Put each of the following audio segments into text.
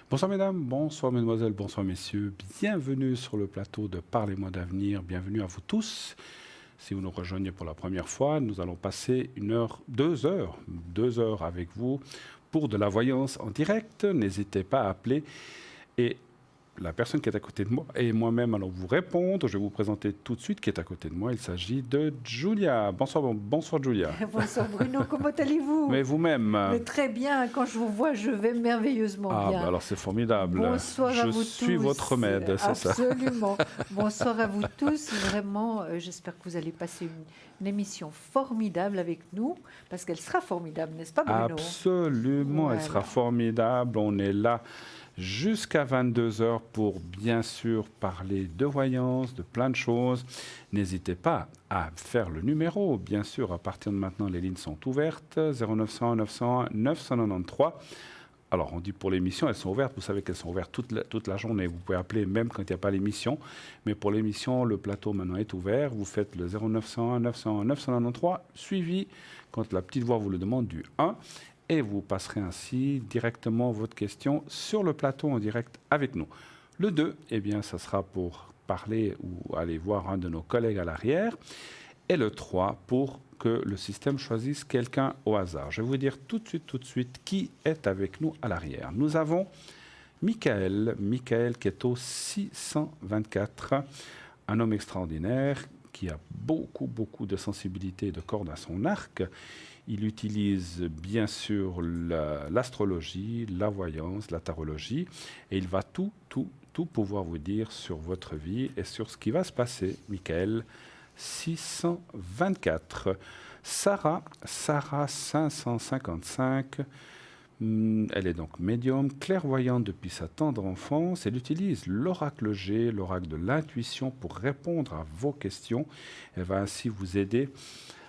Bonsoir mesdames, bonsoir mesdemoiselles, bonsoir messieurs. Bienvenue sur le plateau de Parlez-moi d'avenir. Bienvenue à vous tous. Si vous nous rejoignez pour la première fois, nous allons passer 1 heure, 2 heures avec vous pour de la voyance en direct. N'hésitez pas à appeler et la personne qui est à côté de moi et moi-même allons vous répondre. Je vais vous présenter tout de suite qui est à côté de moi. Il s'agit de Julia. Bonsoir Julia. Bonsoir Bruno, comment allez-vous? Mais vous-même. Mais très bien, quand je vous vois, je vais merveilleusement bien. Bah alors c'est formidable. Bonsoir à vous tous. Je suis votre remède, c'est ça. Absolument. Bonsoir à vous tous. Vraiment, j'espère que vous allez passer une émission formidable avec nous, parce qu'elle sera formidable, n'est-ce pas Bruno? Absolument, voilà. Elle sera formidable. On est là jusqu'à 22 heures pour bien sûr parler de voyance, de plein de choses. N'hésitez pas à faire le numéro. Bien sûr, à partir de maintenant, les lignes sont ouvertes. 0900 901 993. Alors, on dit pour l'émission, elles sont ouvertes. Vous savez qu'elles sont ouvertes toute la journée. Vous pouvez appeler même quand il n'y a pas l'émission. Mais pour l'émission, le plateau maintenant est ouvert. Vous faites le 0901 901 993, suivi, quand la petite voix vous le demande, du 1. Et vous passerez ainsi directement votre question sur le plateau en direct avec nous. Le 2, eh bien, ça sera pour parler ou aller voir un de nos collègues à l'arrière. Et le 3, pour que le système choisisse quelqu'un au hasard. Je vais vous dire tout de suite qui est avec nous à l'arrière. Nous avons Michael qui est au 624, un homme extraordinaire qui a beaucoup de sensibilité et de cordes à son arc. Il utilise bien sûr l'astrologie, la voyance, la tarologie, et il va tout pouvoir vous dire sur votre vie et sur ce qui va se passer. Michael, 624. Sarah 555. Elle est donc médium, clairvoyante depuis sa tendre enfance. Elle utilise l'oracle G, l'oracle de l'intuition, pour répondre à vos questions. Elle va ainsi vous aider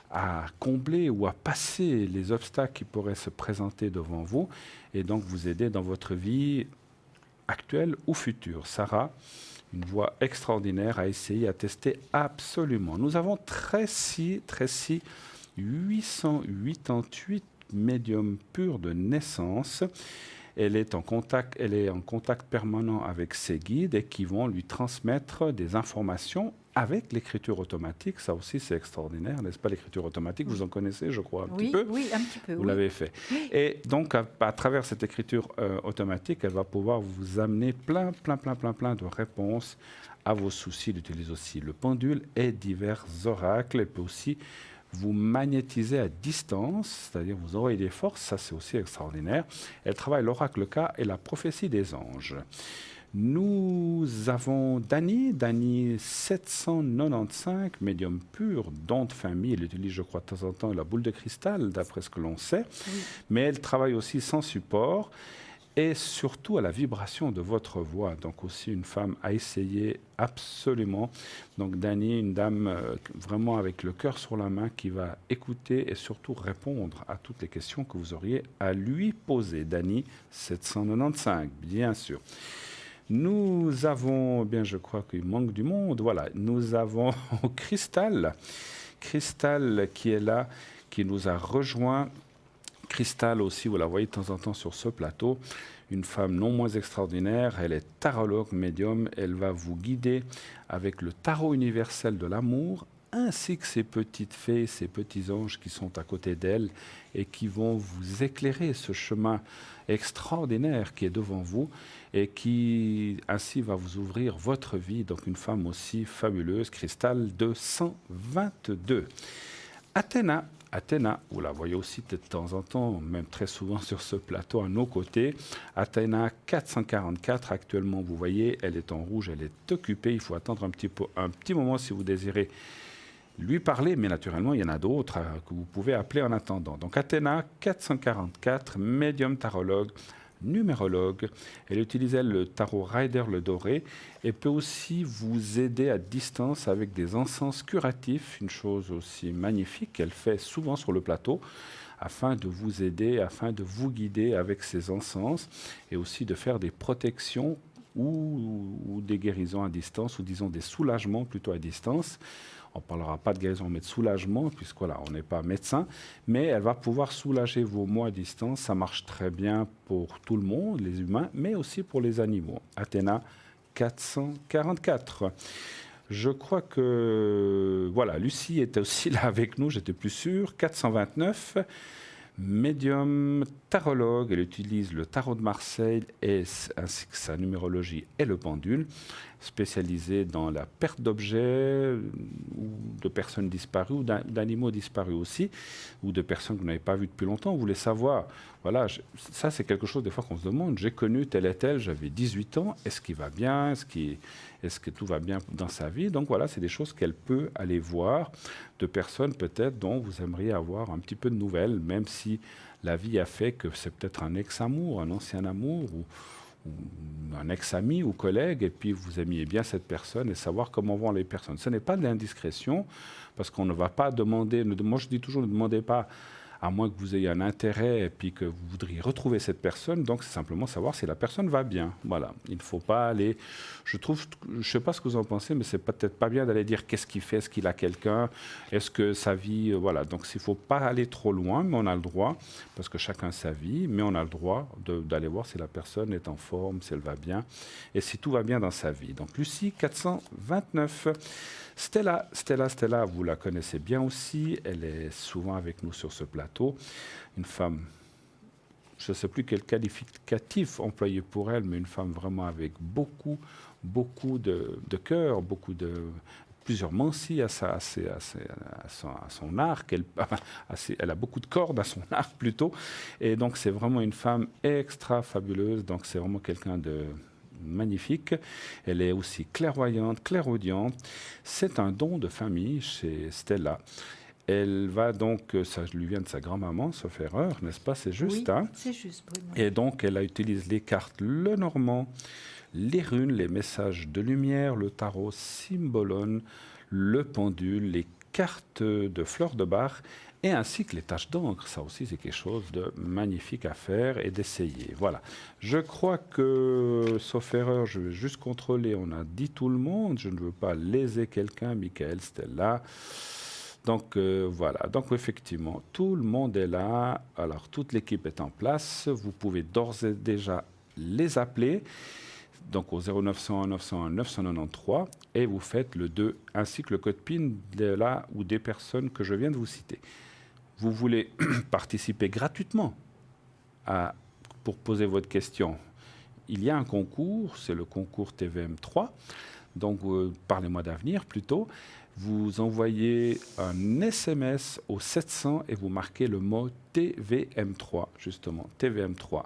à combler ou à passer les obstacles qui pourraient se présenter devant vous et donc vous aider dans votre vie actuelle ou future. Sarah, une voix extraordinaire à essayer, à tester absolument. Nous avons Tracy 888 médium pur de naissance. Elle est en contact permanent avec ses guides et qui vont lui transmettre des informations avec l'écriture automatique. Ça aussi, c'est extraordinaire, n'est-ce pas, l'écriture automatique? Vous en connaissez, je crois, un petit peu. Oui, un petit peu. Vous l'avez fait. Et donc, à travers cette écriture automatique, elle va pouvoir vous amener plein de réponses à vos soucis. Elle utilise aussi le pendule et divers oracles. Elle peut aussi vous magnétiser à distance, c'est-à-dire vous envoyer des forces, ça c'est aussi extraordinaire. Elle travaille l'oracle K et la prophétie des anges. Nous avons Dani 795, médium pur, don de famille. Elle utilise, je crois, de temps en temps la boule de cristal, d'après ce que l'on sait. Oui. Mais elle travaille aussi sans support et surtout à la vibration de votre voix. Donc aussi une femme à essayer absolument. Donc Dani, une dame vraiment avec le cœur sur la main qui va écouter et surtout répondre à toutes les questions que vous auriez à lui poser. Dani 795, bien sûr. Nous avons, bien je crois qu'il manque du monde, voilà, nous avons Cristal qui est là, qui nous a rejoint. Cristal aussi, vous la voyez de temps en temps sur ce plateau, une femme non moins extraordinaire, elle est tarologue médium, elle va vous guider avec le tarot universel de l'amour, ainsi que ces petites fées, ces petits anges qui sont à côté d'elle et qui vont vous éclairer ce chemin extraordinaire qui est devant vous et qui ainsi va vous ouvrir votre vie. Donc une femme aussi fabuleuse, Cristal 222. Athéna, vous la voyez aussi de temps en temps, même très souvent sur ce plateau à nos côtés. Athéna 444, actuellement vous voyez, elle est en rouge, elle est occupée. Il faut attendre un petit moment si vous désirez lui parler, mais naturellement, il y en a d'autres que vous pouvez appeler en attendant. Donc Athéna 444, médium tarologue, numérologue. Elle utilisait le tarot Rider le doré et peut aussi vous aider à distance avec des encens curatifs, une chose aussi magnifique qu'elle fait souvent sur le plateau, afin de vous aider, afin de vous guider avec ces encens et aussi de faire des protections ou des guérisons à distance, ou disons des soulagements plutôt à distance, on ne parlera pas de guérison, mais de soulagement, puisque voilà, on n'est pas médecin, mais elle va pouvoir soulager vos maux à distance. Ça marche très bien pour tout le monde, les humains, mais aussi pour les animaux. Athéna 444. Je crois que, voilà, Lucie était aussi là avec nous, j'étais plus sûr. 429. Médium tarologue, elle utilise le tarot de Marseille ainsi que sa numérologie et le pendule, spécialisée dans la perte d'objets ou de personnes disparues ou d'animaux disparus aussi, ou de personnes que vous n'avez pas vues depuis longtemps. Vous voulez savoir, voilà, ça c'est quelque chose des fois qu'on se demande, j'ai connu tel et tel, j'avais 18 ans, est-ce qu'il va bien, est-ce que tout va bien dans sa vie? Donc voilà, c'est des choses qu'elle peut aller voir de personnes peut-être dont vous aimeriez avoir un petit peu de nouvelles, même si la vie a fait que c'est peut-être un ex-amour, un ancien amour, ou un ex-ami ou collègue, et puis vous aimiez bien cette personne et savoir comment vont les personnes. Ce n'est pas de l'indiscrétion, parce qu'on ne va pas demander, moi je dis toujours, ne demandez pas, à moins que vous ayez un intérêt et puis que vous voudriez retrouver cette personne, donc c'est simplement savoir si la personne va bien. Voilà, il ne faut pas aller... Je ne sais pas ce que vous en pensez, mais c'est peut-être pas bien d'aller dire qu'est-ce qu'il fait, est-ce qu'il a quelqu'un, est-ce que sa vie... voilà, donc il ne faut pas aller trop loin, mais on a le droit, parce que chacun a sa vie, mais on a le droit d'aller voir si la personne est en forme, si elle va bien, et si tout va bien dans sa vie. Donc Lucie, 429. Stella, vous la connaissez bien aussi, elle est souvent avec nous sur ce plateau. Une femme, je ne sais plus quel qualificatif employé pour elle, mais une femme vraiment avec beaucoup de cœur, plusieurs mansilles à son arc. Elle a beaucoup de cordes à son arc plutôt. Et donc c'est vraiment une femme extra fabuleuse. Donc c'est vraiment quelqu'un de magnifique. Elle est aussi clairvoyante, clairaudiente. C'est un don de famille chez Stella. Elle va donc, ça lui vient de sa grand-maman, sauf erreur, n'est-ce pas? C'est juste, oui, hein? C'est juste, Bruno. Et donc, elle utilise les cartes Lenormand, les runes, les messages de lumière, le tarot Symbolone, le pendule, les cartes de fleurs de Bach, et ainsi que les taches d'encre. Ça aussi, c'est quelque chose de magnifique à faire et d'essayer. Voilà. Je crois que, sauf erreur, je vais juste contrôler. On a dit tout le monde. Je ne veux pas léser quelqu'un. Michael, Stella. Donc, voilà. Donc, effectivement, tout le monde est là. Alors, toute l'équipe est en place. Vous pouvez d'ores et déjà les appeler. Donc au 0901 901 993 et vous faites le 2 ainsi que le code PIN de là ou des personnes que je viens de vous citer. Vous voulez participer gratuitement pour poser votre question. Il y a un concours, c'est le concours TVM3. Donc parlez-moi d'avenir plutôt. Vous envoyez un SMS au 700 et vous marquez le mot TVM3, justement, TVM3.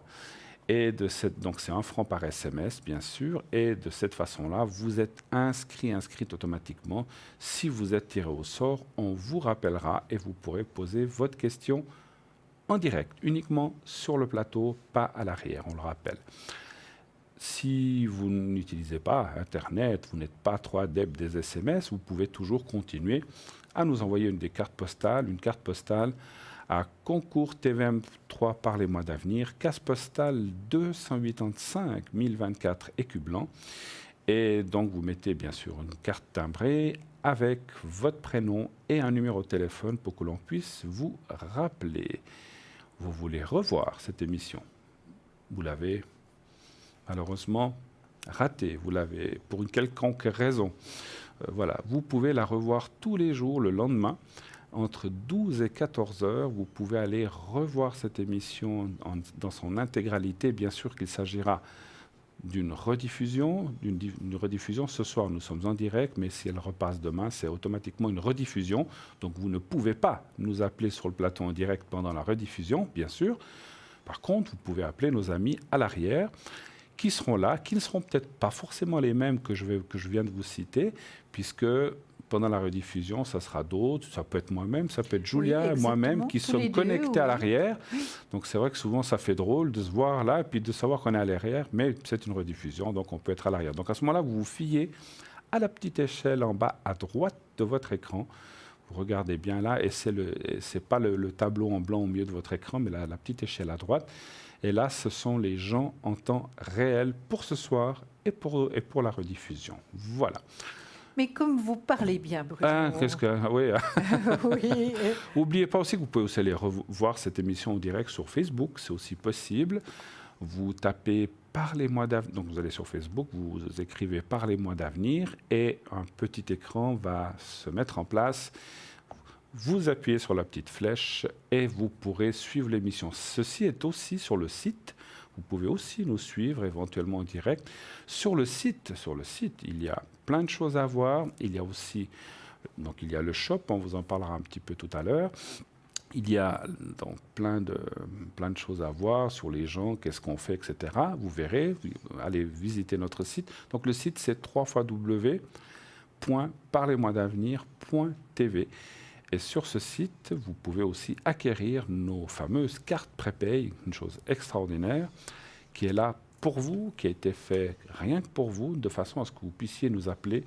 Et donc c'est 1 franc par SMS, bien sûr. Et de cette façon-là, vous êtes inscrite automatiquement. Si vous êtes tiré au sort, on vous rappellera et vous pourrez poser votre question en direct, uniquement sur le plateau, pas à l'arrière, on le rappelle. Si vous n'utilisez pas Internet, vous n'êtes pas trop adepte des SMS, vous pouvez toujours continuer à nous envoyer une carte postale à concours TVM3 Parlez-moi d'avenir, case postale 285 1024 écu blanc. Et donc vous mettez bien sûr une carte timbrée avec votre prénom et un numéro de téléphone pour que l'on puisse vous rappeler. Vous voulez revoir cette émission. Vous l'avez malheureusement raté, vous l'avez pour une quelconque raison. Voilà, vous pouvez la revoir tous les jours le lendemain. Entre 12 et 14 heures, vous pouvez aller revoir cette émission dans son intégralité. Bien sûr qu'il s'agira d'une rediffusion. Ce soir, nous sommes en direct, mais si elle repasse demain, c'est automatiquement une rediffusion. Donc vous ne pouvez pas nous appeler sur le plateau en direct pendant la rediffusion, bien sûr. Par contre, vous pouvez appeler nos amis à l'arrière, qui seront là, qui ne seront peut-être pas forcément les mêmes que je viens de vous citer, puisque pendant la rediffusion, ça sera d'autres, ça peut être moi-même, ça peut être Julia et moi-même qui sommes connectés à l'arrière. Donc c'est vrai que souvent ça fait drôle de se voir là et puis de savoir qu'on est à l'arrière, mais c'est une rediffusion, donc on peut être à l'arrière. Donc à ce moment-là, vous vous fiez à la petite échelle en bas à droite de votre écran. Vous regardez bien là, et c'est pas le tableau en blanc au milieu de votre écran, mais la petite échelle à droite. Et là, ce sont les gens en temps réel pour ce soir et pour la rediffusion. Voilà. Mais comme vous parlez bien, Bruno. Ah, qu'est-ce que... Oui. Oui. N'oubliez pas aussi que vous pouvez aussi aller revoir cette émission en direct sur Facebook, c'est aussi possible. Vous tapez « Parlez-moi d'avenir », donc vous allez sur Facebook, vous écrivez « Parlez-moi d'avenir » et un petit écran va se mettre en place. Vous appuyez sur la petite flèche et vous pourrez suivre l'émission. Ceci est aussi sur le site. Vous pouvez aussi nous suivre éventuellement en direct. Sur le site, il y a plein de choses à voir. Il y a aussi donc, il y a le shop, on vous en parlera un petit peu tout à l'heure. Il y a donc plein de choses à voir sur les gens, qu'est-ce qu'on fait, etc. Vous verrez, allez visiter notre site. Donc le site, c'est www.parlez-moi-d'avenir.tv. Et sur ce site, vous pouvez aussi acquérir nos fameuses cartes prépay, une chose extraordinaire, qui est là pour vous, qui a été fait rien que pour vous, de façon à ce que vous puissiez nous appeler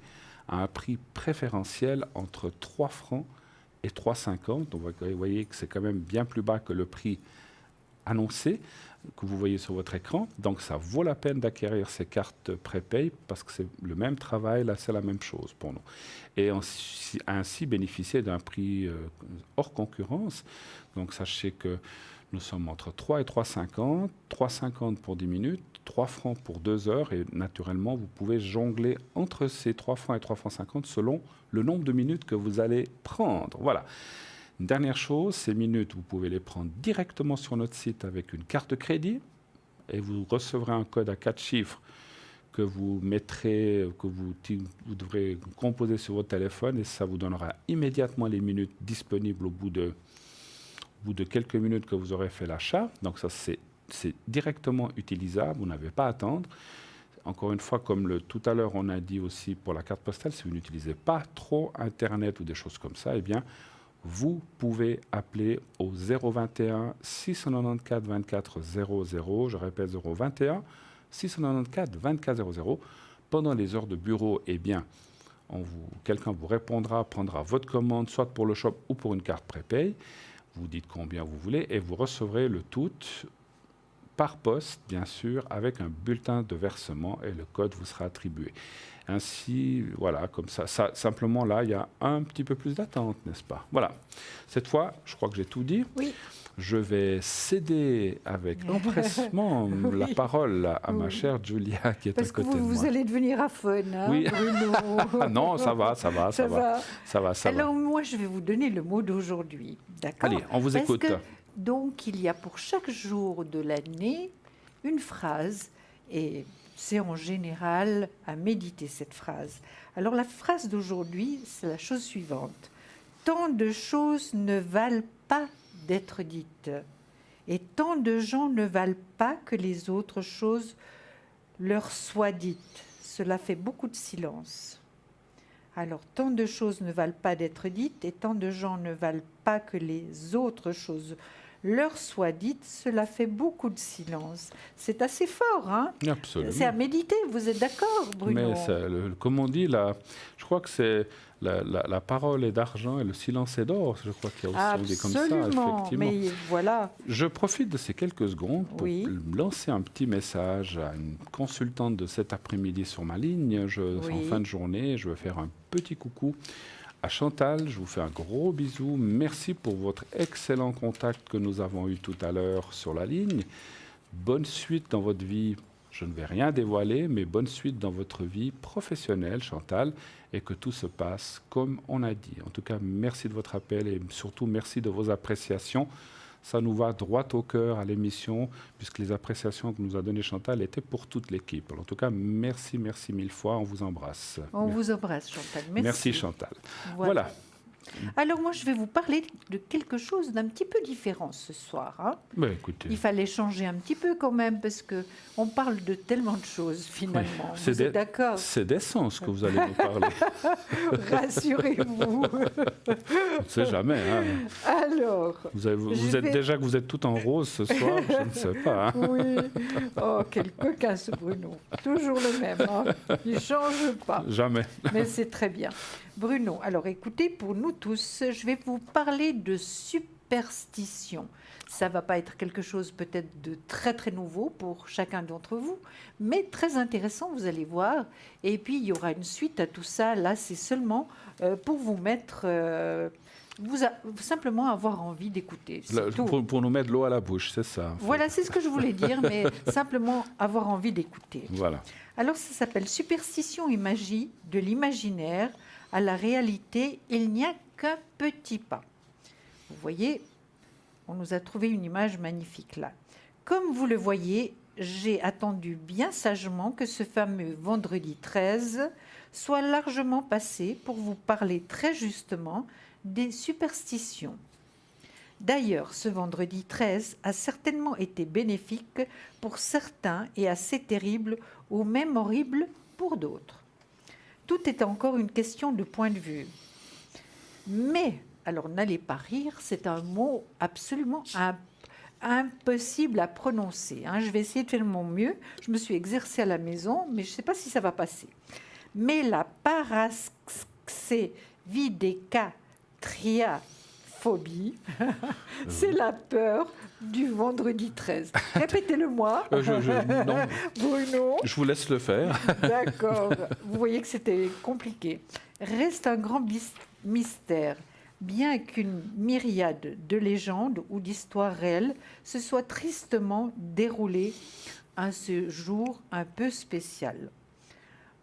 à un prix préférentiel entre 3 francs et 3,50. Donc vous voyez que c'est quand même bien plus bas que le prix annoncé, que vous voyez sur votre écran. Donc ça vaut la peine d'acquérir ces cartes prépay parce que c'est le même travail, là c'est la même chose pour nous. Et ainsi bénéficier d'un prix hors concurrence. Donc sachez que nous sommes entre 3 et 3,50, 3,50 pour 10 minutes, 3 francs pour 2 heures et naturellement vous pouvez jongler entre ces 3 francs et 3 francs 50 selon le nombre de minutes que vous allez prendre. Voilà. Une dernière chose, ces minutes, vous pouvez les prendre directement sur notre site avec une carte de crédit et vous recevrez un code à 4 chiffres que vous mettrez, que vous devrez composer sur votre téléphone et ça vous donnera immédiatement les minutes disponibles au bout de quelques minutes que vous aurez fait l'achat. Donc ça, c'est directement utilisable, vous n'avez pas à attendre. Encore une fois, comme tout à l'heure on a dit aussi pour la carte postale, si vous n'utilisez pas trop Internet ou des choses comme ça, eh bien, vous pouvez appeler au 021 694 24 00, je répète 021 694 24 00. Pendant les heures de bureau, eh bien, quelqu'un vous répondra, prendra votre commande, soit pour le shop ou pour une carte prépay. Vous dites combien vous voulez et vous recevrez le tout par poste, bien sûr, avec un bulletin de versement et le code vous sera attribué. Ainsi, voilà, comme ça, simplement là, il y a un petit peu plus d'attente, n'est-ce pas? Voilà. Cette fois, je crois que j'ai tout dit. Oui. Je vais céder avec empressement Oui. la parole à ma chère Julia qui est à côté de moi. Parce que vous allez devenir aphone, hein, Oui. Bruno. Non, ça va. Alors moi, je vais vous donner le mot d'aujourd'hui, d'accord? Allez, on vous écoute. Donc, il y a pour chaque jour de l'année une phrase, et c'est en général à méditer cette phrase. Alors, la phrase d'aujourd'hui, c'est la chose suivante. Tant de choses ne valent pas d'être dites, et tant de gens ne valent pas que les autres choses leur soient dites. Cela fait beaucoup de silence. Alors, tant de choses ne valent pas d'être dites, et tant de gens ne valent pas que les autres choses leur soient dites, cela fait beaucoup de silence. C'est assez fort, hein? Absolument. C'est à méditer, vous êtes d'accord, Bruno? Mais comme on dit, je crois que c'est la parole est d'argent et le silence est d'or. Je crois qu'il y a aussi des comme ça, effectivement. Mais voilà. Je profite de ces quelques secondes pour Oui. lancer un petit message à une consultante de cet après-midi sur ma ligne. En fin de journée, je veux faire un petit coucou à Chantal. Je vous fais un gros bisou. Merci pour votre excellent contact que nous avons eu tout à l'heure sur la ligne. Bonne suite dans votre vie. Je ne vais rien dévoiler, mais bonne suite dans votre vie professionnelle, Chantal, et que tout se passe comme on a dit. En tout cas, merci de votre appel et surtout merci de vos appréciations. Ça nous va droit au cœur à l'émission, puisque les appréciations que nous a données Chantal étaient pour toute l'équipe. En tout cas, merci mille fois. On vous embrasse. On vous embrasse, Chantal. Merci Chantal. Voilà. Alors moi, je vais vous parler de quelque chose d'un petit peu différent ce soir. Hein. Ben, écoutez. Il fallait changer un petit peu quand même, parce qu'on parle de tellement de choses finalement. Oui, vous êtes d'accord? C'est d'essence que vous allez nous parler. Rassurez-vous. On ne sait jamais. Hein. Alors, déjà que vous êtes tout en rose ce soir, je ne sais pas. Hein. Oui. Oh, quel coquin ce Bruno. Toujours le même. Hein. Il ne change pas. Jamais. Mais c'est très bien. Bruno, alors écoutez, pour nous tous, je vais vous parler de superstition. Ça ne va pas être quelque chose peut-être de très très nouveau pour chacun d'entre vous, mais très intéressant, vous allez voir. Et puis il y aura une suite à tout ça. Là, c'est seulement pour vous mettre, simplement avoir envie d'écouter. Pour nous mettre l'eau à la bouche, c'est ça. En fait. Voilà, c'est ce que je voulais dire, mais simplement avoir envie d'écouter. Voilà. Alors ça s'appelle Superstition et magie, de l'imaginaire à la réalité, il n'y a qu'un petit pas. Vous voyez, on nous a trouvé une image magnifique là. Comme vous le voyez, j'ai attendu bien sagement que ce fameux vendredi 13 soit largement passé pour vous parler très justement des superstitions. D'ailleurs, ce vendredi 13 a certainement été bénéfique pour certains et assez terrible ou même horrible pour d'autres. Tout est encore une question de point de vue. Mais, alors n'allez pas rire, c'est un mot absolument impossible à prononcer. Je vais essayer de faire de mon mieux. Je me suis exercée à la maison, mais je ne sais pas si ça va passer. Mais la paraxévidécatriaphobie, c'est la peur du vendredi 13. Répétez-le-moi. Non. Bruno. Je vous laisse le faire. D'accord. Vous voyez que c'était compliqué. Reste un grand mystère, bien qu'une myriade de légendes ou d'histoires réelles se soient tristement déroulées à ce jour un peu spécial.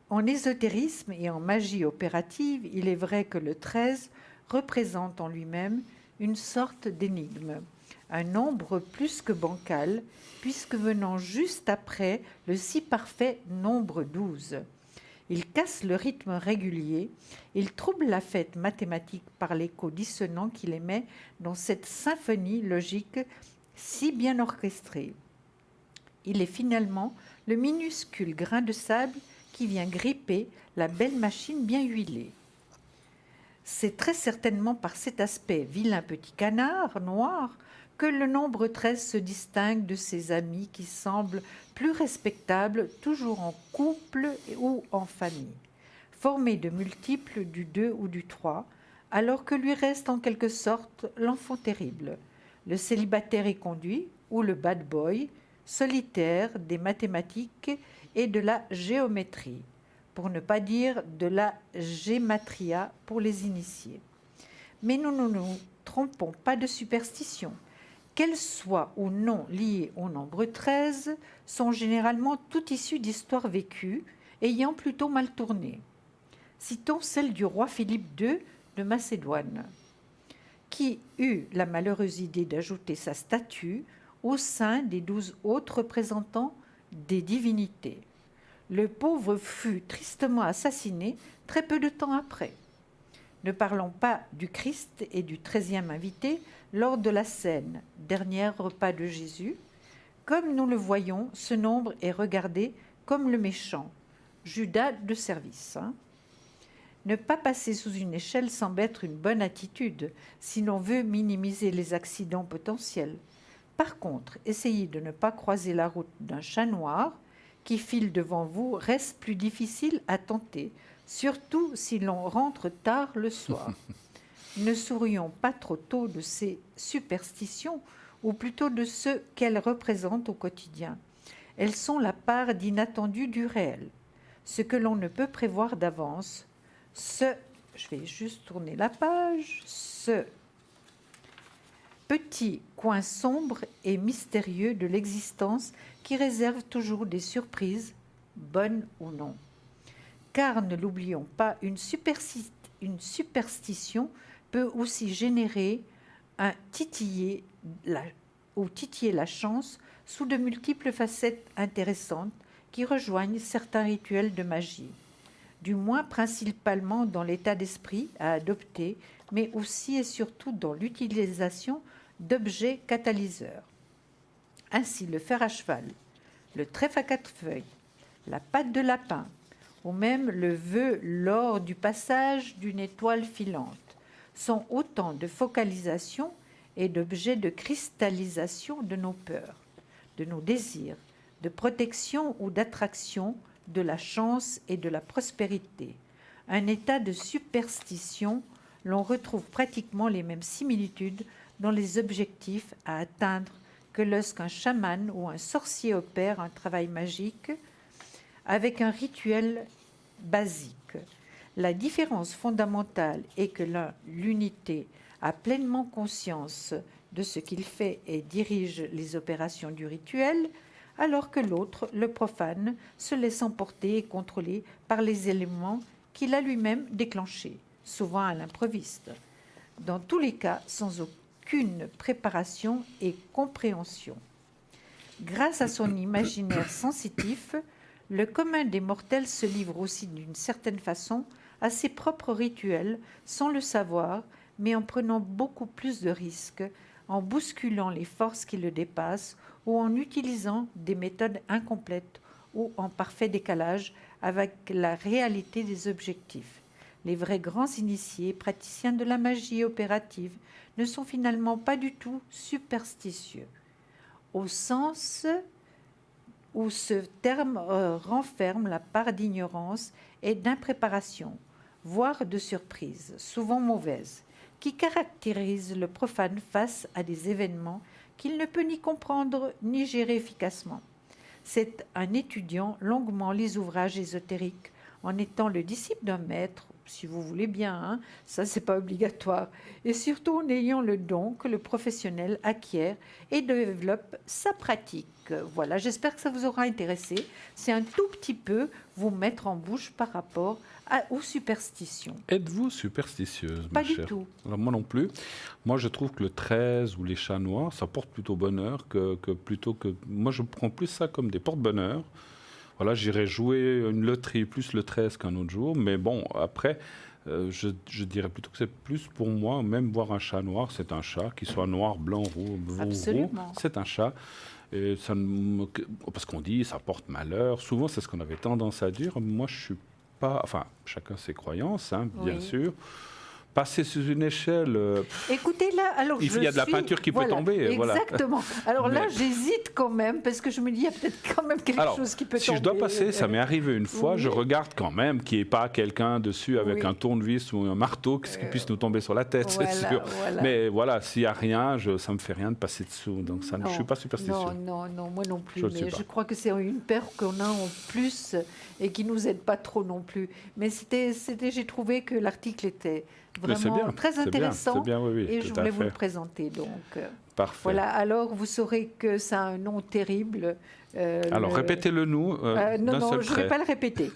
En ésotérisme et en magie opérative, il est vrai que le 13 représente en lui-même une sorte d'énigme, un nombre plus que bancal, puisque venant juste après le si parfait nombre 12. Il casse le rythme régulier, il trouble la fête mathématique par l'écho dissonant qu'il émet dans cette symphonie logique si bien orchestrée. Il est finalement le minuscule grain de sable qui vient gripper la belle machine bien huilée. C'est très certainement par cet aspect vilain petit canard noir que le nombre 13 se distingue de ses amis qui semblent plus respectables, toujours en couple ou en famille, formés de multiples du 2 ou du 3, alors que lui reste en quelque sorte l'enfant terrible, le célibataire éconduit ou le bad boy, solitaire des mathématiques et de la géométrie, pour ne pas dire de la gématria pour les initiés. Mais nous ne nous trompons pas de superstition. Qu'elles soient ou non liées au nombre 13, sont généralement toutes issues d'histoires vécues, ayant plutôt mal tourné. Citons celle du roi Philippe II de Macédoine, qui eut la malheureuse idée d'ajouter sa statue au sein des 12 autres représentants des divinités. Le pauvre fut tristement assassiné très peu de temps après. Ne parlons pas du Christ et du 13e invité lors de la scène, dernier repas de Jésus. Comme nous le voyons, ce nombre est regardé comme le méchant, Judas de service. Ne pas passer sous une échelle semble être une bonne attitude si l'on veut minimiser les accidents potentiels. Par contre, essayer de ne pas croiser la route d'un chat noir qui file devant vous reste plus difficile à tenter, surtout si l'on rentre tard le soir. Ne sourions pas trop tôt de ces superstitions, ou plutôt de ce qu'elles représentent au quotidien. Elles sont la part d'inattendu du réel, ce que l'on ne peut prévoir d'avance, je vais juste tourner la page, ce petit coin sombre et mystérieux de l'existence qui réserve toujours des surprises, bonnes ou non. Car ne l'oublions pas, une superstition peut aussi générer titiller la chance sous de multiples facettes intéressantes qui rejoignent certains rituels de magie, du moins principalement dans l'état d'esprit à adopter, mais aussi et surtout dans l'utilisation d'objets catalyseurs. Ainsi, le fer à cheval, le trèfle à 4 feuilles, la patte de lapin, ou même le vœu lors du passage d'une étoile filante, sont autant de focalisation et d'objets de cristallisation de nos peurs, de nos désirs, de protection ou d'attraction, de la chance et de la prospérité. Un état de superstition, l'on retrouve pratiquement les mêmes similitudes dont les objectifs à atteindre que lorsqu'un chaman ou un sorcier opère un travail magique avec un rituel basique. La différence fondamentale est que l'unité a pleinement conscience de ce qu'il fait et dirige les opérations du rituel, alors que l'autre, le profane, se laisse emporter et contrôler par les éléments qu'il a lui-même déclenchés, souvent à l'improviste. Dans tous les cas, sans aucune préparation et compréhension. Grâce à son imaginaire sensitif, le commun des mortels se livre aussi d'une certaine façon à ses propres rituels, sans le savoir, mais en prenant beaucoup plus de risques, en bousculant les forces qui le dépassent ou en utilisant des méthodes incomplètes ou en parfait décalage avec la réalité des objectifs. Les vrais grands initiés, praticiens de la magie opérative, ne sont finalement pas du tout superstitieux, au sens où ce terme renferme la part d'ignorance et d'impréparation, voire de surprise, souvent mauvaise, qui caractérise le profane face à des événements qu'il ne peut ni comprendre ni gérer efficacement. C'est un étudiant longuement les ouvrages ésotériques en étant le disciple d'un maître, si vous voulez bien, hein, ça c'est pas obligatoire, et surtout en ayant le don que le professionnel acquiert et développe sa pratique. Voilà, j'espère que ça vous aura intéressé. C'est un tout petit peu vous mettre en bouche par rapport aux superstitions. Êtes-vous superstitieuse, Pas ma du chère? tout. Alors, moi non plus. Moi, je trouve que le 13 ou les chats noirs, ça porte plutôt bonheur que plutôt que... Moi, je prends plus ça comme des porte-bonheur. Voilà, j'irais jouer une loterie plus le 13 qu'un autre jour. Mais bon, après, je dirais plutôt que c'est plus pour moi, même voir un chat noir, c'est un chat, qu'il soit noir, blanc, roux, c'est un chat. Et ça parce qu'on dit ça porte malheur. Souvent, c'est ce qu'on avait tendance à dire. Moi, je suis pas... Enfin, chacun ses croyances, hein, bien sûr. Passer sur une échelle... Écoutez, là, alors il y a de la peinture qui peut tomber. Exactement. Voilà. Alors là, j'hésite quand même, parce que je me dis, il y a peut-être quand même quelque chose qui peut tomber. Si je dois passer, ça m'est arrivé une fois, je regarde quand même qu'il n'y ait pas quelqu'un dessus avec un tournevis ou un marteau qui puisse nous tomber sur la tête, c'est sûr. Voilà. Mais voilà, s'il n'y a rien, ça ne me fait rien de passer dessous. Donc ça, je ne suis pas superstitieux. Non, moi non plus. Je crois que c'est une peur qu'on a en plus et qui ne nous aide pas trop non plus. Mais j'ai trouvé que l'article était... vraiment très intéressant, et je voulais vous le présenter. Donc, parfait. Voilà, alors vous saurez que ça a un nom terrible. Alors répétez-le nous. Non, je ne vais pas le répéter.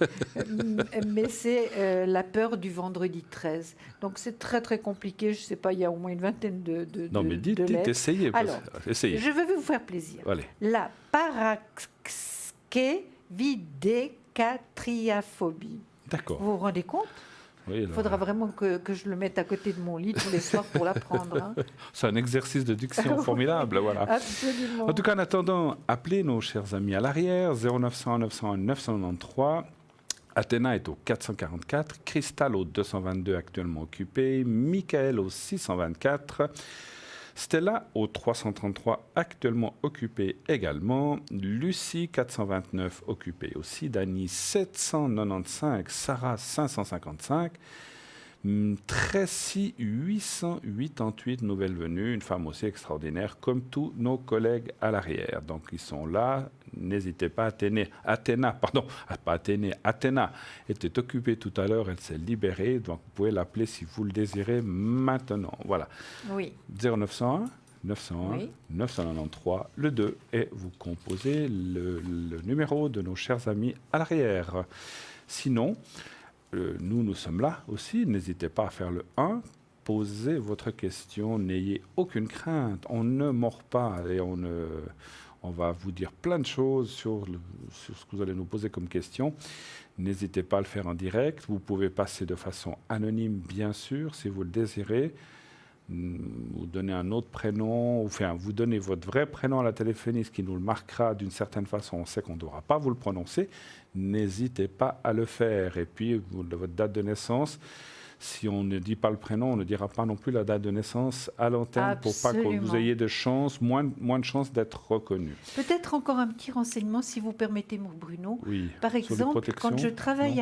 Mais c'est la peur du vendredi 13. Donc c'est très très compliqué. Je ne sais pas, il y a au moins une vingtaine de non, mais dites, essayez. Alors, essayez. Je veux vous faire plaisir. Allez. La paraxévidécatriaphobie. D'accord. Vous vous rendez compte ? Oui, il faudra vraiment que je le mette à côté de mon lit tous les soirs pour l'apprendre. Hein. C'est un exercice de diction formidable. Voilà. Absolument. En tout cas, en attendant, appelez nos chers amis à l'arrière, 0900 901 993. Athéna est au 444, Cristal au 222 actuellement occupé, Michael au 624, Stella au 333 actuellement occupé également, Lucie 429 occupée aussi, Dany 795, Sarah 555, Tracy 888 nouvelles venues, une femme aussi extraordinaire comme tous nos collègues à l'arrière. Donc ils sont là, n'hésitez pas. Athéna était occupée tout à l'heure, elle s'est libérée, donc vous pouvez l'appeler si vous le désirez maintenant. Voilà. Oui. 0901 901 oui. 993, le 2, et vous composez le numéro de nos chers amis à l'arrière. Sinon, nous sommes là aussi, n'hésitez pas à faire le 1, posez votre question, n'ayez aucune crainte, on ne mord pas et on va vous dire plein de choses sur ce que vous allez nous poser comme question. N'hésitez pas à le faire en direct, vous pouvez passer de façon anonyme bien sûr si vous le désirez. Vous donnez un autre prénom, enfin vous donnez votre vrai prénom à la téléphoniste qui nous le marquera d'une certaine façon, on sait qu'on ne devra pas vous le prononcer, n'hésitez pas à le faire. Et puis votre date de naissance, si on ne dit pas le prénom, on ne dira pas non plus la date de naissance à l'antenne pour pas que vous ayez de chance, moins de chances d'être reconnu. Peut-être encore un petit renseignement, si vous permettez, mon Bruno. Oui. Par exemple, quand je travaille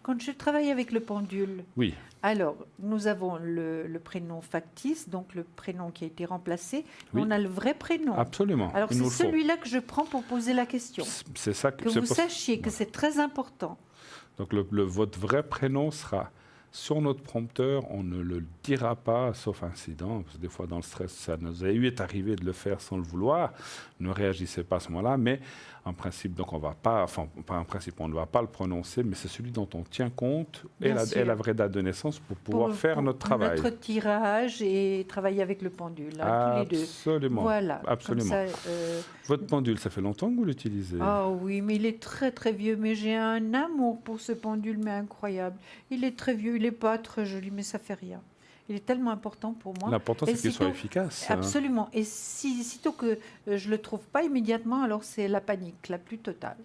quand je travaille avec le pendule. Oui. Alors, nous avons le prénom factice, donc le prénom qui a été remplacé. Oui. On a le vrai prénom. Absolument. Alors, c'est celui-là que je prends pour poser la question. C'est ça que vous sachiez que c'est très important. Donc, votre vrai prénom sera sur notre prompteur. On ne le dira pas, sauf incident, parce que des fois, dans le stress, ça nous est arrivé de le faire sans le vouloir. Ne réagissez pas à ce moment-là, mais en principe, donc on va pas, enfin, pas en principe, on ne va pas le prononcer, mais c'est celui dont on tient compte et la vraie date de naissance pour pouvoir faire notre travail. Notre tirage et travailler avec le pendule, hein, tous les deux. Absolument. Voilà. Absolument. Ça, votre pendule, ça fait longtemps que vous l'utilisez? Ah oui, mais il est très très vieux, mais j'ai un amour pour ce pendule, mais incroyable. Il est très vieux, il n'est pas très joli, mais ça fait rien. Il est tellement important pour moi. L'important, c'est qu'il soit efficace. Absolument. Et sitôt que je ne le trouve pas immédiatement, alors c'est la panique la plus totale.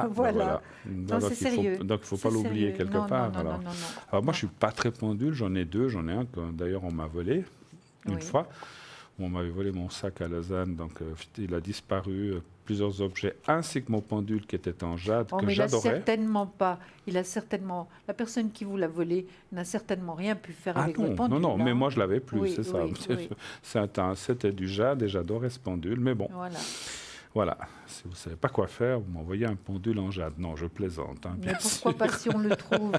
Voilà. Donc, c'est sérieux. Donc, il ne faut pas l'oublier quelque part. Non. Alors, moi, je ne suis pas très pendule. J'en ai deux. J'en ai un que, d'ailleurs, on m'a volé une fois. On m'avait volé mon sac à Lausanne. Donc, il a disparu. Plusieurs objets, ainsi que mon pendule qui était en jade, que j'adorais. Il a certainement, la personne qui vous l'a volé n'a certainement rien pu faire avec votre pendule. Non, mais moi je l'avais plus, oui, c'est ça. Oui. C'était du jade et j'adorais ce pendule, mais bon. Voilà. Si vous ne savez pas quoi faire, vous m'envoyez un pendule en jade. Non, je plaisante. Hein, mais pourquoi pas si on le trouve.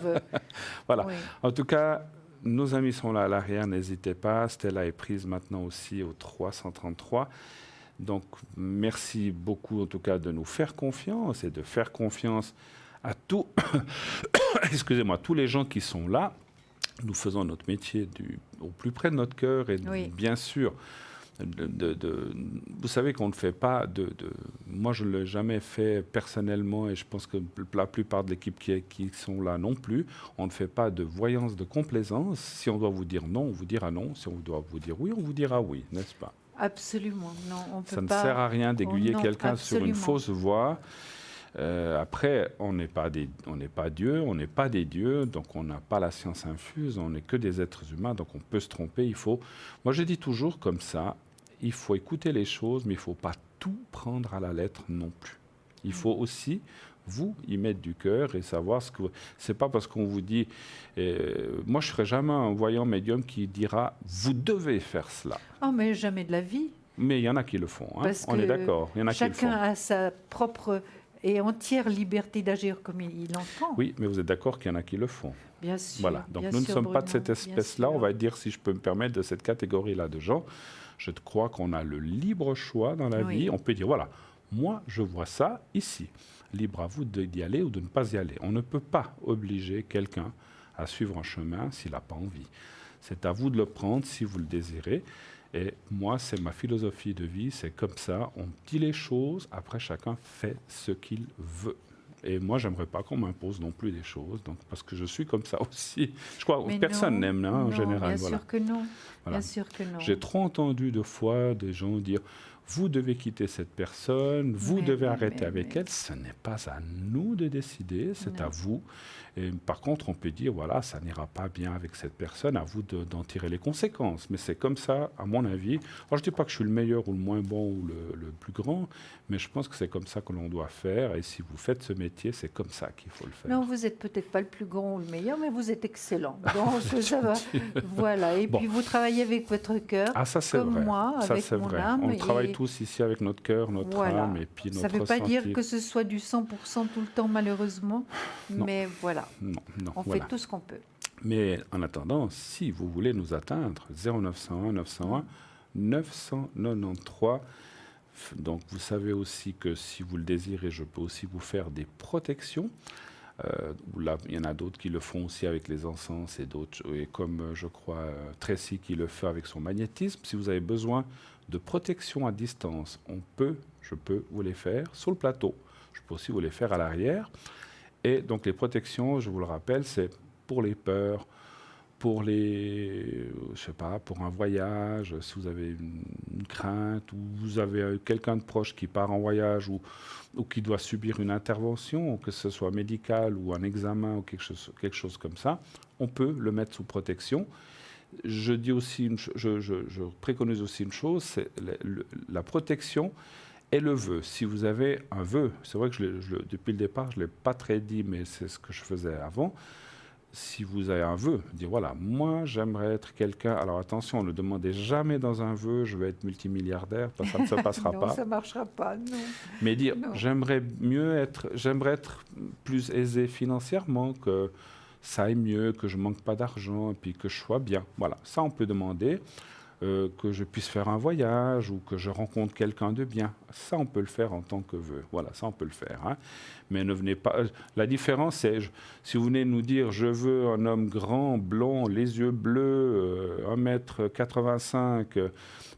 Voilà. Oui. En tout cas, nos amis sont là à l'arrière, n'hésitez pas. Stella est prise maintenant aussi au 333. Donc, merci beaucoup, en tout cas, de nous faire confiance et de faire confiance à tous les gens qui sont là. Nous faisons notre métier au plus près de notre cœur et bien sûr, vous savez qu'on ne fait pas moi, je ne l'ai jamais fait personnellement et je pense que la plupart de l'équipe qui sont là non plus. On ne fait pas de voyance, de complaisance. Si on doit vous dire non, on vous dira non. Si on doit vous dire oui, on vous dira oui, n'est-ce pas? Absolument, non, on peut ça ne pas... sert à rien d'aiguiller quelqu'un sur une fausse voie. Après, on n'est pas Dieu, on n'est pas des dieux, donc on n'a pas la science infuse, on n'est que des êtres humains, donc on peut se tromper. Moi, je dis toujours comme ça, il faut écouter les choses, mais il ne faut pas tout prendre à la lettre non plus. Il faut aussi vous y mettre du cœur et savoir ce que... C'est pas parce qu'on vous dit... moi, je ne serai jamais un voyant médium qui dira « vous devez faire cela ». Oh, mais jamais de la vie. Mais il y en a qui le font, hein. On est d'accord. Il y en a qui le font. Chacun a sa propre et entière liberté d'agir comme il entend. Oui, mais vous êtes d'accord qu'il y en a qui le font. Bien sûr. Voilà. Donc nous ne sommes pas de cette espèce-là, on va dire, si je peux me permettre, de cette catégorie-là de gens. Je crois qu'on a le libre choix dans la vie. On peut dire, voilà, moi, je vois ça ici. Libre à vous d'y aller ou de ne pas y aller. On ne peut pas obliger quelqu'un à suivre un chemin s'il n'a pas envie. C'est à vous de le prendre si vous le désirez. Et moi, c'est ma philosophie de vie, c'est comme ça. On dit les choses, après chacun fait ce qu'il veut. Et moi, j'aimerais pas qu'on m'impose non plus des choses, donc, parce que je suis comme ça aussi. Je crois que personne n'aime, en général. Bien sûr que non. Voilà. Bien sûr que non. J'ai trop entendu de fois des gens dire vous devez quitter cette personne, vous devez arrêter avec elle. Ce n'est pas à nous de décider, c'est à vous. Et par contre, on peut dire, voilà, ça n'ira pas bien avec cette personne, à vous d'en tirer les conséquences. Mais c'est comme ça, à mon avis. Alors, je ne dis pas que je suis le meilleur ou le moins bon ou le plus grand, mais je pense que c'est comme ça que l'on doit faire. Et si vous faites ce métier, c'est comme ça qu'il faut le faire. Non, vous n'êtes peut-être pas le plus grand ou le meilleur, mais vous êtes excellent. Donc, ça va. Voilà. Et puis, vous travaillez avec votre cœur, comme vrai. moi, ça, avec mon âme. On travaille tous ici avec notre cœur, notre âme et puis notre Ça ne veut pas ressenti. dire que ce soit du 100% tout le temps, malheureusement. Non. Mais voilà. Non, on fait tout ce qu'on peut. Mais en attendant, si vous voulez nous atteindre, 0901 901 993. Donc vous savez aussi que si vous le désirez, je peux aussi vous faire des protections. Là, il y en a d'autres qui le font aussi avec les encens et d'autres, et comme je crois Tracy qui le fait avec son magnétisme. Si vous avez besoin de protection à distance, je peux vous les faire sur le plateau. Je peux aussi vous les faire à l'arrière. Et donc les protections, je vous le rappelle, c'est pour les peurs, pour je sais pas, pour un voyage, si vous avez une crainte ou vous avez quelqu'un de proche qui part en voyage ou qui doit subir une intervention, que ce soit médicale ou un examen ou quelque chose comme ça, on peut le mettre sous protection. Je dis aussi, je préconise aussi une chose, c'est la protection et le vœu. Si vous avez un vœu, c'est vrai que depuis le départ, je ne l'ai pas très dit, mais c'est ce que je faisais avant. Si vous avez un vœu, dire voilà, moi j'aimerais être quelqu'un. Alors attention, ne demandez jamais dans un vœu, je vais être multimilliardaire, parce que ça ne se passera non, pas. ça ne marchera pas, non. Mais dire Non. j'aimerais être plus aisé financièrement, que ça aille mieux, que je manque pas d'argent, et puis que je sois bien. Voilà, ça on peut demander. Que je puisse faire un voyage ou que je rencontre quelqu'un de bien. Ça, on peut le faire en tant que vœu. Voilà, ça, on peut le faire. Hein. Mais ne venez pas... La différence, c'est, si vous venez nous dire « je veux un homme grand, blond, les yeux bleus, 1m85,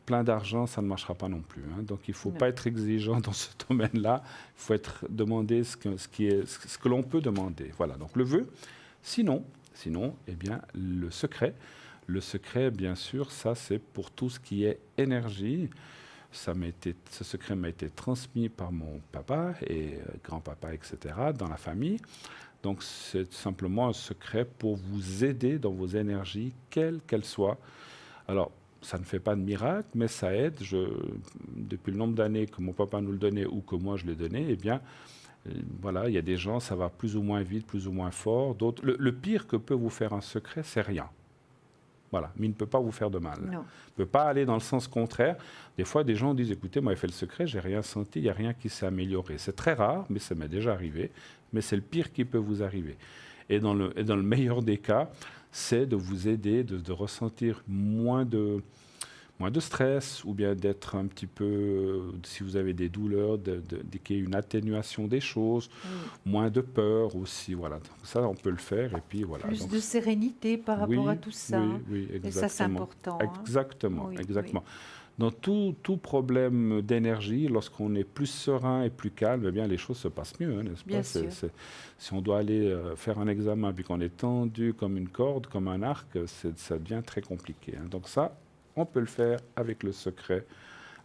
plein d'argent », ça ne marchera pas non plus. Hein. Donc, il ne faut pas être exigeant dans ce domaine-là. Il faut demander ce que l'on peut demander. Voilà, donc le vœu. Sinon, eh bien, le secret... Le secret, bien sûr, ça c'est pour tout ce qui est énergie. Ce secret m'a été transmis par mon papa et grand-papa, etc., dans la famille. Donc c'est simplement un secret pour vous aider dans vos énergies, quelles qu'elles soient. Alors, ça ne fait pas de miracle, mais ça aide. Depuis le nombre d'années que mon papa nous le donnait ou que moi je l'ai donné, eh bien, voilà, il y a des gens, ça va plus ou moins vite, plus ou moins fort. D'autres, le pire que peut vous faire un secret, c'est rien. Voilà, mais il ne peut pas vous faire de mal. Non. Il ne peut pas aller dans le sens contraire. Des fois, des gens disent, écoutez, moi, j'ai fait le secret, j'ai rien senti, il n'y a rien qui s'est amélioré. C'est très rare, mais ça m'est déjà arrivé. Mais c'est le pire qui peut vous arriver. Et dans le meilleur des cas, c'est de vous aider, de ressentir moins de stress, ou bien d'être un petit peu, si vous avez des douleurs, qu'il y ait une atténuation des choses, moins de peur aussi. Voilà. Donc ça, on peut le faire. Et puis, voilà. Plus de sérénité par rapport à tout ça. Oui, exactement. Et ça, c'est important. Exactement, exactement. Dans tout problème d'énergie, lorsqu'on est plus serein et plus calme, eh bien, les choses se passent mieux, hein, n'est-ce pas? Bien sûr. Si on doit aller faire un examen puis qu'on est tendu comme une corde, comme un arc, ça devient très compliqué. Hein. Donc ça, on peut le faire avec le secret,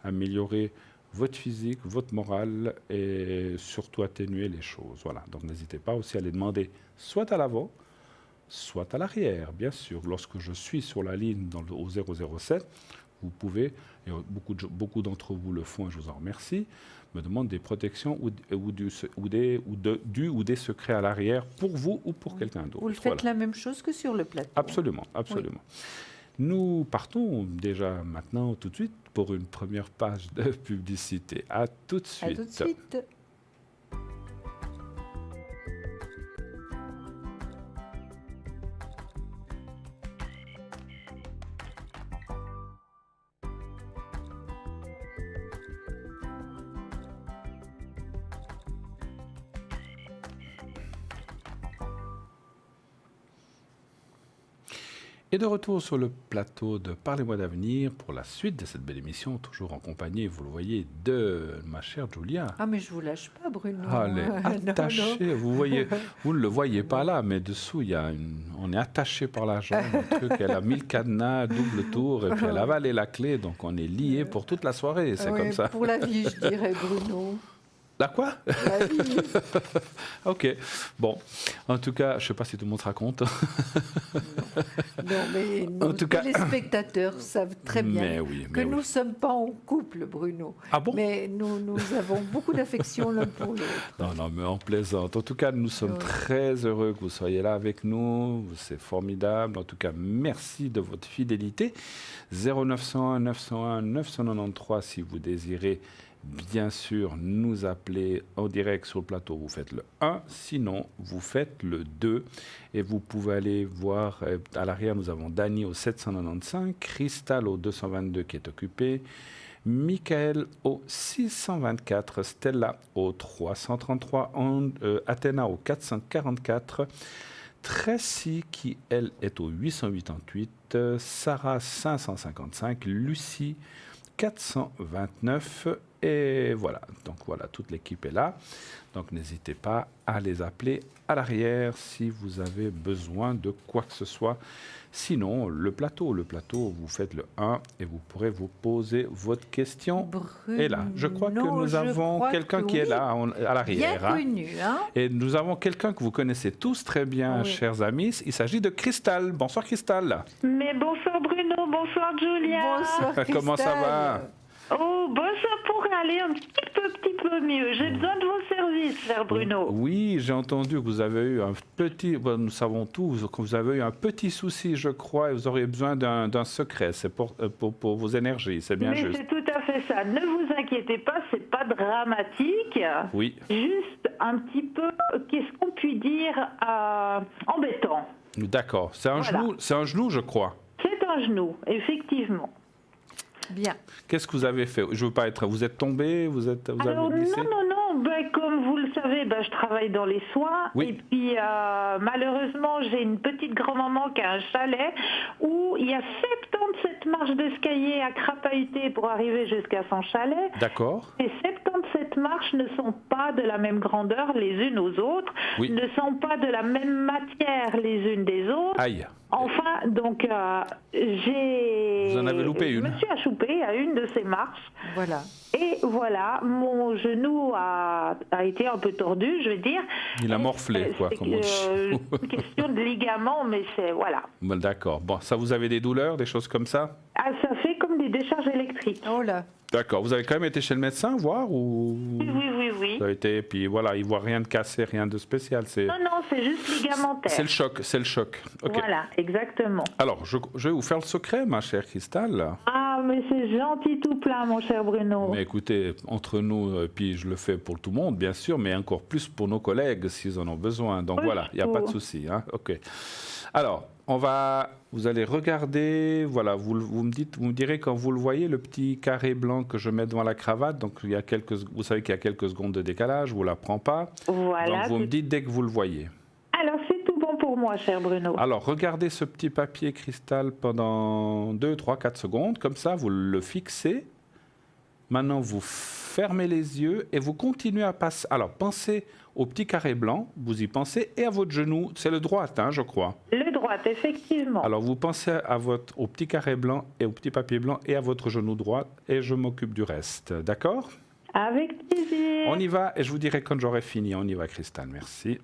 améliorer votre physique, votre morale et surtout atténuer les choses. Voilà. Donc n'hésitez pas aussi à les demander soit à l'avant, soit à l'arrière, bien sûr. Lorsque je suis sur la ligne au 007, vous pouvez, et beaucoup d'entre vous le font et je vous en remercie, me demandent des protections ou des secrets à l'arrière pour vous ou pour quelqu'un d'autre. Vous le faites la même chose que sur le plateau. Absolument, absolument. Oui. Nous partons déjà maintenant, tout de suite, pour une première page de publicité. À tout de suite. À tout de suite. Et de retour sur le plateau de Parlez-moi d'avenir pour la suite de cette belle émission, toujours en compagnie, vous le voyez, de ma chère Julia. Ah, mais je ne vous lâche pas, Bruno. Elle est attachée. Non. Vous ne le voyez pas là, mais dessous, on est attaché par la jambe. Elle a mis le cadenas, double tour, et puis elle a avalé la clé, donc on est liés pour toute la soirée. C'est comme ça. Pour la vie, je dirais, Bruno. La quoi? La vie. Ok. Bon. En tout cas, je ne sais pas si tout le monde se raconte. Non, mais les spectateurs savent très bien que nous ne sommes pas en couple, Bruno. Ah bon? Mais nous avons beaucoup d'affection l'un pour l'autre. Non, mais on plaisante. En tout cas, nous sommes très heureux que vous soyez là avec nous. C'est formidable. En tout cas, merci de votre fidélité. 0901 901 993 si vous désirez. Bien sûr, nous appeler en direct sur le plateau, vous faites le 1, sinon vous faites le 2 et vous pouvez aller voir, à l'arrière nous avons Dany au 795, Cristal au 222 qui est occupé, Michael au 624, Stella au 333, Athéna au 444, Tracy qui elle est au 888, Sarah 555, Lucie 429 Et voilà, donc voilà, toute l'équipe est là. Donc n'hésitez pas à les appeler à l'arrière si vous avez besoin de quoi que ce soit. Sinon, le plateau, vous faites le 1 et vous pourrez vous poser votre question. Et là, je crois que nous avons quelqu'un qui est là à l'arrière. Bien connu, hein. Et nous avons quelqu'un que vous connaissez tous très bien, chers amis. Il s'agit de Cristal. Bonsoir Cristal. Mais bonsoir Bruno, bonsoir Julia. Bonsoir Cristal. Comment ça va? Oh, bon, ça pourrait aller un petit peu mieux. J'ai besoin de vos services, cher Bruno. Oui, j'ai entendu que vous avez eu un petit... Bon, nous savons tous que vous avez eu un petit souci, je crois, et vous auriez besoin d'un secret. C'est pour vos énergies, c'est bien juste. Mais c'est tout à fait ça. Ne vous inquiétez pas, c'est pas dramatique. Oui. Juste un petit peu, qu'est-ce qu'on peut dire, embêtant. D'accord. C'est un genou, je crois. C'est un genou, effectivement. Bien. Qu'est-ce que vous avez fait? Je veux pas être... Vous êtes tombé? Alors, avez glissé? non. Ben, comme vous le savez, je travaille dans les soins. Oui. Et puis, malheureusement, j'ai une petite grand-maman qui a un chalet où il y a 77 marches d'escalier à crapahuter pour arriver jusqu'à son chalet. D'accord. Et 77 marches ne sont pas de la même grandeur les unes aux autres, ne sont pas de la même matière les unes des autres. Aïe. Enfin, donc, Vous en avez loupé une. Je me suis achoupée à une de ces marches. Voilà. Et voilà, mon genou a été un peu tordu, je vais dire. Il a morflé, quoi, comme on dit. Une question de ligament, mais c'est... Voilà. Bon, d'accord. Bon, ça, vous avez des douleurs, des choses comme ça? Ah, ça fait comme des décharges électriques. Oh là. D'accord. Vous avez quand même été chez le médecin voir ou... Oui. Vous avez été, puis voilà, il voit rien de cassé, rien de spécial. Non, c'est juste ligamentaire. C'est le choc. Okay. Voilà, exactement. Alors, je vais vous faire le secret, ma chère Cristal. Ah, mais c'est gentil tout plein, mon cher Bruno. Mais écoutez, entre nous, puis je le fais pour tout le monde, bien sûr, mais encore plus pour nos collègues s'ils en ont besoin. Donc voilà, il n'y a pas de souci. Hein? OK. Alors, vous allez regarder, voilà, vous me direz quand vous le voyez, le petit carré blanc que je mets devant la cravate. Donc, vous savez qu'il y a quelques secondes de décalage, je ne vous l'apprends pas. Voilà. Donc, vous me dites dès que vous le voyez. Alors, c'est tout bon pour moi, cher Bruno. Alors, regardez ce petit papier cristal pendant 2, 3, 4 secondes. Comme ça, vous le fixez. Maintenant, vous fermez les yeux et vous continuez à passer. Alors, pensez au petit carré blanc, vous y pensez, et à votre genou. C'est le droit, hein, je crois. Le droit, effectivement. Alors, vous pensez au petit carré blanc et au petit papier blanc et à votre genou droit, et je m'occupe du reste. D'accord? Avec plaisir. On y va, et je vous dirai quand j'aurai fini. On y va, Cristal, merci.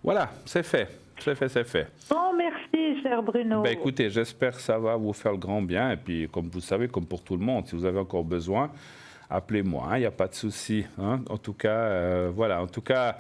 Voilà, c'est fait. C'est fait. Oh, merci, cher Bruno. Ben, écoutez, j'espère que ça va vous faire le grand bien. Et puis, comme vous savez, comme pour tout le monde, si vous avez encore besoin, appelez-moi. Il n'y a pas de souci. Hein. En tout cas, voilà. En tout cas,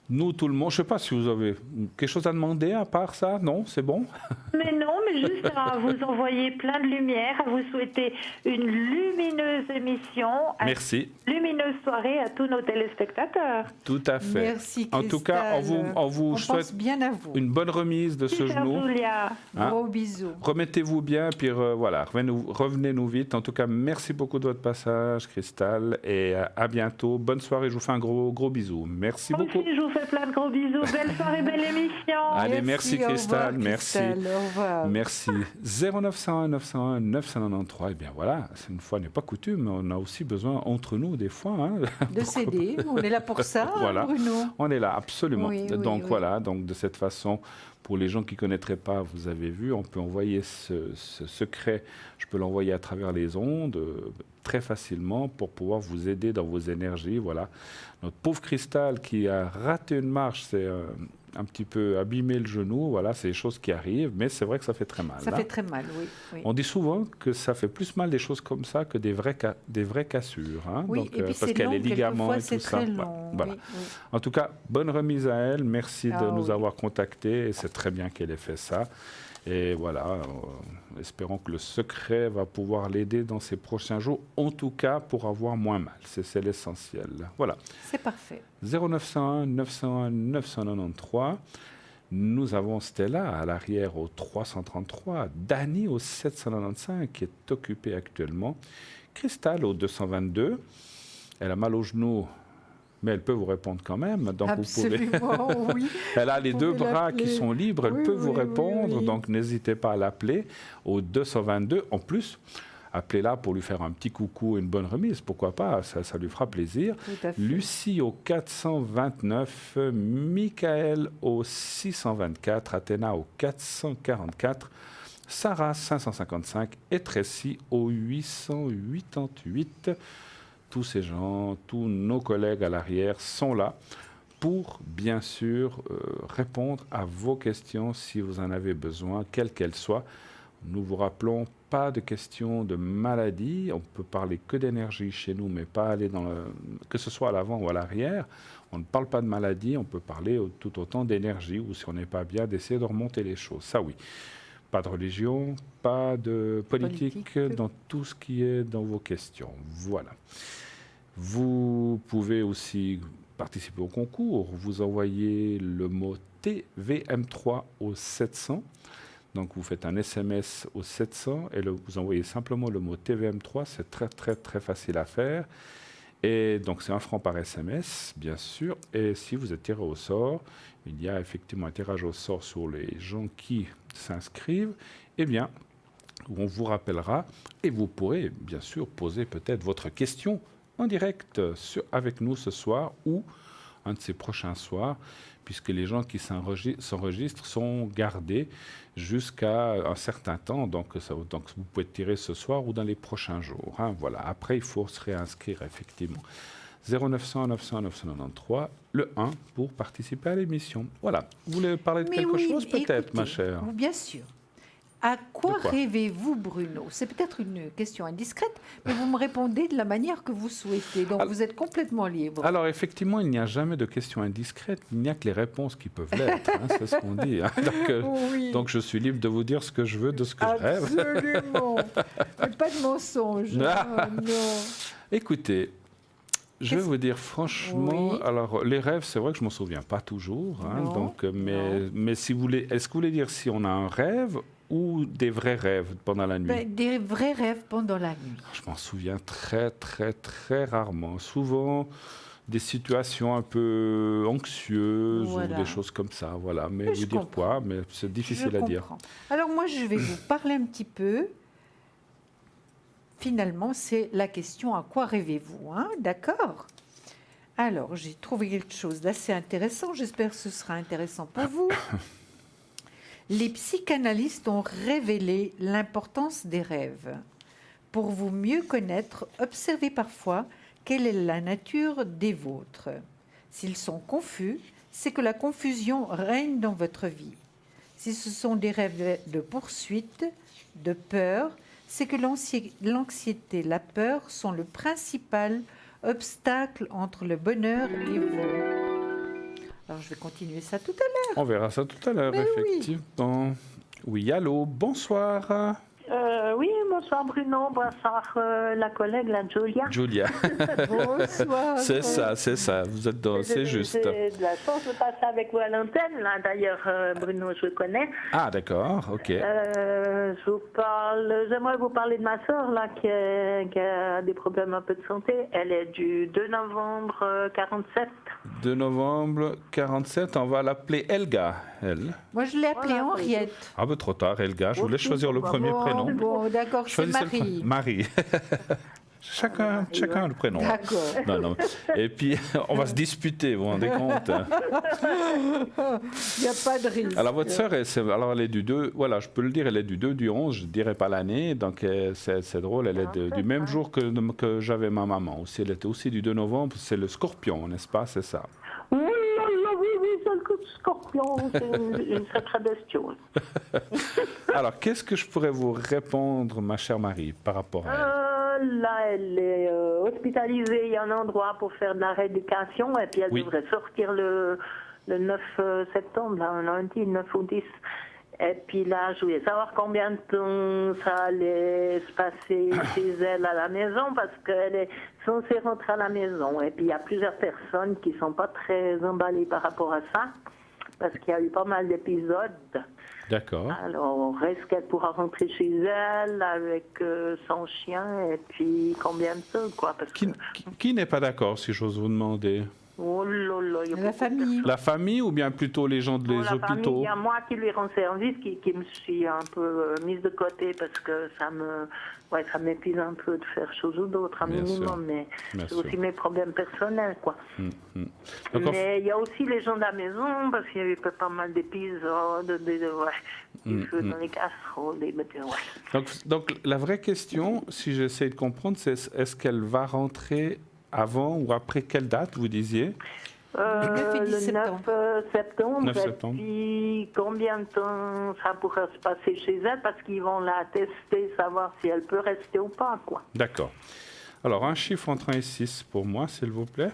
nous, tout le monde, je ne sais pas si vous avez quelque chose à demander à part ça. Non, c'est bon? Mais non, mais juste à vous envoyer plein de lumière, à vous souhaiter une lumineuse émission. Merci. Une lumineuse soirée à tous nos téléspectateurs. Tout à fait. Merci, Cristal. En tout cas, on vous souhaite bien à vous. une bonne remise de ce genou. Julia. Hein? Gros bisous. Remettez-vous bien, puis voilà, revenez-nous vite. En tout cas, merci beaucoup de votre passage, Cristal, et à bientôt. Bonne soirée, je vous fais un gros bisou. Merci beaucoup. Aussi, je vous fais plein de gros bisous. Belle soirée, belle émission. Allez, merci Cristal, revoir, merci. Cristal, au revoir. Merci. 0901 901 993. Eh bien voilà, une fois n'est pas coutume, on a aussi besoin entre nous des fois. Hein, de s'aider, on est là pour ça, voilà. Bruno. On est là, absolument. Oui, donc oui. voilà, donc de cette façon, pour les gens qui ne connaîtraient pas, vous avez vu, on peut envoyer ce secret, je peux l'envoyer à travers les ondes très facilement pour pouvoir vous aider dans vos énergies. Voilà. Notre pauvre Cristal qui a raté une marche, c'est un petit peu abîmé le genou, voilà, c'est des choses qui arrivent, mais c'est vrai que ça fait très mal. Ça fait très mal, oui. On dit souvent que ça fait plus mal des choses comme ça que des vraies cassures. Hein? Oui, donc, et puis parce qu'il y a les ligaments et tout ça. Voilà. Oui. En tout cas, bonne remise à elle. Merci de nous oui. avoir contactés. Et c'est très bien qu'elle ait fait ça. Et voilà, espérons que le secret va pouvoir l'aider dans ces prochains jours, en tout cas pour avoir moins mal. C'est l'essentiel. Voilà. C'est parfait. 0901 901 993. Nous avons Stella à l'arrière au 333, Dani au 795 qui est occupée actuellement, Cristal au 222. Elle a mal au genou, mais elle peut vous répondre quand même. Donc Absolument, vous pouvez... oui. Elle a les Vous deux pouvez bras qui l'appeler. sont libres, elle Oui, peut oui, vous oui, répondre, oui. donc n'hésitez pas à l'appeler au 222. En plus, appelez-la pour lui faire un petit coucou et une bonne remise, pourquoi pas, ça lui fera plaisir. Tout à fait. Lucie au 429, Michael au 624, Athéna au 444, Sarah 555 et Tracy au 888. Tous ces gens, tous nos collègues à l'arrière sont là pour, bien sûr, répondre à vos questions si vous en avez besoin, quelles qu'elles soient. Nous vous rappelons, pas de questions de maladie. On peut parler que d'énergie chez nous, mais pas aller dans que ce soit à l'avant ou à l'arrière. On ne parle pas de maladie, on peut parler tout autant d'énergie, ou si on n'est pas bien, d'essayer de remonter les choses. Ça oui. Pas de religion, pas de politique dans tout ce qui est dans vos questions. Voilà. Vous pouvez aussi participer au concours. Vous envoyez le mot TVM3 au 700. Donc, vous faites un SMS au 700 et vous envoyez simplement le mot TVM3. C'est très, très, très facile à faire. Et donc, c'est 1 franc par SMS, bien sûr. Et si vous êtes tiré au sort, il y a effectivement un tirage au sort sur les gens qui s'inscrivent. Eh bien, on vous rappellera et vous pourrez, bien sûr, poser peut-être votre question en direct avec nous ce soir ou un de ces prochains soirs, puisque les gens qui s'enregistrent sont gardés jusqu'à un certain temps. Donc, vous pouvez tirer ce soir ou dans les prochains jours. Hein, voilà. Après, il faut se réinscrire, effectivement. 0900 900 993, le 1 pour participer à l'émission. Voilà. Vous voulez parler de quelque chose, peut-être, ma chère? Bien sûr. À quoi rêvez-vous, Bruno? C'est peut-être une question indiscrète, mais vous me répondez de la manière que vous souhaitez. Donc, vous êtes complètement libre. Alors, effectivement, il n'y a jamais de questions indiscrètes. Il n'y a que les réponses qui peuvent l'être. Hein, c'est ce qu'on dit. Hein. Donc, je suis libre de vous dire ce que je veux, de ce que je rêve. Absolument. Mais pas de mensonge. Non. Écoutez, je vais vous dire franchement, alors les rêves, c'est vrai que je ne m'en souviens pas toujours. Hein, donc, mais si vous voulez, est-ce que vous voulez dire si on a un rêve ou des vrais rêves pendant la nuit? Des vrais rêves pendant la nuit. Je m'en souviens très, très, très rarement. Souvent, des situations un peu anxieuses ou des choses comme ça. Voilà. Mais vous dire quoi? Mais c'est difficile à dire. Alors moi, je vais vous parler un petit peu. Finalement, c'est la question « À quoi rêvez-vous » hein? D'accord? Alors, j'ai trouvé quelque chose d'assez intéressant. J'espère que ce sera intéressant pour vous. Les psychanalystes ont révélé l'importance des rêves. Pour vous mieux connaître, observez parfois quelle est la nature des vôtres. S'ils sont confus, c'est que la confusion règne dans votre vie. Si ce sont des rêves de poursuite, de peur, c'est que l'anxiété, la peur sont le principal obstacle entre le bonheur et vous. Alors, je vais continuer ça tout à l'heure. On verra ça tout à l'heure, effectivement. Oui, allô, bonsoir. Oui, bonsoir Bruno, bonsoir la collègue, la Julia. Julia. Bonsoir. C'est ça, vous êtes dans, c'est juste. J'ai de la chance de passer avec vous à l'antenne, là d'ailleurs, Bruno, je le connais. Ah, d'accord, ok. J'aimerais vous parler de ma sœur, là, qui a des problèmes un peu de santé. Elle est du 2 novembre 47. 2 novembre 47, on va l'appeler Elga, elle. Moi, je l'ai appelée Henriette. Ah, ben trop tard, Elga, je voulais choisir le premier prénom. Bon, d'accord, c'est Marie. Marie. Chacun le prénom. D'accord. Non. Et puis, on va se disputer, vous vous rendez compte? Il n'y a pas de risque. Alors, votre sœur, elle est du 2, voilà, je peux le dire, elle est du 2 du 11, je ne dirai pas l'année, donc c'est drôle, elle est du même jour que j'avais ma maman. Aussi, elle était aussi du 2 novembre, c'est le Scorpion, n'est-ce pas? C'est ça? Oui, c'est le Scorpion, c'est une sacrée bestiole. Alors, qu'est-ce que je pourrais vous répondre, ma chère Marie, par rapport à elle? Là, elle est hospitalisée, il y a un endroit pour faire de la rééducation, et puis elle devrait sortir le 9 septembre, là, un lundi, 9 ou 10. Et puis là, je voulais savoir combien de temps ça allait se passer chez elle à la maison, parce qu'elle est censée rentrer à la maison. Et puis il y a plusieurs personnes qui ne sont pas très emballées par rapport à ça, parce qu'il y a eu pas mal d'épisodes. D'accord. Alors, est-ce qu'elle pourra rentrer chez elle avec son chien, et puis combien de temps, quoi, parce que... Qui n'est pas d'accord, si j'ose vous demander? Oh là là, il y a La beaucoup de famille. La famille ou bien plutôt les gens des la famille, hôpitaux? il y a moi qui lui rend service, qui me suis un peu mise de côté parce que ça m'épuise un peu de faire chose ou d'autre, un Bien minimum, sûr. mais Bien c'est sûr. aussi mes problèmes personnels, quoi. Donc, Mais il y a aussi les gens de la maison, parce qu'il y a eu pas mal d'épisodes, du feu dans les casseroles, donc, la vraie question, si j'essaie de comprendre, c'est est-ce qu'elle va rentrer avant ou après quelle date, vous disiez? Le 9 et 10 le 9 septembre. 9 Et septembre. puis, combien de temps ça pourrait se passer chez elle, parce qu'ils vont la tester, savoir si elle peut rester ou pas, quoi. D'accord. Alors, un chiffre entre 1 et 6 pour moi, s'il vous plaît.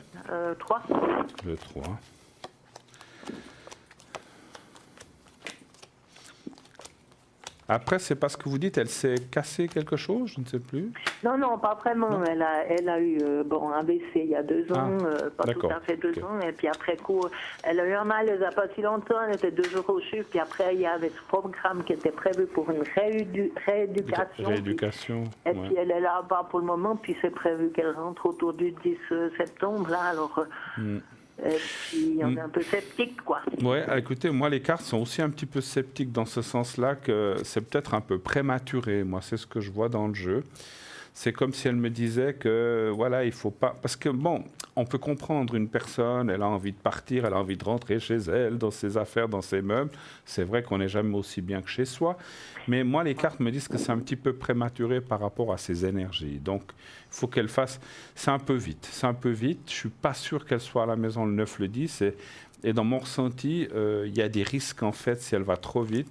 3. Le 3. Après, c'est parce que vous dites, elle s'est cassée quelque chose, je ne sais plus. Non, pas vraiment. Non. Elle a eu un AVC il y a 2 ans, pas tout d'accord. à fait 2 Ok. ans. Et puis après coup, elle a eu un mal il n'y a pas si longtemps, elle était 2 jours au CHUV. Puis après, il y avait ce programme qui était prévu pour une rééducation. Rééducation. Et ouais. puis elle est là-bas pour le moment, puis c'est prévu qu'elle rentre autour du 10 septembre, là, alors... Et puis on est un peu sceptique, quoi. Oui, écoutez, moi, les cartes sont aussi un petit peu sceptiques dans ce sens-là, que c'est peut-être un peu prématuré. Moi, c'est ce que je vois dans le jeu. C'est comme si elle me disait que, voilà, il faut pas... Parce que, bon, on peut comprendre une personne, elle a envie de partir, elle a envie de rentrer chez elle, dans ses affaires, dans ses meubles. C'est vrai qu'on n'est jamais aussi bien que chez soi. Mais moi, les cartes me disent que c'est un petit peu prématuré par rapport à ses énergies. Donc, il faut qu'elle fasse... C'est un peu vite. C'est un peu vite. Je ne suis pas sûr qu'elle soit à la maison le 9, le 10. Et dans mon ressenti, il y a des risques, en fait, si elle va trop vite.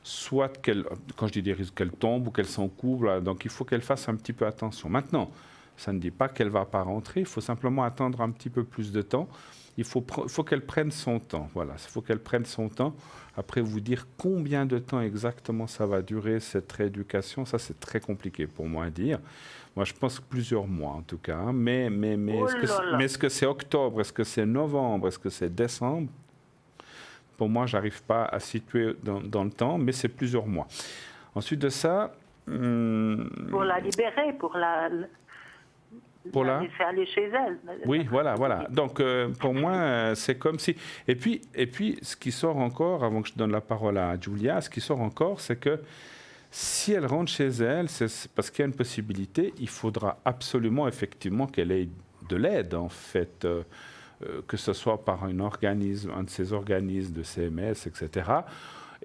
Soit qu'elle, quand je dis des risques, qu'elle tombe ou qu'elle s'en couvre. Là. Donc, il faut qu'elle fasse un petit peu attention. Maintenant, ça ne dit pas qu'elle ne va pas rentrer. Il faut simplement attendre un petit peu plus de temps. Il faut qu'elle prenne son temps. Voilà, il faut qu'elle prenne son temps. Après, vous dire combien de temps exactement ça va durer, cette rééducation, ça, c'est très compliqué pour moi à dire. Moi, je pense que plusieurs mois, en tout cas. Hein. Mais est-ce que c'est octobre? Est-ce que c'est novembre? Est-ce que c'est décembre? Pour moi, je n'arrive pas à situer dans le temps, mais c'est plusieurs mois. Ensuite de ça... Pour la libérer, pour la laisser aller chez elle. Oui, voilà. Donc, pour moi, c'est comme si... Et puis, ce qui sort encore, avant que je donne la parole à Julia, ce qui sort encore, c'est que si elle rentre chez elle, c'est parce qu'il y a une possibilité, il faudra absolument, effectivement, qu'elle ait de l'aide, en fait, que ce soit par un de ces organismes de CMS, etc.,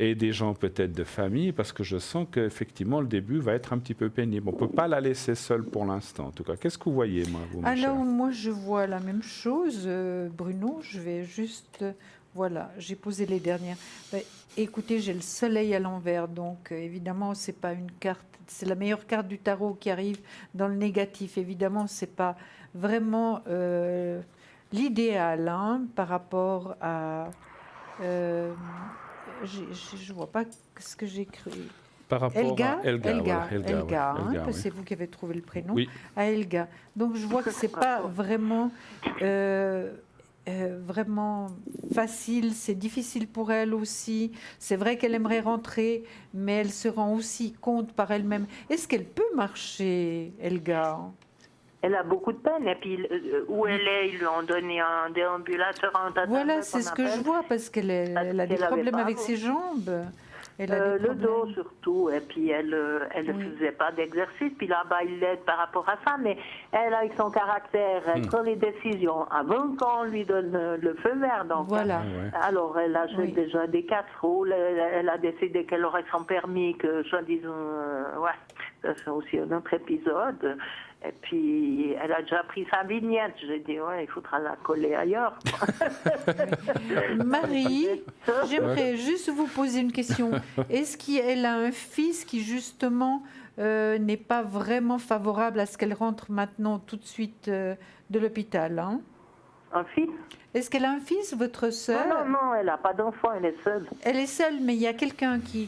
et des gens peut-être de famille, parce que je sens qu'effectivement, le début va être un petit peu pénible. On ne peut pas la laisser seule pour l'instant, en tout cas. Qu'est-ce que vous voyez, vous, ma chère? Alors, moi, je vois la même chose, Bruno. Je vais juste... Voilà, j'ai posé les dernières. Ben, écoutez, j'ai le soleil à l'envers, donc évidemment, c'est pas une carte... C'est la meilleure carte du tarot qui arrive dans le négatif. Évidemment, c'est pas vraiment l'idéal par rapport à... je vois pas ce que j'ai cru. Par rapport Elga, à Elga, parce que oui. c'est vous qui avez trouvé le prénom. Oui. À Elga. Donc je vois que c'est pas vraiment vraiment facile. C'est difficile pour elle aussi. C'est vrai qu'elle aimerait rentrer, mais elle se rend aussi compte par elle-même. Est-ce qu'elle peut marcher, Elga? Elle a beaucoup de peine. Et puis, où elle est, ils lui ont donné un déambulateur, un tatami. Voilà, c'est ce que je vois, parce qu'elle a des problèmes avec ses jambes. Elle a des le dos problèmes. surtout, et puis elle ne faisait pas d'exercice, puis là-bas il l'aide par rapport à ça, mais elle avec son caractère, elle prend les décisions avant qu'on lui donne le feu vert. Donc, voilà. alors elle achète déjà des casseroles, elle a décidé qu'elle aurait son permis, que soi-disant, ça c'est aussi un autre épisode. Et puis, elle a déjà pris sa vignette. J'ai dit, il faudra la coller ailleurs. Marie, j'aimerais juste vous poser une question. Est-ce qu'elle a un fils qui, justement, n'est pas vraiment favorable à ce qu'elle rentre maintenant tout de suite de l'hôpital, Un fils? Est-ce qu'elle a un fils, votre sœur? Non, elle n'a pas d'enfant, elle est seule. Elle est seule, mais il y a quelqu'un je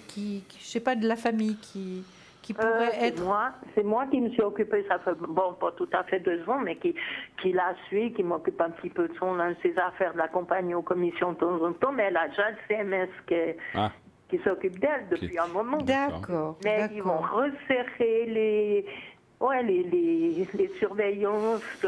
sais pas, de la famille qui pourrait être... C'est moi qui me suis occupée, ça fait, bon, pas tout à fait 2 ans, mais qui la suit, qui m'occupe un petit peu de ses affaires, de l'accompagne aux commissions de temps en temps, mais elle a déjà le CMS qui s'occupe d'elle depuis un moment. D'accord. Mais ils vont resserrer les surveillances.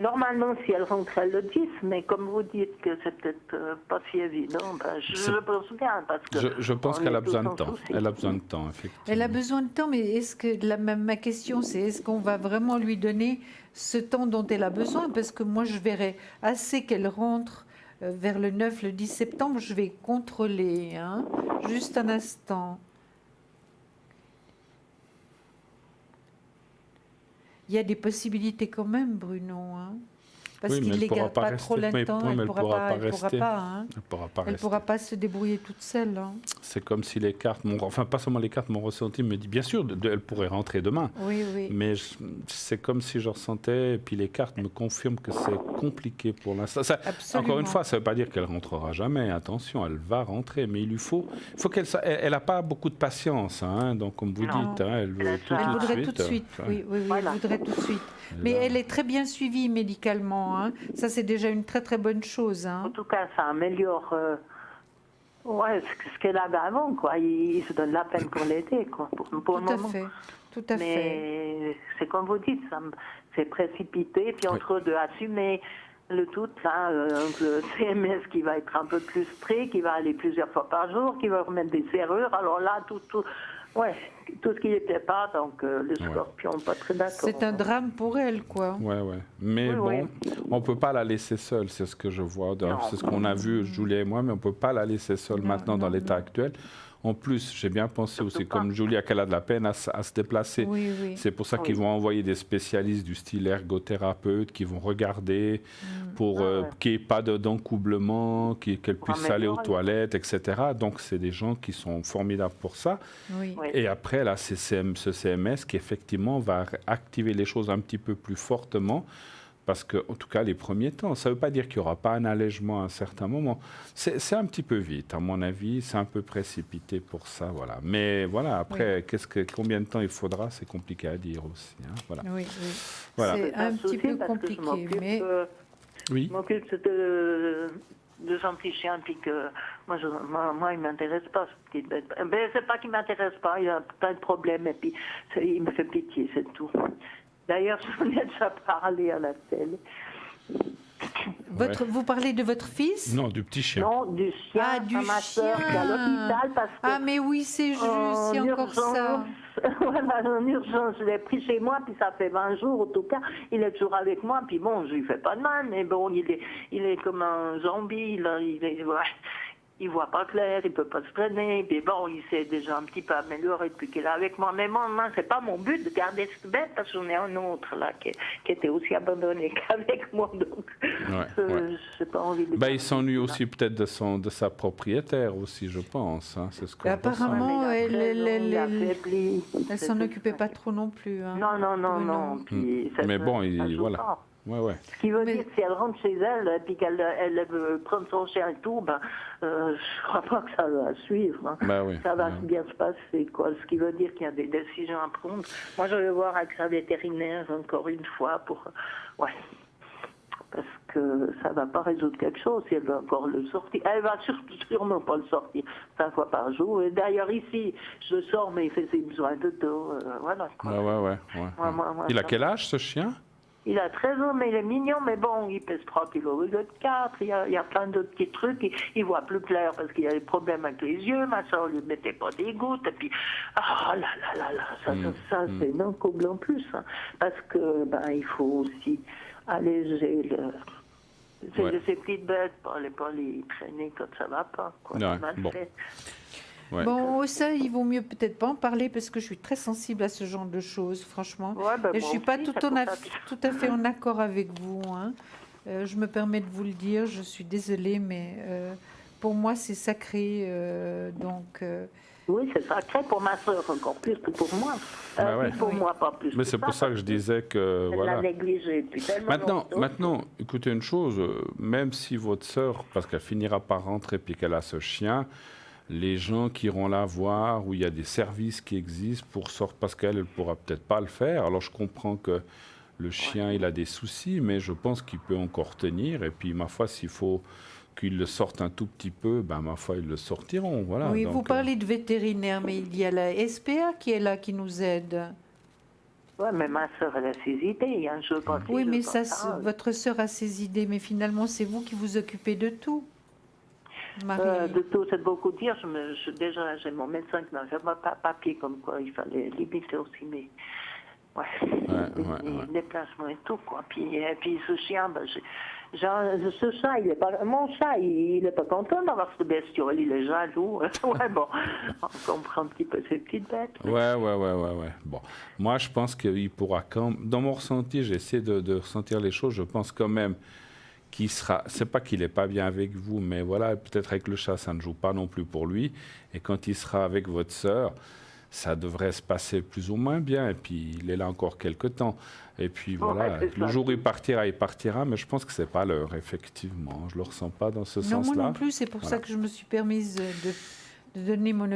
Normalement, si elle rentrait le 10, mais comme vous dites que c'est peut-être pas si évident, je pense bien. Parce que je pense qu'elle a besoin de temps. Elle a besoin de temps, effectivement. Elle a besoin de temps, mais est-ce que ma question, c'est est-ce qu'on va vraiment lui donner ce temps dont elle a besoin? Parce que moi, je verrais assez qu'elle rentre vers le 9, le 10 septembre. Je vais contrôler, hein, juste un instant. Il y a des possibilités quand même, Bruno, hein, parce qu'il ne les garde pas trop longtemps. Elle ne pourra pas se débrouiller toute seule. Hein. C'est comme si les cartes, enfin pas seulement les cartes, mon ressenti me dit, bien sûr, elle pourrait rentrer demain. Oui. Mais c'est comme si je ressentais, et puis les cartes me confirment que c'est compliqué pour l'instant. Encore une fois, ça ne veut pas dire qu'elle rentrera jamais. Attention, elle va rentrer, mais il faut qu'elle... Elle n'a pas beaucoup de patience, hein, donc comme vous dites, hein, elle veut tout de suite. Oui, voilà. Elle voudrait tout de suite. Mais elle est très bien suivie médicalement. Hein. Ça, c'est déjà une très très bonne chose. Hein. En tout cas, ça améliore ce qu'elle avait avant. Quoi. Il se donne la peine pour l'aider. Pour le moment. Tout à fait. Mais c'est comme vous dites, c'est précipité. Puis entre deux, assumer le tout, là, le CMS qui va être un peu plus strict, qui va aller plusieurs fois par jour, qui va remettre des serrures. Alors là, tout ce qui n'était pas, donc le Scorpion, pas très d'accord. C'est un drame pour elle, quoi. Ouais. Mais on ne peut pas la laisser seule, c'est ce que je vois. C'est ce qu'on a vu, Julie et moi, mais on ne peut pas la laisser seule dans l'état actuel. En plus, j'ai bien pensé aussi, comme Julia, qu'elle a de la peine à se déplacer. Oui. C'est pour ça qu'ils vont envoyer des spécialistes du style ergothérapeute qui vont regarder pour qu'il n'y ait pas d'encoublement, qu'elle puisse aller aux toilettes, etc. Donc, c'est des gens qui sont formidables pour ça. Oui. Et après, là, c'est ce CMS qui, effectivement, va activer les choses un petit peu plus fortement. Parce que, en tout cas, les premiers temps, ça ne veut pas dire qu'il n'y aura pas un allègement à un certain moment. C'est un petit peu vite, à mon avis, c'est un peu précipité pour ça, voilà. Mais voilà, après, combien de temps il faudra, c'est compliqué à dire aussi. Hein, voilà. Oui. Voilà. C'est un petit peu compliqué, mais... Je m'occupe de son petit chien, puis que moi il ne m'intéresse pas, ce petit bête. Ben, c'est pas qu'il ne m'intéresse pas, il a plein de problèmes, et puis il me fait pitié, c'est tout. D'ailleurs, je vous ai déjà parlé à la télé. Vous parlez de votre fils? Non, du petit chien. Non, du chien. Ah, du ma soeur qui est à l'hôpital parce que... Ah, mais oui, c'est juste, il y a encore ça. Voilà, en urgence, je l'ai pris chez moi, puis ça fait 20 jours, en tout cas, il est toujours avec moi, puis bon, je lui fais pas de mal, mais bon, il est comme un zombie, là, il voit pas clair, il peut pas se traîner, puis bon, il s'est déjà un petit peu amélioré depuis qu'il est avec moi, mais moi, c'est pas mon but de garder ce bête, parce que j'en ai un autre, là, qui était aussi abandonné qu'avec moi, donc j'ai pas envie de... Il s'ennuie aussi peut-être de sa propriétaire aussi, je pense, hein, c'est ce que apparemment, elle s'en occupait ça. pas trop non plus. Hein. Non. Puis mais bon, voilà. Ouais. Ce qui veut dire que si elle rentre chez elle et puis qu'elle veut prendre son chien et tout, je crois pas que ça va suivre. Hein. Ça va bien se passer, quoi. Ce qui veut dire qu'il y a des décisions à prendre. Moi, je vais voir avec la vétérinaire encore une fois pour... Parce que ça va pas résoudre quelque chose si elle va encore le sortir. Elle va sûrement pas le sortir 5 fois par jour. Et d'ailleurs, ici, je le sors, mais il fait ses besoins de dos. Voilà, quoi. Ouais. Il a quel âge, ce chien? Il a 13 ans, mais il est mignon, mais bon, il pèse 3 kilos au lieu de 4. Il y a plein d'autres petits trucs. Il voit plus clair parce qu'il a des problèmes avec les yeux. Ma soeur lui mettait pas des gouttes. Et puis, ça c'est non comble en plus. Hein, parce que, il faut aussi alléger ces petites bêtes, pas les traîner quand ça va pas. Quoi. Fait. Ouais. Bon, ça, il vaut mieux peut-être pas en parler parce que je suis très sensible à ce genre de choses, franchement. Et je suis pas tout à fait en accord avec vous. Hein. Je me permets de vous le dire, je suis désolée, mais pour moi, c'est sacré. Donc, Oui, c'est sacré pour ma soeur, encore plus que pour moi. Ouais. Puis pour moi, pas plus. Mais c'est pour ça que je disais que... Elle voilà. l'a négligé depuis tellement longtemps. Maintenant, écoutez une chose, même si votre sœur, parce qu'elle finira par rentrer puis qu'elle a ce chien, les gens qui iront la voir, où il y a des services qui existent pour sortir, parce qu'elle ne pourra peut-être pas le faire. Alors je comprends que le chien, il a des soucis, mais je pense qu'il peut encore tenir. Et puis, ma foi, s'il faut qu'ils le sortent un tout petit peu, ben, ma foi, ils le sortiront. Voilà. Oui, Donc, vous parlez de vétérinaire, mais il y a la SPA qui est là, qui nous aide. Oui, mais ma soeur, elle a ses idées. Un jour, pas Oui, ci, mais je ça, pas ça. votre sœur a ses idées, mais finalement, c'est vous qui vous occupez de tout, Marie. De tout, c'est beaucoup dire. Déjà, j'ai mon médecin qui m'a fait un papier comme quoi il fallait limiter aussi mes les déplacements et tout, quoi. Puis ce chien, ben, ce chat, il est pas, mon chat, il est pas content d'avoir ce bestiole, il est jaloux. Ouais, bon, on comprend un petit peu ces petites bêtes. Ouais. Bon, moi, je pense qu'il pourra quand... Dans mon ressenti, j'essaie de ressentir les choses. Je pense quand même qu'il sera... C'est pas qu'il est pas bien avec vous, mais voilà, peut-être avec le chat, ça ne joue pas non plus pour lui. Et quand il sera avec votre sœur, ça devrait se passer plus ou moins bien. Et puis, il est là encore quelques temps. Et puis, voilà, le jour où il partira. Mais je pense que c'est pas l'heure, effectivement. Je le ressens pas dans ce Non, sens-là. moi non plus, c'est pour ça que je me suis permise de donner mon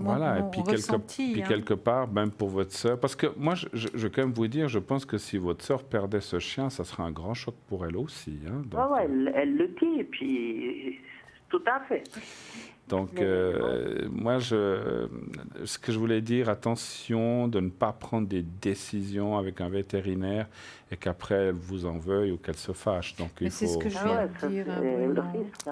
Voilà, et puis, ressenti. quelque part, même pour votre sœur, parce que moi, je vais quand même vous dire, je pense que si votre sœur perdait ce chien, ça serait un grand choc pour elle aussi. Hein, donc, elle le dit, et puis tout à fait. Donc, moi, ce que je voulais dire, attention de ne pas prendre des décisions avec un vétérinaire et qu'après, elle vous en veuille ou qu'elle se fâche. Donc, il c'est faut ce que je viens de dire.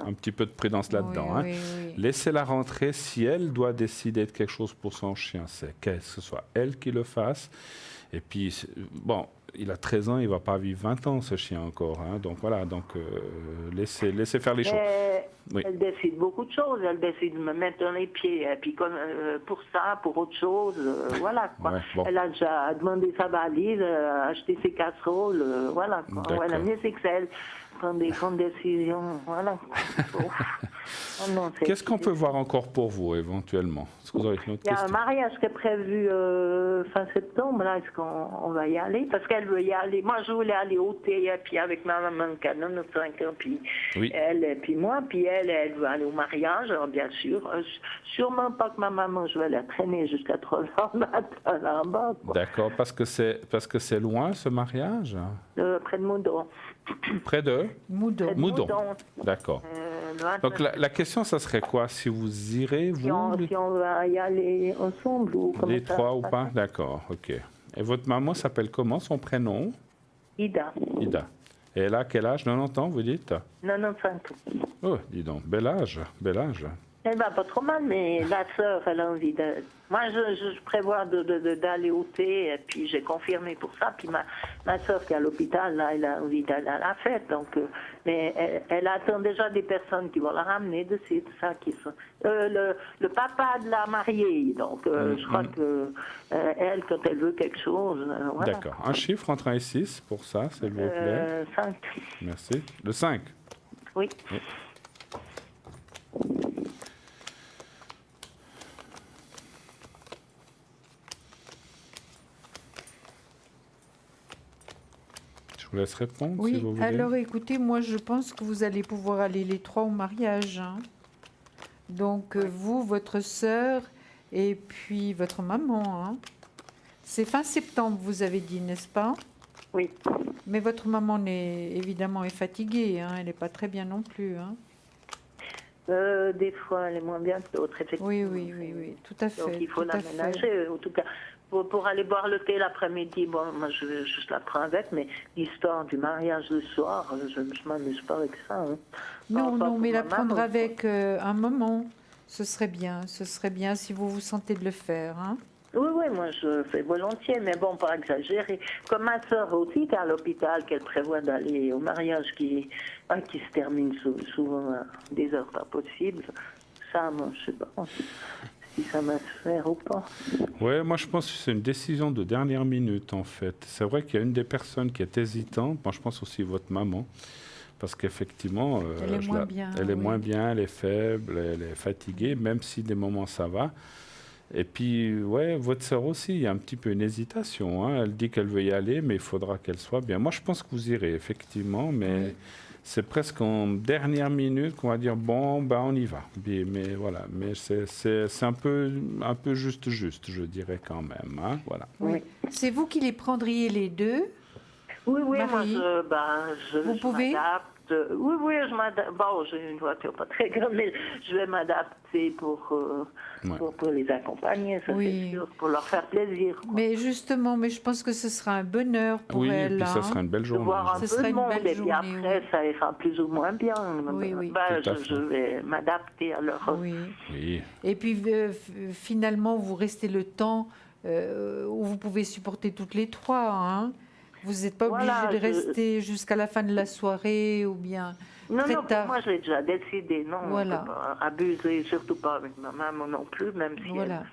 un petit peu de prudence là-dedans. Oui, hein. oui. Laissez-la rentrer. Si elle doit décider de quelque chose pour son chien, c'est que ce soit elle qui le fasse. Et puis, bon, il a 13 ans, il ne va pas vivre 20 ans, ce chien encore. Hein. Donc, voilà, laissez faire les choses. Oui. Elle décide beaucoup de choses. Elle décide de me mettre dans les pieds. Et puis, pour ça, pour autre chose, voilà. Quoi. Ouais, bon. Elle a déjà demandé sa valise, acheté ses casseroles, voilà. Quoi. Elle a mis ses excels. Prendre des grandes décisions, voilà. Qu'est-ce qu'on peut voir encore pour vous, éventuellement? Est-ce que vous avez une autre Il y a question? un mariage qui est prévu fin septembre, là, est-ce qu'on va y aller? Parce qu'elle veut y aller. Moi, je voulais aller au thé, et puis avec ma maman qui a 95 ans, puis elle, et puis moi, puis elle veut aller au mariage, alors bien sûr. Sûrement pas que ma maman, je vais la traîner jusqu'à 3 heures matin là-bas. D'accord, parce que c'est loin, ce mariage? Près de Moudon. Près de Moudon. D'accord. Donc la question, ça serait quoi? Si vous irez, vous... Si on va y aller ensemble ou comment les ça trois se ou passe? pas? D'accord, ok. Et votre maman s'appelle comment, son prénom? Ida. Ida. Et elle a quel âge? 90 ans, vous dites? 95 ans. Oh, dis donc, bel âge, bel âge. Elle va pas trop mal, mais la sœur, elle a envie de... Moi, je prévois d'aller au thé, et puis j'ai confirmé pour ça. Puis ma sœur qui est à l'hôpital, là, elle a envie d'aller à la fête. Donc, mais elle attend déjà des personnes qui vont la ramener de tout ça, qui sont... le papa de la mariée, donc je crois que elle, quand elle veut quelque chose... voilà. D'accord. Un chiffre entre 1 et 6 pour ça, s'il vous plaît. 5. Merci. Le 5. Oui. Je vous laisse répondre, Oui, si vous voulez. alors écoutez, moi je pense que vous allez pouvoir aller les trois au mariage. Hein. Donc vous, votre sœur et puis votre maman. Hein. C'est fin septembre, vous avez dit, n'est-ce pas? Oui. Mais votre maman évidemment est fatiguée, hein. Elle n'est pas très bien non plus. Hein. Des fois, elle est moins bien que d'autres, effectivement. Oui, tout à fait. Donc il faut tout à fait. l'aménager, en tout cas. Pour aller boire le thé l'après-midi, bon, moi je la prends avec, mais l'histoire du mariage le soir, je ne m'amuse pas avec ça. Hein. Non, mais la prendre maman, avec un moment, ce serait bien si vous vous sentez de le faire. Hein. Oui, moi je fais volontiers, mais bon, pas exagérer. Comme ma soeur aussi, qui est à l'hôpital, qu'elle prévoit d'aller au mariage qui se termine souvent à des heures pas possibles. Ça, moi, je sais pas si ça va se faire ou pas. Oui, moi je pense que c'est une décision de dernière minute en fait. C'est vrai qu'il y a une des personnes qui est hésitante. Moi je pense aussi votre maman. Parce qu'effectivement, elle est moins bien. Elle est moins bien, elle est faible, elle est fatiguée, même si des moments ça va. Et puis, ouais, votre sœur aussi, il y a un petit peu une hésitation. Hein. Elle dit qu'elle veut y aller, mais il faudra qu'elle soit bien. Moi, je pense que vous irez, effectivement, mais c'est presque en dernière minute qu'on va dire, bon, ben, on y va. Mais voilà, mais c'est un peu juste, je dirais quand même. Hein. Voilà. Oui. C'est vous qui les prendriez les deux? Oui, moi, Marie, vous pouvez m'adapte. Oui, je m'adapte. Bon, j'ai une voiture pas très grande, mais je vais m'adapter pour les accompagner, ça c'est sûr, pour leur faire plaisir. Quoi. Mais justement, je pense que ce sera un bonheur pour elle. Oui, et puis ça sera une belle journée. De voir un peu de monde, et puis après, ça ira plus ou moins bien. Oui. Je vais m'adapter à leur... Oui. Et puis, finalement, vous restez le temps où vous pouvez supporter toutes les trois, hein. Vous n'êtes pas obligé de rester jusqu'à la fin de la soirée ou bien très tard. Moi j'ai déjà décidé, non, on ne peut pas abuser, surtout pas avec ma maman non plus, même si voilà.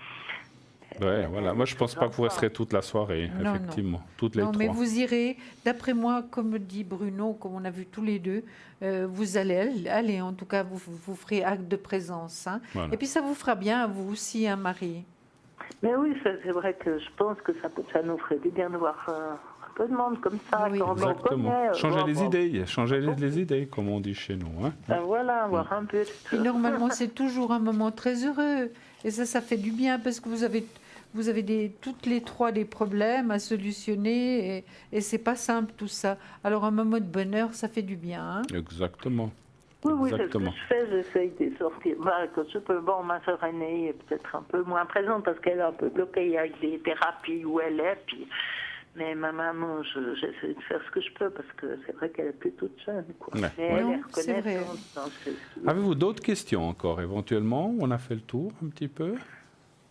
Moi je ne pense pas que vous resterez toute la soirée, effectivement, toutes les trois. Non, mais vous irez, d'après moi, comme dit Bruno, comme on a vu tous les deux, vous allez, en tout cas, vous ferez acte de présence. Hein. Voilà. Et puis ça vous fera bien à vous aussi, hein, Marie. Mais oui, c'est vrai que je pense que ça nous ferait du bien de voir... peu de monde comme ça, quand on connaît. Changer les idées, comme on dit chez nous. Hein. Voilà, voir un peu. Et normalement, c'est toujours un moment très heureux. Et ça fait du bien parce que vous avez toutes les trois des problèmes à solutionner et c'est pas simple tout ça. Alors un moment de bonheur, ça fait du bien. Hein. Exactement. Oui, c'est ce que je fais, j'essaye de sortir. Bon, ma soeur aînée est peut-être un peu moins présente parce qu'elle est un peu bloquée avec des thérapies où elle est. Mais ma maman, j'essaie de faire ce que je peux parce que c'est vrai qu'elle est plus toute jeune. Quoi. Ouais. Mais elle est reconnaissante. Avez-vous d'autres questions encore éventuellement? On a fait le tour un petit peu?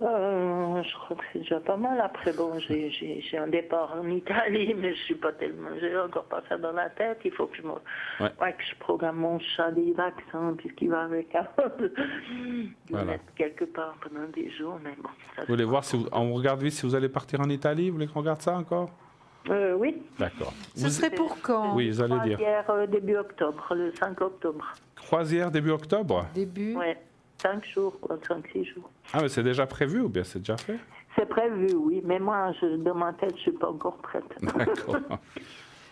Je crois que c'est déjà pas mal. Après, bon, j'ai un départ en Italie, mais je suis pas tellement... J'ai encore pas ça dans la tête. Il faut que que je programme mon chat des vaccins puisqu'il va avec être quelque part pendant des jours. Mais bon, vous voulez voir on regarde vite si vous allez partir en Italie? Vous voulez qu'on regarde ça encore? Oui. D'accord. Ce serait pour quand? Oui, vous allez dire. Croisière début octobre, le 5 octobre. Croisière début octobre? Début. Oui. 5 jours, 5-6 jours. Ah, mais c'est déjà prévu ou bien c'est déjà fait? C'est prévu, oui. Mais moi, dans ma tête, je ne suis pas encore prête. D'accord.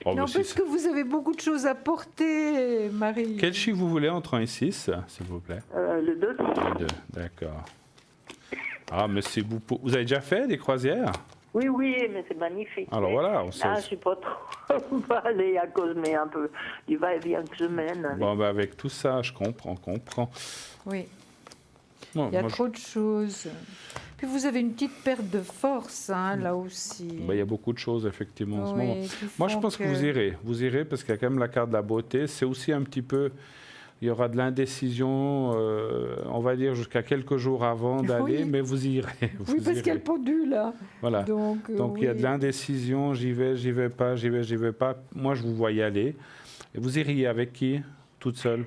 Non, parce que vous avez beaucoup de choses à porter, Marie. Quel chiffre vous voulez entre 1 et 6, s'il vous plaît? Le 2. Le 2, d'accord. Ah, mais si vous avez déjà fait des croisières? Oui, mais c'est magnifique. Alors voilà. Là, je ne suis pas trop allée à cause mais un peu du va-et-vient que je mène. Bon, avec tout ça, je comprends. Oui. Il y a trop de choses. Puis vous avez une petite perte de force, hein, là aussi. Il y a beaucoup de choses, effectivement, en ce moment. Moi, je pense que vous irez. Vous irez parce qu'il y a quand même la carte de la beauté. C'est aussi un petit peu... Il y aura de l'indécision, on va dire, jusqu'à quelques jours avant d'aller, mais vous irez. Parce qu'il y a le pendule, là. Voilà. Donc il y a de l'indécision. J'y vais pas. Moi, je vous vois y aller. Et vous iriez avec qui? Toute seule?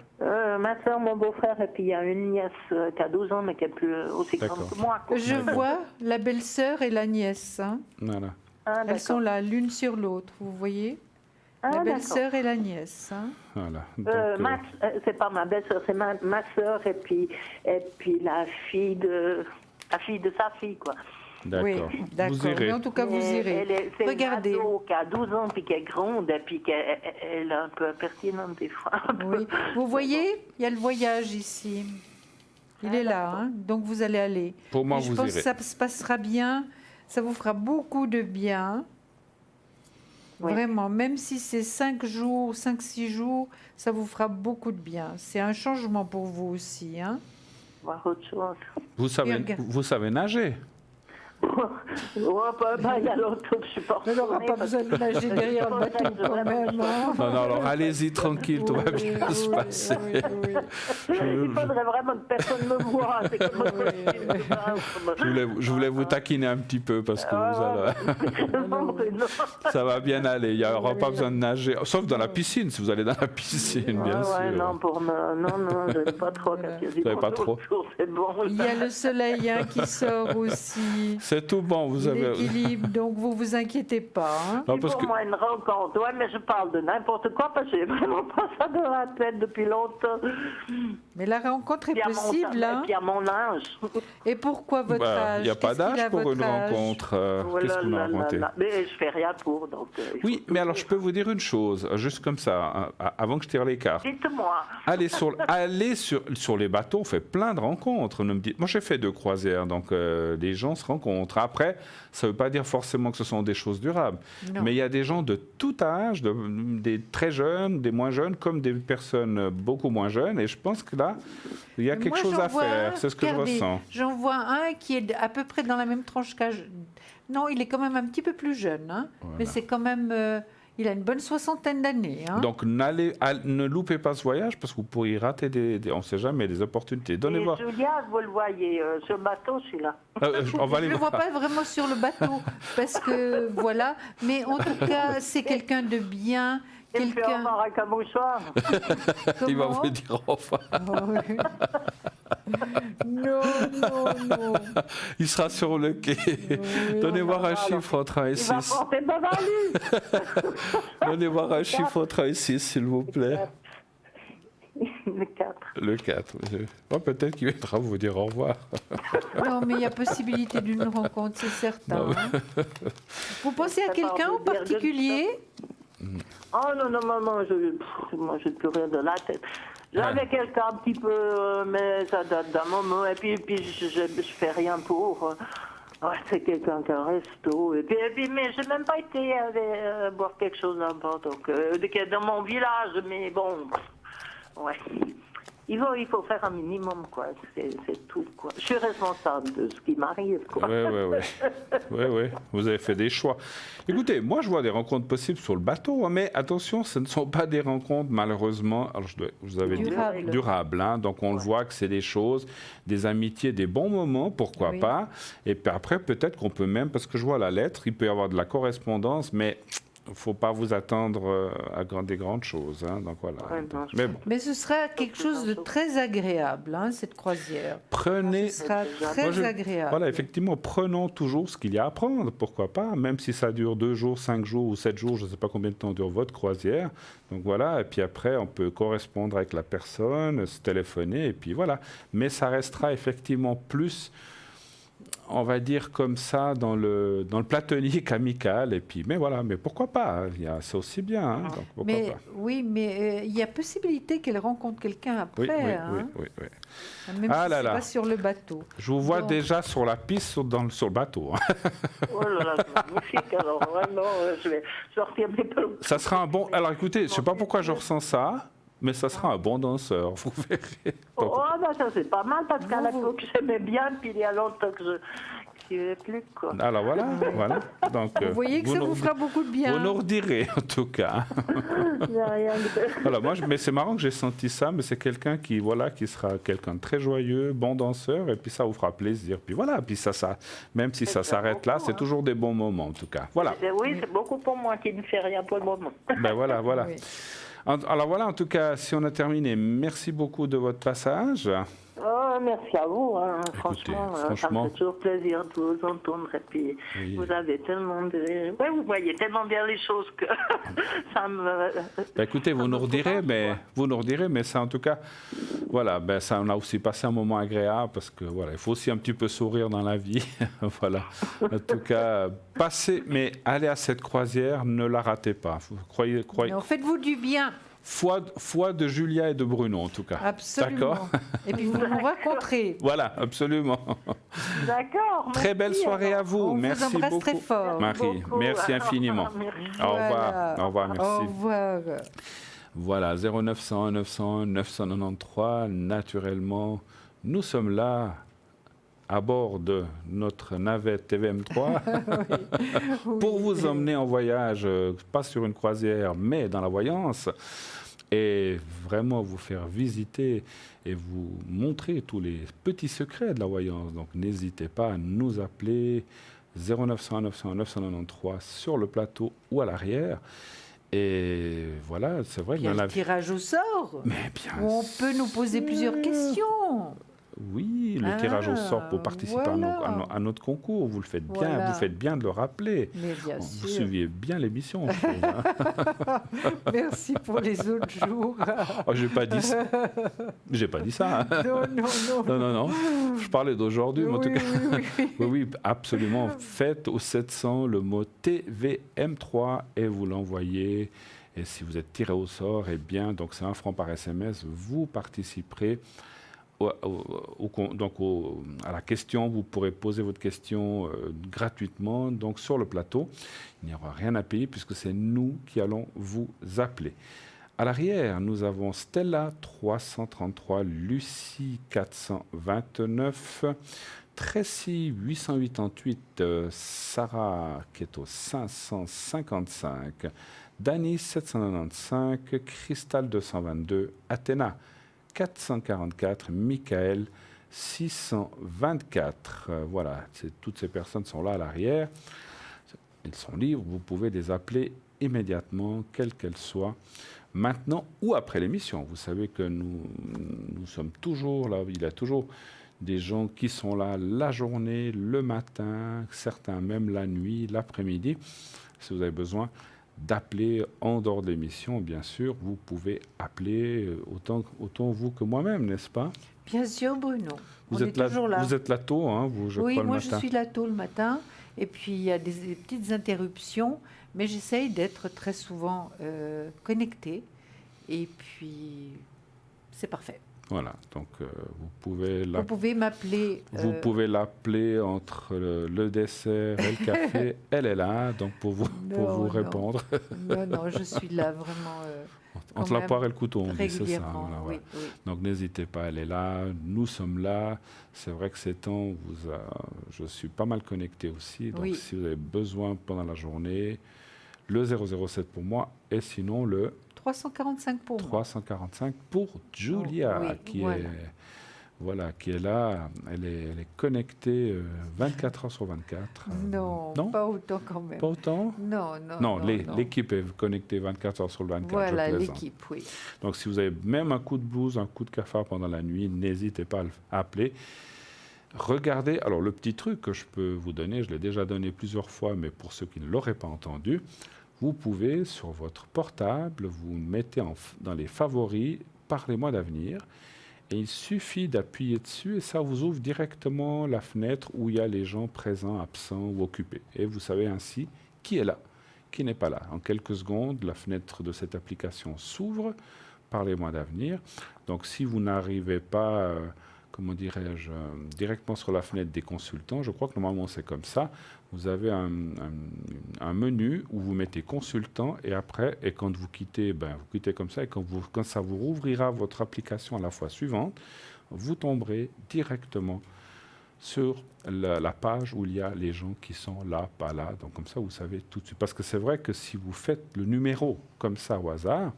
Ma soeur, mon beau-frère, et puis il y a une nièce qui a 12 ans, mais qui est plus aussi grande que moi. Je vois la belle-sœur et la nièce. Hein. Voilà. Elles sont là, l'une sur l'autre, vous voyez? La belle-sœur et la nièce. Hein. Voilà. C'est pas ma belle-sœur, c'est ma soeur et puis la fille de sa fille, quoi. D'accord. Oui, d'accord. Mais en tout cas, vous irez. Regardez. C'est une ado qui a 12 ans, puis qui est grande, et puis qu'elle est un peu impertinente des fois. Oui. Vous voyez, il y a le voyage ici. Il est là, hein, donc vous allez aller. Pour moi, vous irez. Je pense que ça se passera bien, ça vous fera beaucoup de bien. Oui. Vraiment, même si c'est 5-6 jours, ça vous fera beaucoup de bien. C'est un changement pour vous aussi. Hein. Voir autre chose. Vous savez nager? Il y a longtemps que je suis pas. On n'aura pas besoin de nager derrière le bateau quand même. Hein. Non, alors allez-y tranquille, tout va bien se passer. Il faudrait vraiment que personne me voie. Je voulais vous taquiner un petit peu parce que ça va bien aller. Il n'y aura pas besoin de nager, sauf dans la piscine, si vous allez dans la piscine, bien sûr. Non, je n'ai pas trop. Vous n'avez pas trop. C'est bon. Il y a le soleil qui sort aussi. C'est tout bon, vous avez... l'équilibre, donc vous inquiétez pas. Hein. Non, C'est parce pour que... moi une rencontre, ouais, mais je parle de n'importe quoi parce que j'ai vraiment pas ça dans la tête depuis longtemps. Mais la rencontre est Puis à mon possible, temps, hein. et puis à mon âge. Et pourquoi votre âge? Il n'y a pas Qu'est-ce qu'il d'âge a, pour votre une âge? rencontre. Oh Qu'est-ce là qu'on a là là inventé? là. Mais je fais rien pour, donc... il Oui, faut mais alors tout je peux vous dire une chose, juste comme ça, hein, avant que je tire les cartes. dire. Dites-moi. Allez sur les bateaux, on fait plein de rencontres. Ne me dites... Moi, j'ai fait 2 croisières, donc les gens se rencontrent. Après, ça ne veut pas dire forcément que ce sont des choses durables. Non. Mais il y a des gens de tout âge, des très jeunes, des moins jeunes, comme des personnes beaucoup moins jeunes. Et je pense que là, il y a Mais quelque moi, chose j'en à vois faire. un, C'est ce que regardez, je ressens. J'en vois un qui est à peu près dans la même tranche qu'âge. Non, il est quand même un petit peu plus jeune, hein, Voilà. mais c'est quand même... il a une bonne 60aine d'années. Hein. Donc, ne loupez pas ce voyage parce que vous pourriez rater on ne sait jamais, des opportunités. Et Donnez-moi. Julia, vous le voyez sur le bateau, celui-là. On va Je aller ne le vois voir. pas vraiment sur le bateau, parce que voilà. Mais en tout cas, c'est quelqu'un de bien, Et puis quelqu'un. on aura avec un mouchoir. Il va Comment vous dire au revoir. Oh, oui. Non, non, non. Il sera sur le quai. Donnez-moi un chiffre entre 1 et Il va 6. porter ma valise. Donnez-moi un chiffre entre 1 et 6, s'il vous plaît. Le 4. Le 4. Peut-être qu'il viendra vous dire au revoir. Non, mais il y a possibilité d'une rencontre, c'est certain. Non, hein. Vous pensez à quelqu'un en particulier? Oh non, non, moi je n'ai plus rien de la tête. J'avais quelqu'un un petit peu, mais ça date d'un moment, et puis je fais rien pour. Ouais, c'est quelqu'un qui a un resto, et puis mais j'ai même pas été boire quelque chose là-bas, donc qui est dans mon village, mais bon, ouais. Il faut faire un minimum, quoi. C'est tout, quoi. Je suis responsable de ce qui m'arrive, quoi. Oui. Vous avez fait des choix. Écoutez, moi, je vois des rencontres possibles sur le bateau, hein, mais attention, ce ne sont pas des rencontres, malheureusement, alors vous avez dit, durables. Hein, donc, on le voit que c'est des choses, des amitiés, des bons moments, pourquoi pas. Et puis après, peut-être qu'on peut même, parce que je vois la lettre, il peut y avoir de la correspondance, mais... Il ne faut pas vous attendre à des grandes choses. Hein, donc voilà. Ouais, non, mais bon. Mais ce sera quelque chose de très agréable, hein, cette croisière. Prenez. Ce sera très agréable. Voilà, effectivement, prenons toujours ce qu'il y a à prendre, pourquoi pas, même si ça dure 2 jours, 5 jours ou 7 jours, je ne sais pas combien de temps dure votre croisière. Donc voilà, et puis après, on peut correspondre avec la personne, se téléphoner, et puis voilà. Mais ça restera effectivement plus, on va dire comme ça, dans le platonique, amical, et puis, mais voilà, mais pourquoi pas, hein, c'est aussi bien, hein, donc pourquoi mais, pas. oui, mais il y a possibilité qu'elle rencontre quelqu'un après, hein, oui. même si c'est pas sur le bateau. Je vous vois Donc, déjà sur la piste, sur le bateau. Hein. Oh là là, c'est magnifique, alors vraiment, je vais sortir mes pelotes. Ça sera un bon... Alors écoutez, je ne sais pas pourquoi je ressens ça, mais ça sera un bon danseur, vous verrez. Donc, Oh, ben ça c'est pas mal, parce qu'à l'époque j'aimais bien, puis il y a longtemps que je n'y vais plus, quoi. alors voilà. Donc, vous voyez que ça vous fera beaucoup de bien. Vous nous redirez, en tout cas. J'ai rien de... Voilà, mais c'est marrant que j'ai senti ça, mais c'est quelqu'un qui sera quelqu'un de très joyeux, bon danseur, et puis ça vous fera plaisir. Puis voilà, puis ça même si ça s'arrête là, c'est toujours des bons moments, en tout cas. Voilà. Oui, c'est beaucoup pour moi qui ne fait rien pour le moment. Ben voilà. Oui. Alors voilà, en tout cas, si on a terminé, merci beaucoup de votre passage. Oh, merci à vous, hein. Écoutez, Franchement, ça me fait toujours plaisir de vous entendre. Et puis, Oui. vous avez tellement de... Ouais, vous voyez tellement bien les choses que ça me... Ben écoutez, vous nous redirez, mais ça en tout cas, voilà, ben ça, on a aussi passé un moment agréable parce que voilà, il faut aussi un petit peu sourire dans la vie, voilà. En tout cas, mais allez à cette croisière, ne la ratez pas. Croyez. Non, faites-vous du bien. Foi de Julia et de Bruno, en tout cas. Absolument. D'accord. Et puis vous nous rencontrez. Voilà, absolument. D'accord. Très belle soirée à vous. On merci vous embrasse beaucoup. très fort. Marie, merci infiniment. Merci. Au revoir. Au revoir, merci. Au revoir. Voilà, 0901 901 993. Naturellement, nous sommes là à bord de notre navette TVM3 pour vous emmener en voyage, pas sur une croisière, mais dans la voyance, et vraiment vous faire visiter et vous montrer tous les petits secrets de la voyance. Donc n'hésitez pas à nous appeler 0901 901 993 sur le plateau ou à l'arrière. Et voilà, c'est vrai que Il y a dans le tirage au sort. Mais bien Où on peut nous poser plusieurs questions. Oui, le tirage au sort pour participer à notre concours. Vous le faites bien, vous faites bien de le rappeler. Mais bien Vous sûr. suiviez bien l'émission, je trouve, hein. Merci pour les autres jours. Oh, j'ai pas dit ça. J'ai pas dit ça. Non. Je parlais d'aujourd'hui. Mais en tout cas, oui, absolument. Faites au 700 le mot TVM3 et vous l'envoyez. Et si vous êtes tiré au sort, eh bien, donc c'est 1 franc par SMS, vous participerez à la question. Vous pourrez poser votre question gratuitement, donc sur le plateau. Il n'y aura rien à payer puisque c'est nous qui allons vous appeler. À l'arrière, nous avons Stella 333, Lucie 429, Tracy 888, Sarah qui est au 555, Dany 795, Cristal 222, Athéna 444, Michael 624. Voilà, toutes ces personnes sont là à l'arrière. Ils sont libres, vous pouvez les appeler immédiatement, quelles qu'elles soient, maintenant ou après l'émission. Vous savez que nous sommes toujours là, il y a toujours des gens qui sont là la journée, le matin, certains même la nuit, l'après-midi. Si vous avez besoin d'appeler en dehors de l'émission, bien sûr, vous pouvez appeler autant vous que moi-même, n'est-ce pas? Bien sûr, Bruno. Vous êtes là tôt, hein, je crois, le matin. Oui, moi je suis là tôt le matin. Et puis il y a des petites interruptions, mais j'essaye d'être très souvent connectée. Et puis c'est parfait. Voilà, donc vous pouvez m'appeler. Vous pouvez l'appeler entre le dessert et le café. Elle est là, donc pour vous répondre. Non, je suis là vraiment. Entre la poire et le couteau, on dit, c'est ça. Voilà, oui. Donc n'hésitez pas, elle est là, nous sommes là. C'est vrai que ces temps, je suis pas mal connecté aussi. Donc si vous avez besoin pendant la journée, le 007 pour moi, et sinon le 345 pour moi. 345 pour Julia, qui est là. Elle est connectée 24 heures sur 24. Non, pas autant quand même. Pas autant? Non, l'équipe est connectée 24 heures sur 24. Voilà, l'équipe, oui. Donc si vous avez même un coup de blues, un coup de cafard pendant la nuit, n'hésitez pas à appeler. Regardez, alors le petit truc que je peux vous donner, je l'ai déjà donné plusieurs fois, mais pour ceux qui ne l'auraient pas entendu, vous pouvez, sur votre portable, vous mettez dans les favoris « Parlez-moi d'avenir » et il suffit d'appuyer dessus et ça vous ouvre directement la fenêtre où il y a les gens présents, absents ou occupés. Et vous savez ainsi qui est là, qui n'est pas là. En quelques secondes, la fenêtre de cette application s'ouvre « Parlez-moi d'avenir ». Donc si vous n'arrivez pas, directement sur la fenêtre des consultants, je crois que normalement c'est comme ça, vous avez un menu où vous mettez consultant et après, et quand vous quittez, vous quittez comme ça, et quand ça vous rouvrira votre application à la fois suivante, vous tomberez directement sur la page où il y a les gens qui sont là, pas là. Donc comme ça, vous savez tout de suite. Parce que c'est vrai que si vous faites le numéro comme ça au hasard,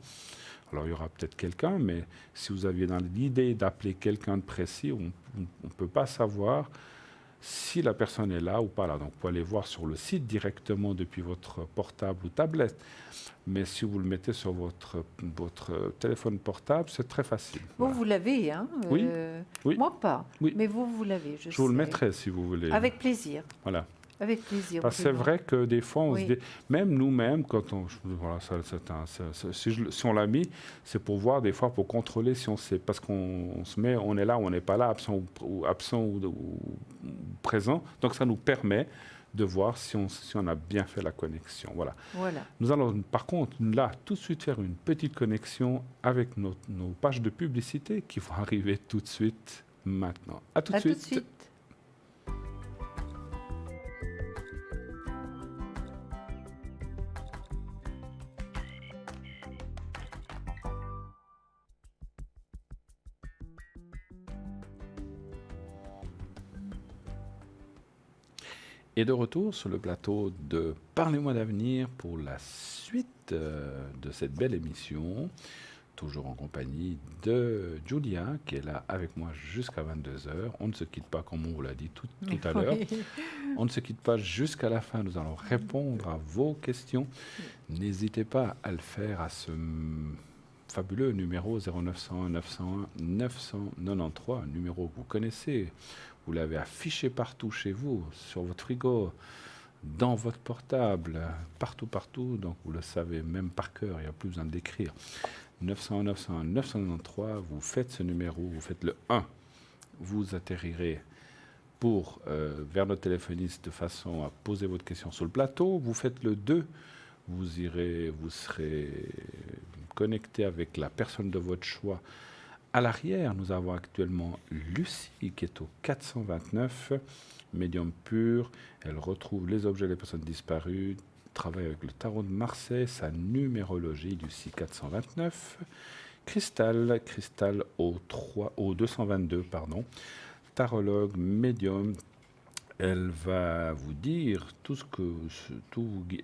alors, il y aura peut-être quelqu'un, mais si vous aviez dans l'idée d'appeler quelqu'un de précis, on ne peut pas savoir si la personne est là ou pas là. Donc, vous pouvez aller voir sur le site directement depuis votre portable ou tablette. Mais si vous le mettez sur votre téléphone portable, c'est très facile. Vous l'avez, hein? Oui. Moi, pas. Oui. Mais vous l'avez, je sais. Je vous le mettrai si vous voulez. Avec plaisir. Voilà. Avec plaisir. Parce que c'est vrai que des fois, on se dit, même nous-mêmes, quand on, si on l'a mis, c'est pour voir des fois, pour contrôler si on sait, parce qu'on se met, on est là, on n'est pas là, absent ou présent. Donc ça nous permet de voir si on a bien fait la connexion. Voilà. Nous allons par contre là tout de suite faire une petite connexion avec nos pages de publicité qui vont arriver tout de suite maintenant. À tout de suite. Et de retour sur le plateau de Parlez-moi d'avenir pour la suite de cette belle émission, toujours en compagnie de Julia qui est là avec moi jusqu'à 22h. On ne se quitte pas comme on vous l'a dit tout à l'heure. On ne se quitte pas jusqu'à la fin. Nous allons répondre à vos questions. N'hésitez pas à le faire, à se fabuleux numéro 0901 901 993, un numéro que vous connaissez. Vous l'avez affiché partout chez vous, sur votre frigo, dans votre portable, partout. Donc vous le savez même par cœur, il n'y a plus besoin de l'écrire. 901 901 993, vous faites ce numéro, vous faites le 1. Vous atterrirez vers notre téléphoniste de façon à poser votre question sur le plateau. Vous faites le 2. Vous serez connecté avec la personne de votre choix. À l'arrière, nous avons actuellement Lucie qui est au 429, médium pur. Elle retrouve les objets des personnes disparues, travaille avec le tarot de Marseille, sa numérologie, Lucie 429. Cristal au 222, tarologue, médium. Elle va vous dire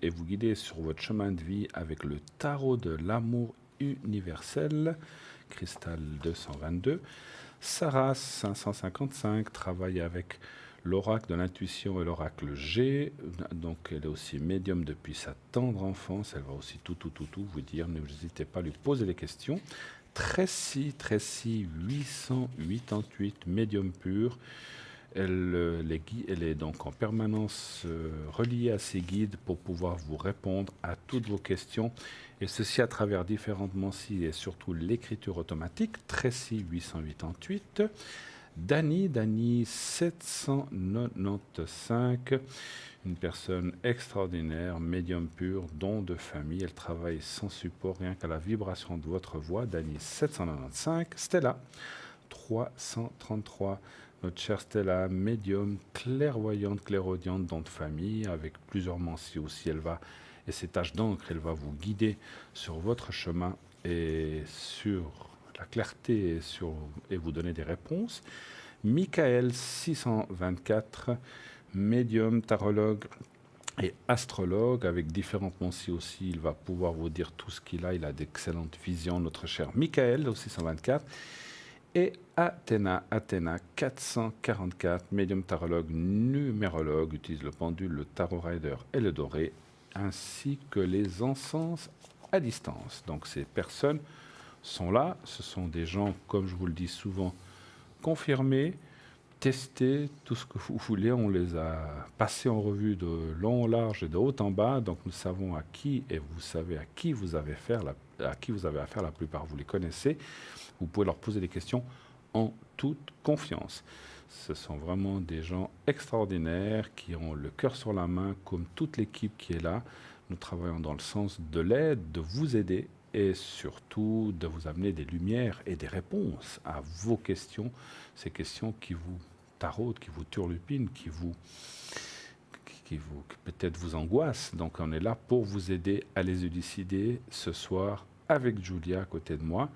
et vous guider sur votre chemin de vie avec le tarot de l'amour universel, Cristal 222. Sarah 555 travaille avec l'oracle de l'intuition et l'oracle G. Donc elle est aussi médium depuis sa tendre enfance. Elle va aussi tout vous dire. N'hésitez pas à lui poser des questions. Tracy 888, médium pur. Elle est donc en permanence reliée à ses guides pour pouvoir vous répondre à toutes vos questions. Et ceci à travers différentes mensies et surtout l'écriture automatique. Tracy 888. Dani 795. Une personne extraordinaire, médium pur, don de famille. Elle travaille sans support, rien qu'à la vibration de votre voix. Dani 795. Stella 333. Notre chère Stella, médium, clairvoyante, clairaudiente, don de famille, avec plusieurs mensies aussi. Et ces taches d'encre, elle va vous guider sur votre chemin et sur la clarté et vous donner des réponses. Michael 624, médium, tarologue et astrologue, avec différentes mensies aussi. Il va pouvoir vous dire tout ce qu'il a. Il a d'excellentes visions, notre cher Michael au 624. Et Athéna 444, médium tarologue, numérologue, utilise le pendule, le tarot rider et le doré, ainsi que les encens à distance. Donc ces personnes sont là, ce sont des gens, comme je vous le dis souvent, confirmés, testés, tout ce que vous voulez. On les a passés en revue de long en large et de haut en bas, donc nous savons à qui, et vous savez à qui vous avez affaire, la plupart vous les connaissez. Vous pouvez leur poser des questions en toute confiance. Ce sont vraiment des gens extraordinaires qui ont le cœur sur la main, comme toute l'équipe qui est là. Nous travaillons dans le sens de l'aide, de vous aider et surtout de vous amener des lumières et des réponses à vos questions. Ces questions qui vous taraudent, qui vous turlupinent, qui peut-être vous angoissent. Donc on est là pour vous aider à les élucider ce soir avec Julia à côté de moi.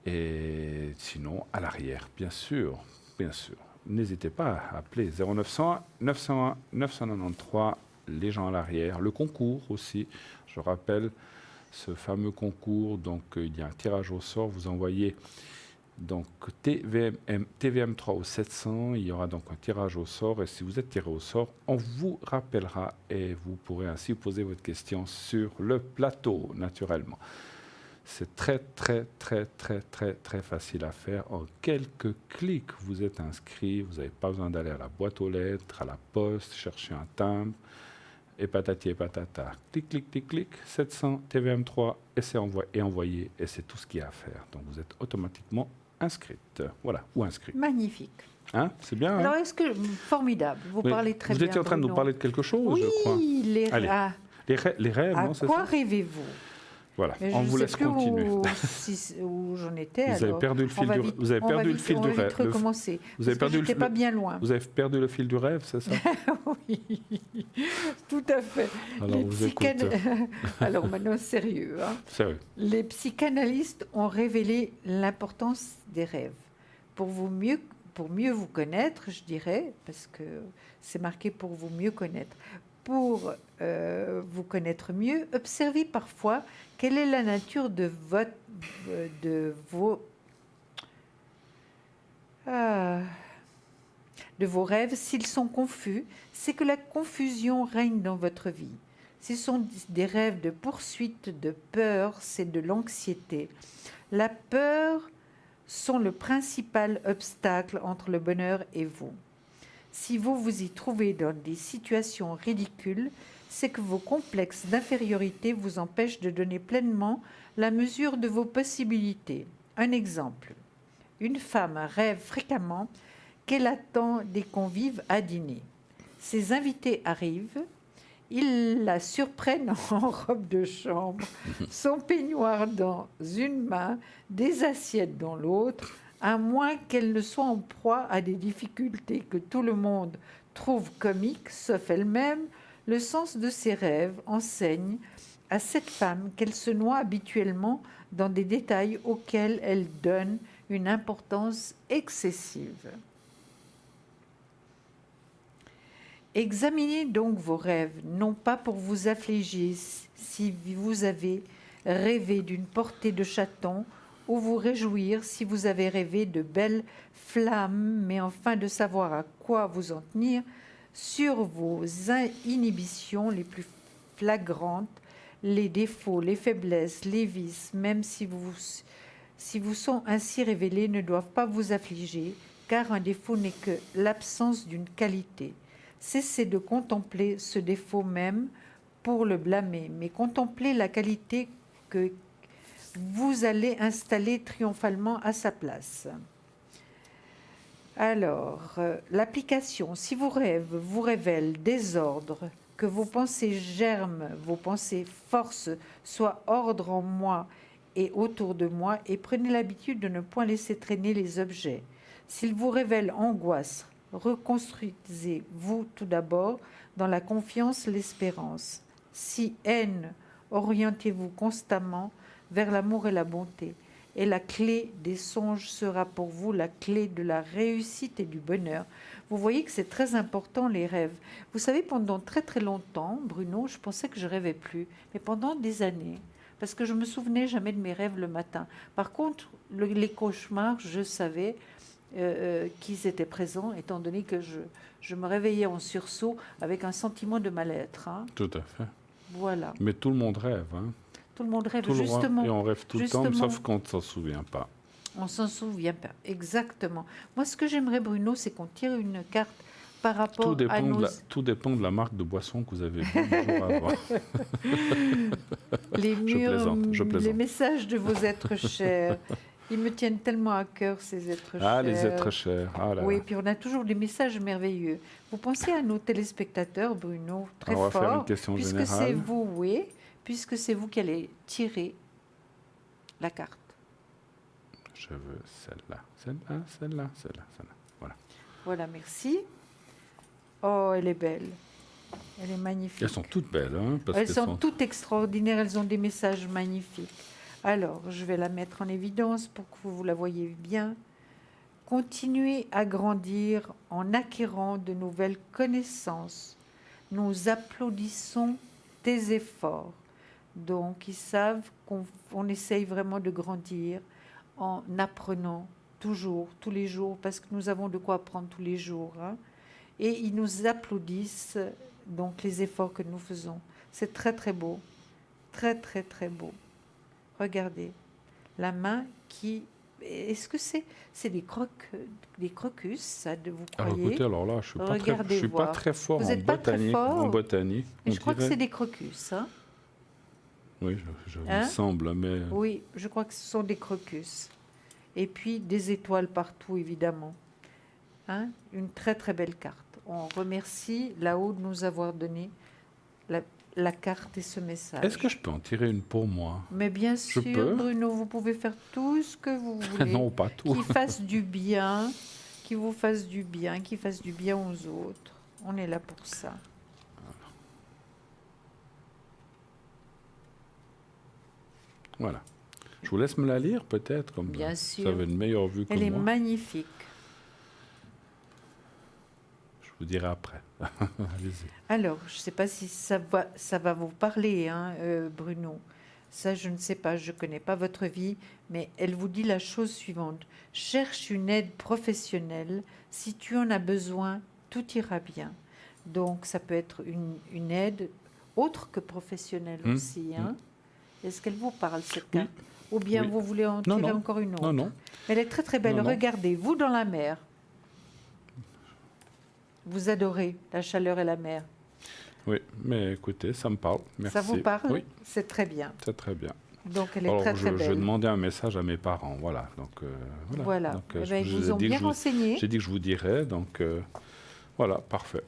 Et sinon, à l'arrière, bien sûr. N'hésitez pas à appeler 0900 901 993, les gens à l'arrière. Le concours aussi, je rappelle, ce fameux concours, donc il y a un tirage au sort, vous envoyez donc TVM3 au 700, il y aura donc un tirage au sort, et si vous êtes tiré au sort, on vous rappellera et vous pourrez ainsi poser votre question sur le plateau, naturellement. C'est très facile à faire. En quelques clics, vous êtes inscrit. Vous n'avez pas besoin d'aller à la boîte aux lettres, à la poste, chercher un timbre. Et patati et patata. Clic, 700, TVM3, et c'est envoyé. Et c'est tout ce qu'il y a à faire. Donc vous êtes automatiquement inscrite. Voilà, ou inscrit. Magnifique. Hein, c'est bien. Alors, formidable. Vous parlez très bien. Vous étiez en train de nous parler de quelque chose, je crois. Oui, les rêves, non, c'est ça ? À quoi rêvez-vous ? Voilà, on vous laisse continuer. Où j'en étais. Vous avez perdu le fil du rêve. Vous avez perdu le fil du rêve. Recommencer. Vous avez perdu pas bien loin. Vous avez perdu le fil du rêve, c'est ça ? Oui, tout à fait. Alors vous écoutez. Alors maintenant, sérieux. Sérieux. Les psychanalystes ont révélé l'importance des rêves. Pour mieux vous connaître, je dirais, parce que c'est marqué pour vous mieux connaître. Pour vous connaître mieux, observez parfois quelle est la nature de vos rêves. S'ils sont confus, c'est que la confusion règne dans votre vie. Ce sont des rêves de poursuite de peur, c'est de l'anxiété. La peur sont le principal obstacle entre le bonheur et vous. Si vous vous y trouvez dans des situations ridicules, c'est que vos complexes d'infériorité vous empêchent de donner pleinement la mesure de vos possibilités. Un exemple. Une femme rêve fréquemment qu'elle attend des convives à dîner. Ses invités arrivent, ils la surprennent en robe de chambre, son peignoir dans une main, des assiettes dans l'autre, à moins qu'elle ne soit en proie à des difficultés que tout le monde trouve comiques, sauf elle-même. Le sens de ses rêves enseigne à cette femme qu'elle se noie habituellement dans des détails auxquels elle donne une importance excessive. Examinez donc vos rêves, non pas pour vous affliger si vous avez rêvé d'une portée de chaton ou vous réjouir si vous avez rêvé de belles flammes, mais enfin de savoir à quoi vous en tenir sur vos inhibitions les plus flagrantes, les défauts, les faiblesses, les vices, même si vous sont ainsi révélés, ne doivent pas vous affliger, car un défaut n'est que l'absence d'une qualité. Cessez de contempler ce défaut même pour le blâmer, mais contemplez la qualité que vous allez installer triomphalement à sa place. Alors, l'application, si vos rêves vous révèlent désordre, que vos pensées germent, vos pensées forcent, soit ordre en moi et autour de moi, et prenez l'habitude de ne point laisser traîner les objets. S'ils vous révèlent angoisse, reconstruisez-vous tout d'abord dans la confiance, l'espérance. Si haine, orientez-vous constamment vers l'amour et la bonté. Et la clé des songes sera pour vous la clé de la réussite et du bonheur. Vous voyez que c'est très important, les rêves. Vous savez, pendant très très longtemps, Bruno, je pensais que je rêvais plus. Mais pendant des années, parce que je me souvenais jamais de mes rêves le matin. Par contre, les cauchemars, je savais qu'ils étaient présents, étant donné que je me réveillais en sursaut avec un sentiment de mal-être. Hein. Tout à fait. Voilà. Mais tout le monde rêve. Hein. Tout le monde rêve, Tout justement. Et on rêve tout le temps, sauf quand on ne s'en souvient pas. On s'en souvient pas, exactement. Moi, ce que j'aimerais, Bruno, c'est qu'on tire une carte par rapport à nos... Tout dépend de la marque de boisson que vous avez bu le jour avant. Les murs, je plaisante. les messages de vos êtres chers. Ils me tiennent tellement à cœur, ces êtres chers. Ah, les êtres chers. Ah, là, oui, là. puis on a toujours des messages merveilleux. Vous pensez à nos téléspectateurs, Bruno, très on va fort. faire une question puisque générale. c'est vous, oui, puisque c'est vous qui allez tirer la carte. Je veux celle-là. Celle-là, celle-là, celle-là, celle-là. Voilà. Voilà, merci. Oh, elle est belle. Elle est magnifique. Elles sont toutes belles. Hein, parce Elles qu'elles sont toutes extraordinaires. Elles ont des messages magnifiques. Alors, je vais la mettre en évidence pour que vous la voyez bien. Continuez à grandir en acquérant de nouvelles connaissances. Nous applaudissons tes efforts. Donc, ils savent qu'on essaye vraiment de grandir en apprenant toujours, tous les jours, parce que nous avons de quoi apprendre tous les jours. Hein. Et ils nous applaudissent, donc, les efforts que nous faisons. C'est très, très beau. Très, très, très beau. Regardez, la main qui... Est-ce que c'est des crocus, ça, de vous croyez? Alors, écoutez, alors là, je ne suis pas très fort vous en êtes pas botanique. très fort. En botanique, Mais je crois que c'est des crocus. Hein? Oui, je Hein? me semble, mais... Oui, je crois que ce sont des crocus. Et puis, des étoiles partout, évidemment. Hein? Une très, très belle carte. On remercie là-haut de nous avoir donné la carte et ce message. Est-ce que je peux en tirer une pour moi? Mais bien sûr, peux. Bruno, vous pouvez faire tout ce que vous voulez. Non, pas tout. Qui fasse du bien, qui vous fasse du bien, qui fasse du bien aux autres. On est là pour ça. Voilà. Je vous laisse me la lire, peut-être, comme Bien sûr. vous avez une meilleure vue que Elle moi. est magnifique. Je vous dirai après. Allez-y. Alors, je ne sais pas si ça va vous parler, hein, Bruno. Ça, je ne sais pas, je ne connais pas votre vie, mais elle vous dit la chose suivante. Cherche une aide professionnelle. Si tu en as besoin, tout ira bien. Donc, ça peut être une aide autre que professionnelle aussi. Hein. Est-ce qu'elle vous parle, cette carte? Ou bien Oui. vous voulez en tirer encore une autre? Non. Elle est très très belle. Non. Regardez, vous dans la mer. Vous adorez la chaleur et la mer. Oui, mais écoutez, ça me parle. Merci. Ça vous parle? Oui, C'est très bien. c'est très bien. Donc elle est Alors, très très je belle. demandais un message à mes parents, voilà. Donc, Voilà. Donc, Eh je ben, ils vous vous ai ont dit que bien je vous- renseigné. J'ai dit que je vous dirais, donc voilà, parfait.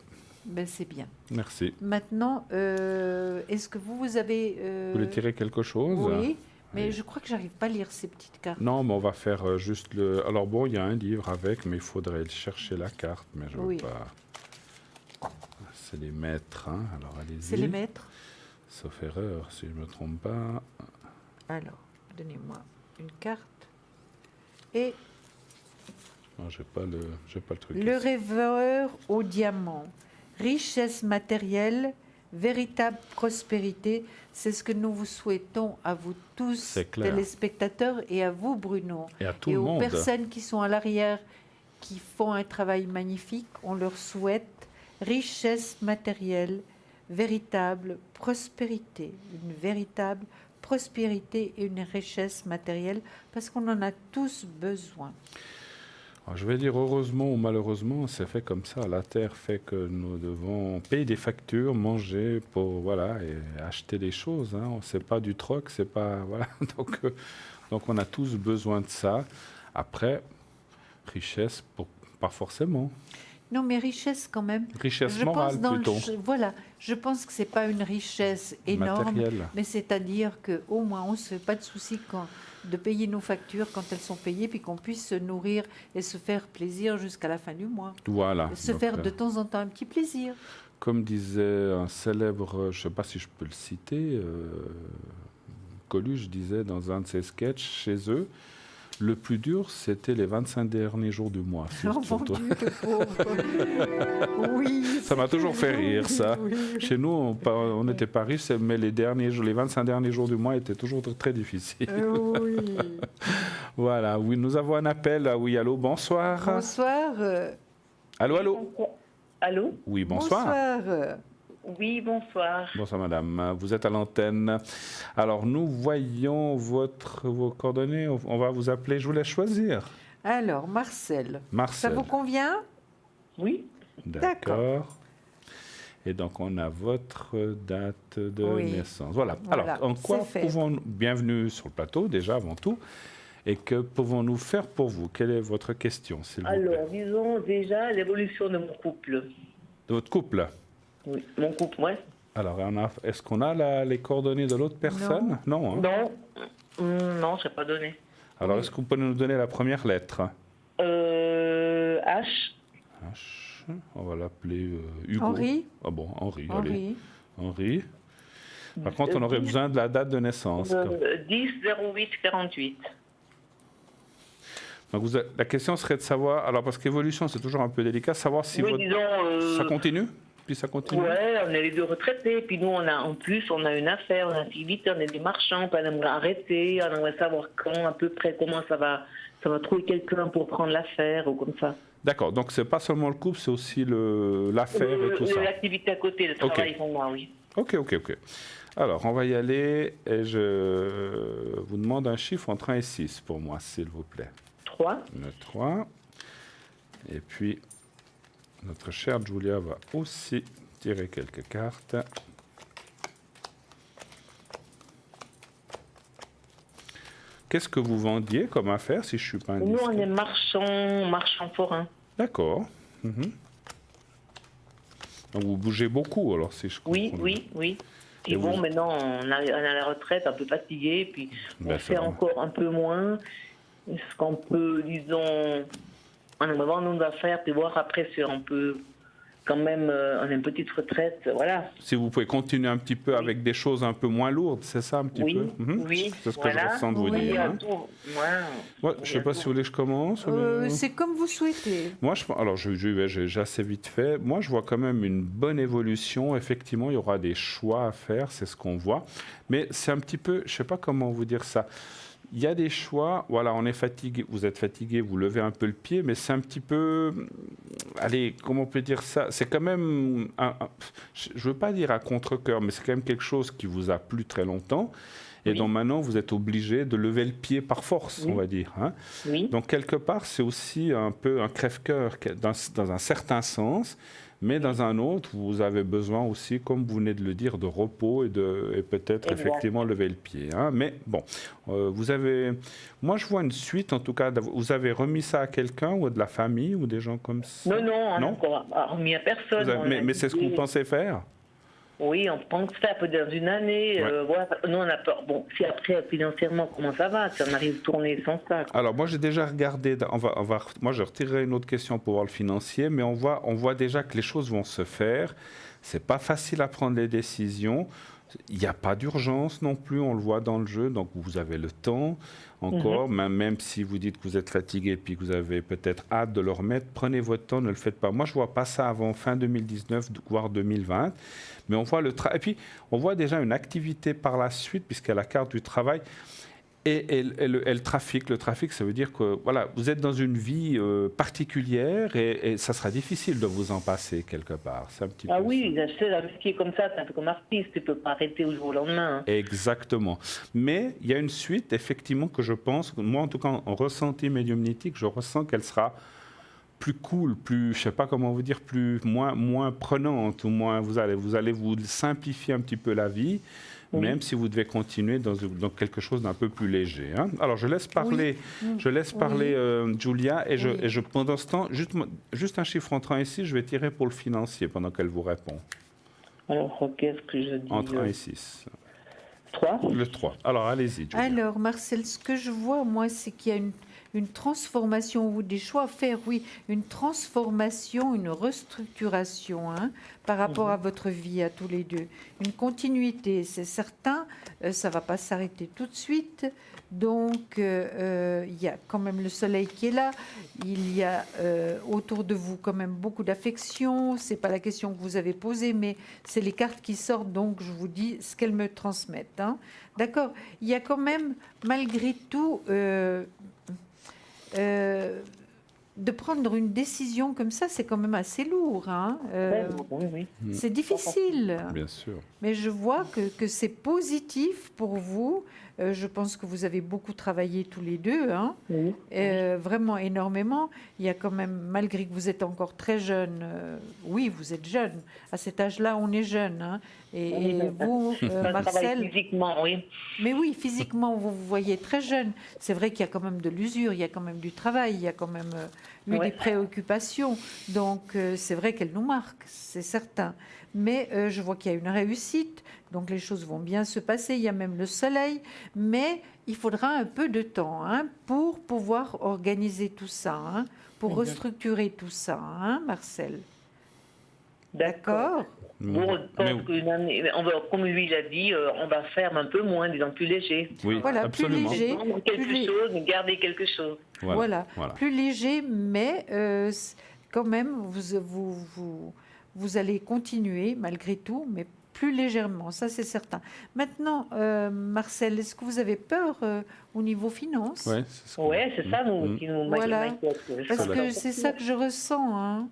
Ben, c'est bien. Merci. Maintenant, est-ce que vous avez... Vous voulez tirer quelque chose? Oui, mais Oui. je crois que j'arrive pas à lire ces petites cartes. Non, mais on va faire juste le... Alors bon, il y a un livre avec, mais il faudrait chercher la carte, mais je ne Oui. veux pas... C'est les maîtres, hein. Alors allez-y. C'est les maîtres. Sauf erreur, si je ne me trompe pas. Alors, donnez-moi une carte. Et Non, j'ai pas le truc. le ici. rêveur au diamant. Richesse matérielle, véritable prospérité. C'est ce que nous vous souhaitons à vous tous, C'est clair. téléspectateurs, et à vous, Bruno. Et à tout Et le aux monde. personnes qui sont à l'arrière, qui font un travail magnifique, on leur souhaite richesse matérielle, véritable prospérité, une véritable prospérité et une richesse matérielle, parce qu'on en a tous besoin. Alors, je vais dire heureusement ou malheureusement, c'est fait comme ça. La Terre fait que nous devons payer des factures, manger pour voilà et acheter des choses. Hein. C'est pas du troc, c'est pas voilà. Donc on a tous besoin de ça. Après, richesse, pas forcément. Non, mais richesse quand même. Richesse Je morale pense dans le plutôt. voilà, je pense que c'est pas une richesse énorme, Matérielle. mais c'est-à-dire que au moins on se fait pas de soucis de payer nos factures quand elles sont payées, puis qu'on puisse se nourrir et se faire plaisir jusqu'à la fin du mois. Voilà. Se Donc, faire de temps en temps un petit plaisir. comme disait un célèbre, je ne sais pas si je peux le citer, Coluche disait dans un de ses sketchs chez eux, le plus dur, c'était les 25 derniers jours du mois. Oh mon surtout. Dieu, le pauvre. Oui. Ça m'a toujours fait rire, ça. Oui. Chez nous, on n'était pas riches, mais les 25 derniers jours du mois étaient toujours très difficiles. Oui. Voilà, oui, nous avons un appel. Ah oui, allô, bonsoir. Bonsoir. Allô, allô. Allô? Oui, bonsoir. Bonsoir. Oui, bonsoir. Bonsoir, madame. Vous êtes à l'antenne. Alors, nous voyons vos coordonnées. On va vous appeler. Je vous laisse choisir. Alors, Marcel. Marcel. Ça vous convient? Oui, D'accord. Et donc, on a votre date de Oui. naissance. Voilà. Voilà, Alors, en quoi c'est fait. pouvons-nous... Bienvenue sur le plateau, déjà, avant tout. Et que pouvons-nous faire pour vous? Quelle est votre question, s'il vous plaît? alors disons déjà l'évolution de mon couple. De votre couple? Oui, mon couple, ouais. Alors, est-ce qu'on a les coordonnées de l'autre personne? Non. Hein? Non, non, je n'ai pas donné. Alors, est-ce que vous pouvez nous donner la première lettre? H, H. On va l'appeler Hugo. Henri? Ah bon, Henri. Allez. Henri. Henri. Par contre, on aurait besoin de la date de naissance. 10-08-48. Donc la question serait de savoir, alors parce qu'évolution c'est toujours un peu délicat, savoir si Oui, disons... ça continue, puis ça continue. Ouais, on est les deux retraités, puis nous, en plus, on a une affaire, on a une activité, on est des marchands, puis on aimerait arrêter, on aimerait savoir quand, à peu près, comment ça va trouver quelqu'un pour prendre l'affaire, ou comme ça. D'accord, donc c'est pas seulement le couple, c'est aussi l'affaire et tout ça. L'activité à côté, le travail pour moi, oui. Ok. Alors, on va y aller, et je vous demande un chiffre entre 1 et 6 pour moi, s'il vous plaît. 3. Le 3. Et puis, notre chère Julia va aussi tirer quelques cartes. Qu'est-ce que vous vendiez comme affaire, si je ne suis pas Nous, indiscret? on est marchands forains. D'accord. Mhm. Donc, vous bougez beaucoup, alors, si je comprends bien. Oui. Et Et bon, vous- maintenant, on a la retraite, un peu fatigué, puis Ben, on c'est fait bon. encore un peu moins. Ce qu'on peut, disons, on aimerait vendre nos affaires, puis voir après si on peut, quand même, on a une petite retraite, voilà. Si vous pouvez continuer un petit peu avec des choses un peu moins lourdes, c'est ça un petit Oui, peu? Mhm. oui, C'est ce que voilà. je ressens de vous Oui, dire. à Hein. tout, ouais. Ouais, je ne sais pas si vous voulez que je commence. ou- C'est comme vous souhaitez. Moi, j'ai assez vite fait. Moi, je vois quand même une bonne évolution. Effectivement, il y aura des choix à faire, c'est ce qu'on voit. Mais c'est un petit peu, je ne sais pas comment vous dire ça. il y a des choix. Voilà, on est fatigué, vous êtes fatigué, vous levez un peu le pied, mais c'est un petit peu, allez, comment on peut dire ça? C'est quand même, je ne veux pas dire à contre-cœur, mais c'est quand même quelque chose qui vous a plu très longtemps. Et Oui. donc maintenant, vous êtes obligé de lever le pied par force, Oui. on va dire. Hein. Oui. Donc quelque part, c'est aussi un peu un crève-cœur dans un certain sens, mais dans un autre, vous avez besoin aussi, comme vous venez de le dire, de repos et peut-être Exact. effectivement lever le pied. Hein. Mais bon, vous avez... Moi, je vois une suite, en tout cas. Vous avez remis ça à quelqu'un ou à de la famille ou des gens comme ça? Non, on Non? n'a encore remis à personne. Mais c'est ce que vous pensez faire? Oui, on pense faire peut-être dans une année. Ouais. Voilà. Nous, on a peur. Bon, si après, financièrement, comment ça va? Si on arrive à tourner sans ça. Alors, moi, j'ai déjà regardé. Moi, je retirerai une autre question pour voir le financier, mais on voit déjà que les choses vont se faire. C'est pas facile à prendre les décisions. Il n'y a pas d'urgence non plus, on le voit dans le jeu, donc vous avez le temps encore, même si vous dites que vous êtes fatigué et puis que vous avez peut-être hâte de le remettre, prenez votre temps, ne le faites pas. Moi, je ne vois pas ça avant fin 2019, voire 2020, mais on voit et puis on voit déjà une activité par la suite, puisqu'il y a la carte du travail. Et le trafic. Le trafic, ça veut dire que voilà, vous êtes dans une vie particulière et ça sera difficile de vous en passer quelque part. C'est un petit peu Oui, ça. je sais, un métier comme ça, c'est un peu comme artiste, tu ne peux pas arrêter au jour au lendemain. Hein. Exactement. Mais il y a une suite, effectivement, que je pense, moi en tout cas en ressenti médiumnitique, je ressens qu'elle sera plus cool, plus, je sais pas comment vous dire, moins prenante, ou moins vous allez vous simplifier un petit peu la vie. Même si vous devez continuer dans quelque chose d'un peu plus léger. Hein. Alors, je laisse parler, Julia, et pendant ce temps, juste un chiffre entrant ici, je vais tirer pour le financier pendant qu'elle vous répond. Alors, qu'est-ce que je dis? Entre 1 et 6. 3. Le 3. Alors, allez-y, Julia. Alors, Marcel, ce que je vois, moi, c'est qu'il y a une transformation ou des choix à faire, oui, une transformation, une restructuration par rapport à votre vie, à tous les deux. Une continuité, c'est certain, ça ne va pas s'arrêter tout de suite. Donc, il y a quand même le soleil qui est là. Il y a autour de vous quand même beaucoup d'affection. Ce n'est pas la question que vous avez posée, mais c'est les cartes qui sortent. Donc, je vous dis ce qu'elles me transmettent. Hein. D'accord. Il y a quand même, malgré tout... de prendre une décision comme ça, c'est quand même assez lourd. Hein. Oui. C'est difficile. Bien sûr. Mais je vois que c'est positif pour vous. Je pense que vous avez beaucoup travaillé tous les deux, hein. Oui. Vraiment énormément. Il y a quand même, malgré que vous êtes encore très jeune, oui, vous êtes jeune. À cet âge-là, on est jeune. Hein. Et vous, Marcel... Physiquement, oui. Mais oui, physiquement, vous vous voyez très jeune. C'est vrai qu'il y a quand même de l'usure, il y a quand même du travail, il y a quand même eu des préoccupations. Donc, c'est vrai qu'elle nous marque, c'est certain. Mais je vois qu'il y a une réussite, donc les choses vont bien se passer. Il y a même le soleil, mais il faudra un peu de temps pour pouvoir organiser tout ça, pour restructurer tout ça, Marcel. D'accord. Bon, qu'une année, comme lui l'a dit, on va faire un peu moins, disons plus léger. Oui, voilà, absolument. plus léger. Quelque chose, mais garder quelque chose. Voilà. Plus léger, mais quand même, vous allez continuer malgré tout, mais plus légèrement, ça c'est certain. Maintenant, Marcel, est-ce que vous avez peur au niveau finance? Oui, c'est ça qui nous voilà. m'inquiète. Parce que c'est ça que je ressens. Hein.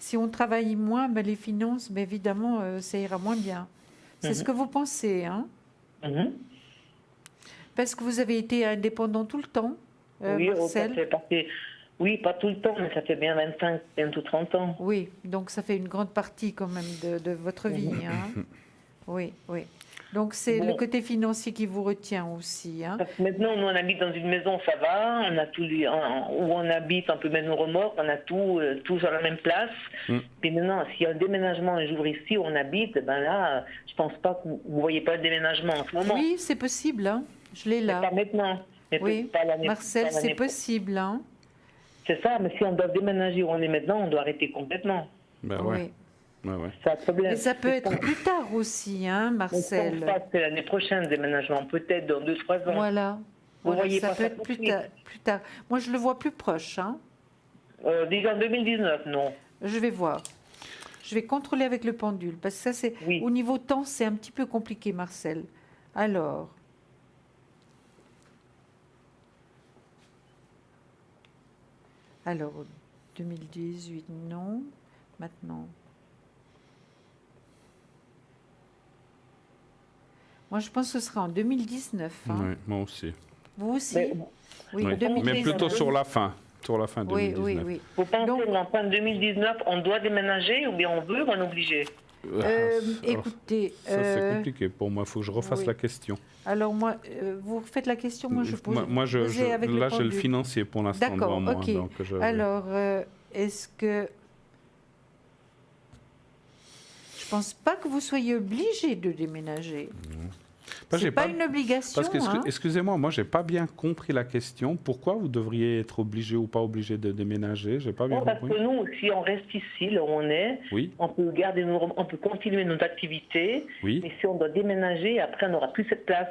Si on travaille moins, les finances, évidemment, ça ira moins bien. C'est ce que vous pensez, hein? Parce que vous avez été indépendant tout le temps, oui, Marcel. Ça fait partie. Oui, pas tout le temps, mais ça fait bien 25, bientôt 30 ans. Oui, donc ça fait une grande partie quand même de votre vie. Hein? Oui. Donc c'est le côté financier qui vous retient aussi. Hein? Parce que maintenant, nous, on habite dans une maison, ça va, on a tout où on habite, on peut mettre nos remorques, on a tout sur la même place. Puis maintenant, s'il y a un déménagement un jour ici où on habite, ben là, je pense pas que vous voyez pas le déménagement en ce moment. Oui, c'est possible, hein? Je l'ai là. Pas maintenant. Mais oui, pas l'année, Marcel, pas c'est possible. Hein? C'est ça, mais si on doit déménager où on est maintenant, on doit arrêter complètement. Ben oui. C'est un problème. Mais ça peut être plus tard aussi, hein, Marcel. Je pense pas que c'est l'année prochaine, le déménagement, peut-être dans 2-3 ans. Voilà. Vous voyez ça pas peut être plus tard. Moi, je le vois plus proche. Hein. Déjà en 2019, non. Je vais voir. Je vais contrôler avec le pendule, parce que ça, c'est au niveau temps, c'est un petit peu compliqué, Marcel. Alors, Alors, 2018, non. Maintenant. Moi, je pense que ce sera en 2019. Hein. Oui, moi aussi. Vous aussi? Oui, Oui. 2019. Mais plutôt sur la fin. Sur la fin 2019. Oui, oui, oui. Vous pensez Donc- qu'en fin de 2019, on doit déménager ou bien on veut ou on est obligé? Écoutez, Ça, c'est compliqué pour moi. Il faut que je refasse oui. la question. alors moi, vous faites la question, moi je pose. Moi, posez avec là, j'ai le pendule. financier pour l'instant D'accord, devant moi. ok. Donc Alors, est-ce que... Je pense pas que vous soyez obligé de déménager. Bah, C'est j'ai pas une obligation. Parce que, hein. excusez-moi, moi, j'ai pas bien compris la question. Pourquoi vous devriez être obligé ou pas obligé de déménager? J'ai pas bien Non, parce compris. que nous, si on reste ici, là où on est, Oui, on peut on peut continuer nos activités, oui. mais si on doit déménager, après on n'aura plus cette place.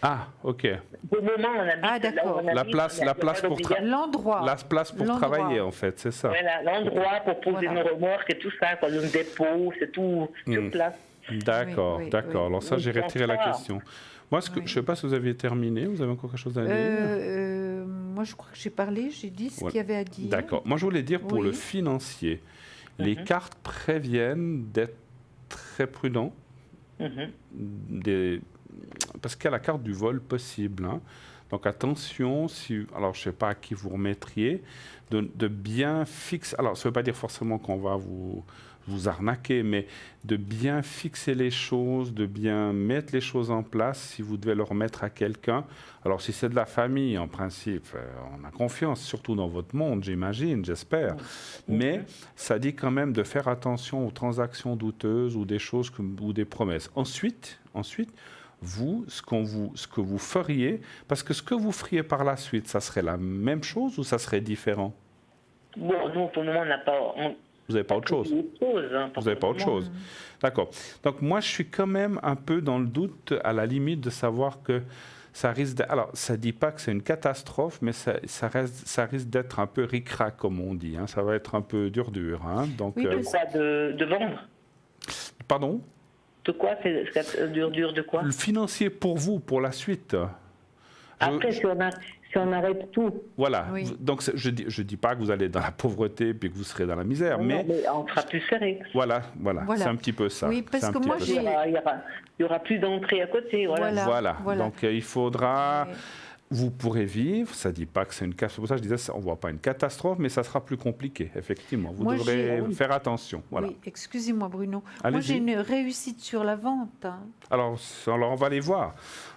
Ah, ok. Pour le moment, on habite Ah, là d'accord. où on habite, La place il y a pas pour d'obligation. L'endroit. La place pour L'endroit. travailler, en fait, c'est ça. Voilà, l'endroit pour poser Voilà. nos remorques et tout ça, quoi, le dépôt, c'est tout sur place. D'accord, Oui, oui, d'accord. oui. Alors ça, Oui, j'ai je pense retiré la pas. question. Moi, je ne sais pas si vous aviez terminé. Vous avez encore quelque chose à dire? Moi, je crois que j'ai parlé, j'ai dit ce Voilà. qu'il y avait à dire. D'accord. Moi, je voulais dire pour Oui. le financier, les cartes préviennent d'être très prudent. Mhm. Parce qu'il y a la carte du vol possible. Hein. Donc attention, alors je ne sais pas à qui vous remettriez, de bien fixer. Alors ça ne veut pas dire forcément qu'on va vous arnaquer, mais de bien fixer les choses, de bien mettre les choses en place si vous devez le remettre à quelqu'un. Alors si c'est de la famille, en principe, on a confiance, surtout dans votre monde, j'imagine, j'espère. Mais ça dit quand même de faire attention aux transactions douteuses ou des choses ou des promesses. Ensuite, vous, ce que vous feriez, parce que ce que vous feriez par la suite, ça serait la même chose ou ça serait différent? Bon, nous, pour le moment, on n'a pas... Vous n'avez pas autre chose? Vous n'avez pas autre chose. D'accord. Donc moi, je suis quand même un peu dans le doute, à la limite, de savoir que ça risque alors, ça ne dit pas que c'est une catastrophe, mais ça risque d'être un peu ric-rac, comme on dit. Hein. Ça va être un peu dur. Hein. Donc, Oui, De quoi? De vendre? pardon? De quoi? C'est dur de quoi? Le financier pour vous, pour la suite. Après, si on arrête tout... Voilà. Oui. Donc, je dis pas que vous allez dans la pauvreté puis que vous serez dans la misère, Non, mais on sera plus serré. voilà. Voilà. C'est un petit peu ça. Oui, parce C'est un que petit moi, peu j'ai- ça. Il y aura plus d'entrée à côté. Voilà. Voilà. Donc, il faudra... Ouais. Vous pourrez vivre, ça ne dit pas que c'est une catastrophe. Pour ça, je disais, on ne voit pas une catastrophe, mais ça sera plus compliqué, effectivement. Vous Moi, devrez j'ai- faire attention. Voilà. Oui, excusez-moi Bruno. Moi Allez-y. j'ai une réussite sur la vente. Hein. Alors, on va les voir.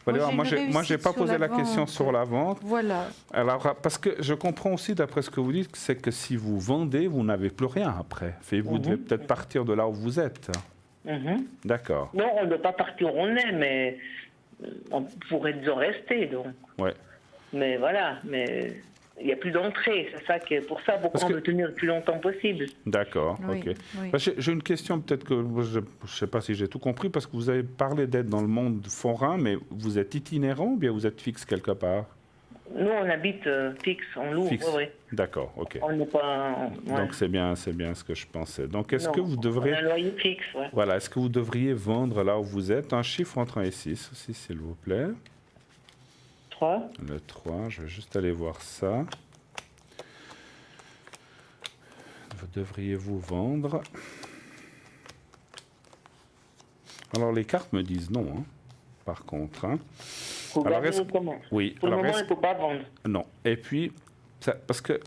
Moi, j'ai une j'ai pas réussite posé sur la la question vente. sur la vente. Voilà. Alors, parce que je comprends aussi, d'après ce que vous dites, c'est que si vous vendez, vous n'avez plus rien après. Vous devez peut-être partir de là où vous êtes. Mhm. D'accord. Non, on ne doit pas partir où on est, mais on pourrait disons rester. Donc. Ouais. Mais voilà, mais il n'y a plus d'entrée. C'est ça que pour ça, pourquoi Parce on que- veut tenir le plus longtemps possible. D'accord. Oui, Ok. oui. Bah, j'ai une question, peut-être que je ne sais pas si j'ai tout compris, parce que vous avez parlé d'être dans le monde forain, mais vous êtes itinérant ou bien vous êtes fixe quelque part? Nous, on habite fixe, on loue. Fixe. Oui. D'accord, ok. On n'est pas. Ouais. Donc c'est bien ce que je pensais. Donc est-ce Non, que vous devrez, On a un loyer fixe, ouais. voilà, est-ce que vous devriez vendre là où vous êtes un chiffre entre 1 et 6 aussi, s'il vous plaît? 3. Le 3, je vais juste aller voir ça. Vous devriez-vous vendre? Alors les cartes me disent non, hein, par contre. Hein. Faut Alors, garder est-ce- nos commandes. Oui, Pour le alors moment, il est-ce- ne faut pas vendre. non. Et puis, parce que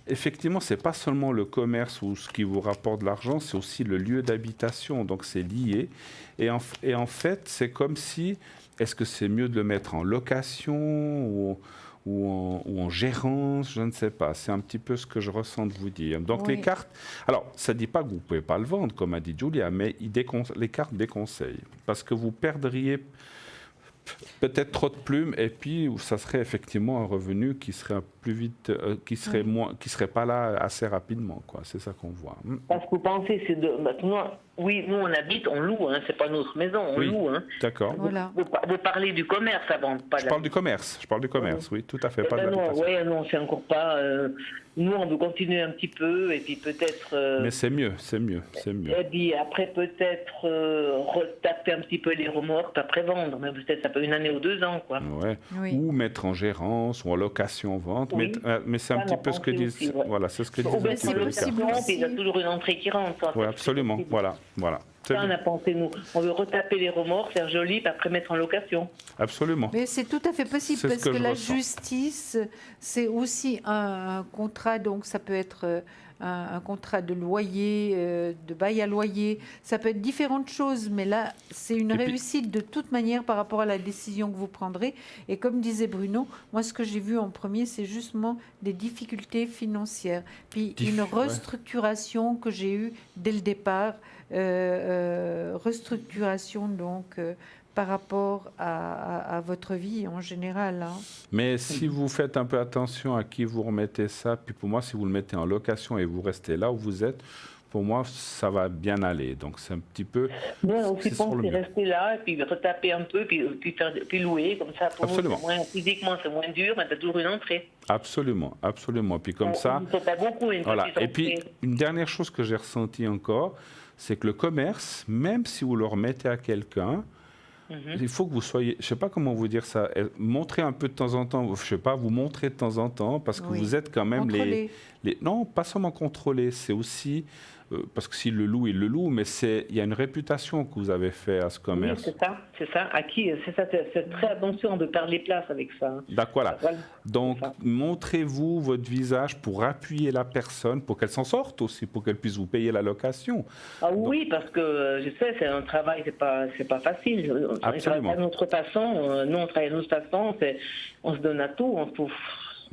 effectivement, c'est pas seulement le commerce ou ce qui vous rapporte de l'argent, c'est aussi le lieu d'habitation. Donc c'est lié. Et en fait, c'est comme si, est-ce que c'est mieux de le mettre en location ou en gérance, je ne sais pas. C'est un petit peu ce que je ressens de vous dire. Donc Oui. les cartes, alors ça ne dit pas que vous ne pouvez pas le vendre, comme a dit Julia, mais les cartes déconseillent. Parce que vous perdriez peut-être trop de plumes et puis ça serait effectivement un revenu qui serait plus vite, qui serait pas là assez rapidement, quoi. C'est ça qu'on voit. Parce que vous pensez, c'est de. Maintenant, oui, nous, on habite, on loue, hein, c'est pas notre maison, on Oui. loue. Hein. D'accord. Voilà. Vous parlez du commerce avant, pas Je parle du commerce. Oui, tout à fait. Pas de l'habitation. Oui, non, c'est encore pas. Nous, on veut continuer un petit peu, et puis peut-être. Mais c'est mieux. Et puis après, peut-être retaper un petit peu les remorques, après vendre. Mais peut-être ça une année ou 2 ans, quoi. Ouais. Oui. Ou mettre en gérance ou en location-vente. Oui. Mais c'est un Ça, petit on a peu ce que pensé disent. aussi, ouais. Voilà, c'est ce que disent Ou bien un c'est petit peu le possible cas. aussi. puis il y a toujours une entrée qui rentre. Ça, Oui, c'est absolument. possible. Voilà. C'est Ça, on bien. a pensé, nous. On veut retaper les remords, faire joli, puis après mettre en location. Absolument. Mais c'est tout à fait possible C'est ce parce que que je la ressens. justice, c'est aussi un contrat, donc ça peut être un contrat de loyer, de bail à loyer, ça peut être différentes choses, mais là, c'est une Et puis- réussite de toute manière par rapport à la décision que vous prendrez. Et comme disait Bruno, moi, ce que j'ai vu en premier, c'est justement des difficultés financières, puis une Ouais. restructuration que j'ai eue dès le départ, restructuration donc par rapport à votre vie en général. Hein. Mais si vous faites un peu attention à qui vous remettez ça, puis pour moi, si vous le mettez en location et vous restez là où vous êtes, pour moi, ça va bien aller. Donc c'est un petit peu. Nous, on aussi C'est sur pense le c'est mieux. rester là, et puis retaper un peu, puis louer, comme ça, pour nous, Absolument. c'est moins, physiquement, c'est moins dur, mais tu as toujours une entrée. Absolument. Puis comme ça. On pas beaucoup, une Voilà. petite Et puis, entrée. une dernière chose que j'ai ressentie encore, c'est que le commerce, même si vous le remettez à quelqu'un, il faut que vous soyez, je ne sais pas comment vous dire ça, montrez un peu de temps en temps, je ne sais pas, vous montrez de temps en temps, parce que Oui. vous êtes quand même Contrôler. Non, pas seulement contrôlé, c'est aussi, parce que s'il le loue, il le loue, mais il y a une réputation que vous avez fait à ce Oui, commerce. c'est ça. À qui, c'est ça, c'est très attention de perdre les places avec ça. Hein. Donc voilà. Voilà. Donc, C'est ça. montrez-vous votre visage pour appuyer la personne, pour qu'elle s'en sorte aussi, pour qu'elle puisse vous payer la location. Ah oui, parce que je sais, c'est un travail, c'est pas facile. On travaille Absolument. à notre façon, nous on travaille à notre façon, on se donne à tout, on se trouve.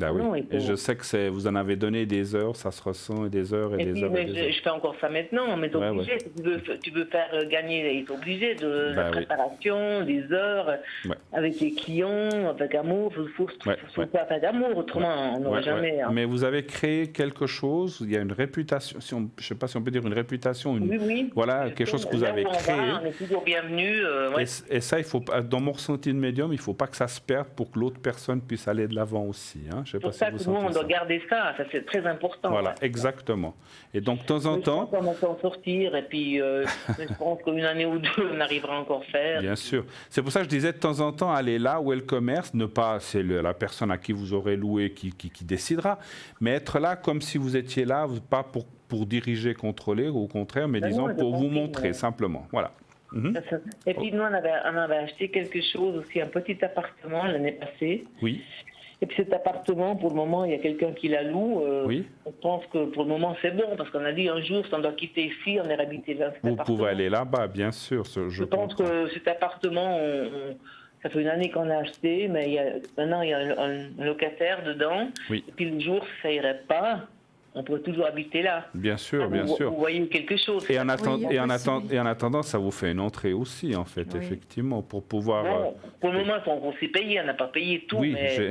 Ah oui. Non, Et je sais que vous en avez donné des heures, ça se ressent, et des heures et Et des puis, heures et mais des heures. je fais encore ça maintenant, mais t'es Ouais, obligé. Si tu veux faire gagner, il est obligé de Bah la oui. préparation, des heures, Ouais. avec les clients, avec amour. Il faut Ouais. faire avec amour, autrement on n'aura Ouais, jamais. ouais. Hein. Mais vous avez créé quelque chose, il y a une réputation, je ne sais pas si on peut dire une réputation, Oui. voilà, quelque chose que vous Là avez où on créé. va, on est toujours bienvenu. Ouais. Et ça, il faut pas, dans mon ressenti de médium, il ne faut pas que ça se perde pour que l'autre personne puisse aller de l'avant aussi. Hein. Je sais C'est pour pas si ça vous que nous, on sentez doit ça. garder ça c'est très important. Voilà, Ouais. exactement. Et donc, de temps en Mais je pense temps, qu'on va s'en sortir, et puis je pense qu'une année ou deux, on arrivera encore à faire. bien sûr. C'est pour ça que je disais de temps en temps, aller là où est le commerce, ne pas, c'est la personne à qui vous aurez loué qui décidera, mais être là comme si vous étiez là, pas pour diriger, contrôler, ou au contraire, mais Ben disons non, pour je vous pense montrer, que- simplement. Voilà. Mhm. Et puis nous, on avait acheté quelque chose aussi, un petit appartement l'année passée. Oui, Et puis cet appartement, pour le moment, il y a quelqu'un qui la loue. oui. On pense que pour le moment, c'est bon, parce qu'on a dit un jour, si on doit quitter ici, on ira habiter dans cet Vous appartement. pouvez aller là-bas, bien sûr. Je pense que cet appartement, ça fait une année qu'on l'a acheté, mais maintenant, il y a un locataire dedans. Oui. Et puis le jour, si ça irait pas, on pourrait toujours habiter là. Bien sûr, bien vous, sûr. Vous voyez quelque chose. Et en, Oui, il y a possibilité. et en attendant, ça vous fait une entrée aussi, en fait, Oui. effectivement, pour pouvoir... Bon, pour le moment, on s'est payé, on n'a pas payé tout, oui, mais... j'ai-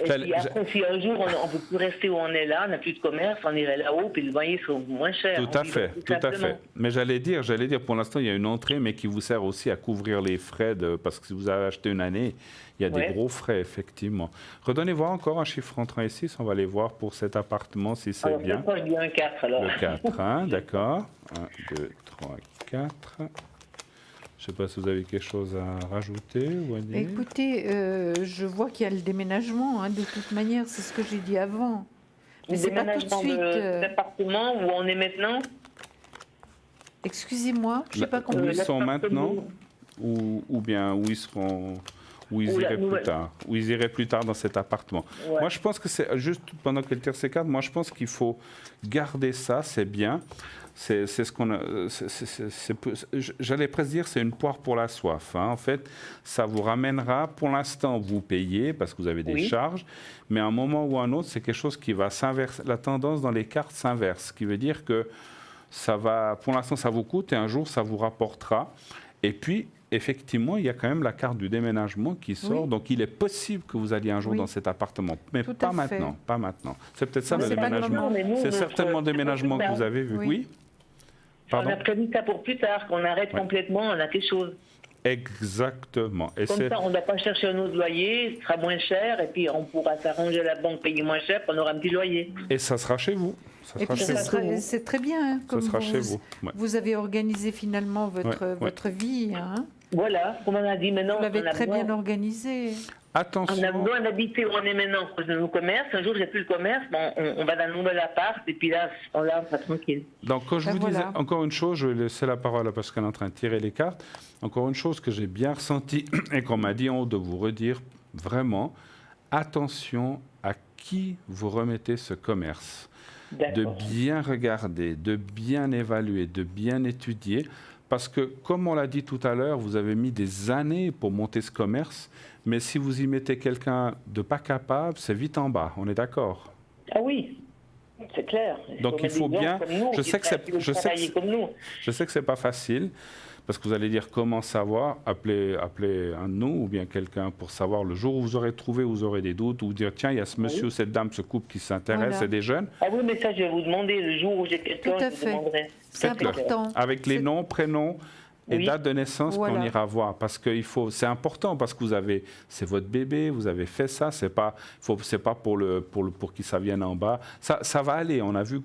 Et j'allais- puis après, si un jour on ne peut plus rester où on est là, on n'a plus de commerce, on irait là-haut, puis le loyer sera moins cher. Tout à On vit fait, tout à simplement. fait. Mais j'allais dire, pour l'instant, il y a une entrée, mais qui vous sert aussi à couvrir les frais, parce que si vous avez acheté une année, il y a des Ouais. gros frais, effectivement. Redonnez voir encore un chiffre entrant ici, on va aller voir pour cet appartement, si c'est Alors, bien. pourquoi je dis un 4 alors? Le 4, hein, d'accord. 1, 2, 3, 4. Je ne sais pas si vous avez quelque chose à rajouter ou à dire. Écoutez, je vois qu'il y a le déménagement, hein, de toute manière, c'est ce que j'ai dit avant. Mais Le c'est pas tout de déménagement suite. de l'appartement où on est maintenant? Excusez-moi, je Là, n'ai pas où compris. ils sont l'appartement. maintenant ou bien où ils seront, où ils Ou la iraient plus nouvelle. tard, où ils iraient plus tard dans cet appartement. Ouais. Moi, je pense que c'est juste pendant qu'elle tire ses cartes. Moi, je pense qu'il faut garder ça, c'est bien. C'est ce qu'on a. J'allais presque dire, c'est une poire pour la soif. Hein. En fait, ça vous ramènera. Pour l'instant, vous payez parce que vous avez des Oui. charges, mais à un moment ou à un autre, c'est quelque chose qui va s'inverser. La tendance dans les cartes s'inverse, ce qui veut dire que ça va. Pour l'instant, ça vous coûte et un jour, ça vous rapportera. Et puis, effectivement, il y a quand même la carte du déménagement qui sort. Oui. Donc, il est possible que vous alliez un jour Oui. dans cet appartement. Mais Tout pas à fait. maintenant. Pas maintenant. C'est peut-être ça Non, le c'est pas le déménagement. moment. Mais nous, C'est notre- certainement le déménagement que c'est vous avez vu. Oui. Oui. On Pardon. a prévu ça pour plus tard, qu'on arrête Ouais. complètement, on a quelque chose. Exactement. Et Comme c'est ça, on ne va pas chercher un autre loyer, ce sera moins cher, et puis on pourra s'arranger à la banque, payer moins cher, puis on aura un petit loyer. et ça sera chez vous. Ça Et sera puis chez ça vous. c'est très bien, hein, Ça comme sera chez vous. Ouais. vous avez organisé finalement votre, Ouais, ouais. votre vie. Hein. Voilà, comme on a dit maintenant. Vous l'avez on a très besoin- bien organisé. On a Attention, besoin d'habiter où on est maintenant, à cause de nos commerces. Un jour, j'ai plus le commerce, bon, on va dans un nouvel appart, et puis là, on va tranquille. donc quand je Ben vous disais voilà. encore une chose, je vais laisser la parole à Pascal en train de tirer les cartes. Encore une chose que j'ai bien ressentie et qu'on m'a dit en haut de vous redire, vraiment, attention à qui vous remettez ce commerce. De D'accord. bien regarder, de bien évaluer, de bien étudier. Parce que, comme on l'a dit tout à l'heure, vous avez mis des années pour monter ce commerce, mais si vous y mettez quelqu'un de pas capable, c'est vite en bas, on est d'accord? Ah oui, c'est clair. Donc, il mettre faut des gens bien- comme nous, je qui sais que c'est- qui veulent je sais que travailler c'est- comme nous. Je sais que c'est pas facile, parce que vous allez dire comment savoir, appeler un de nous ou bien quelqu'un pour savoir le jour où vous aurez trouvé, vous aurez des doutes, ou dire tiens, il y a ce monsieur ou cette dame, ce couple qui s'intéresse, Voilà. c'est des jeunes. Ah oui, mais ça, je vais vous demander le jour où j'ai quelqu'un, Tout à je vous fait. demanderai. C'est Faites-le. important. Avec les C'est- noms, prénoms et Oui. date de naissance qu'on Voilà. ira voir. Parce que c'est important, parce que c'est votre bébé, vous avez fait ça, c'est pas pour que ça vienne en bas. Ça va aller, on a vu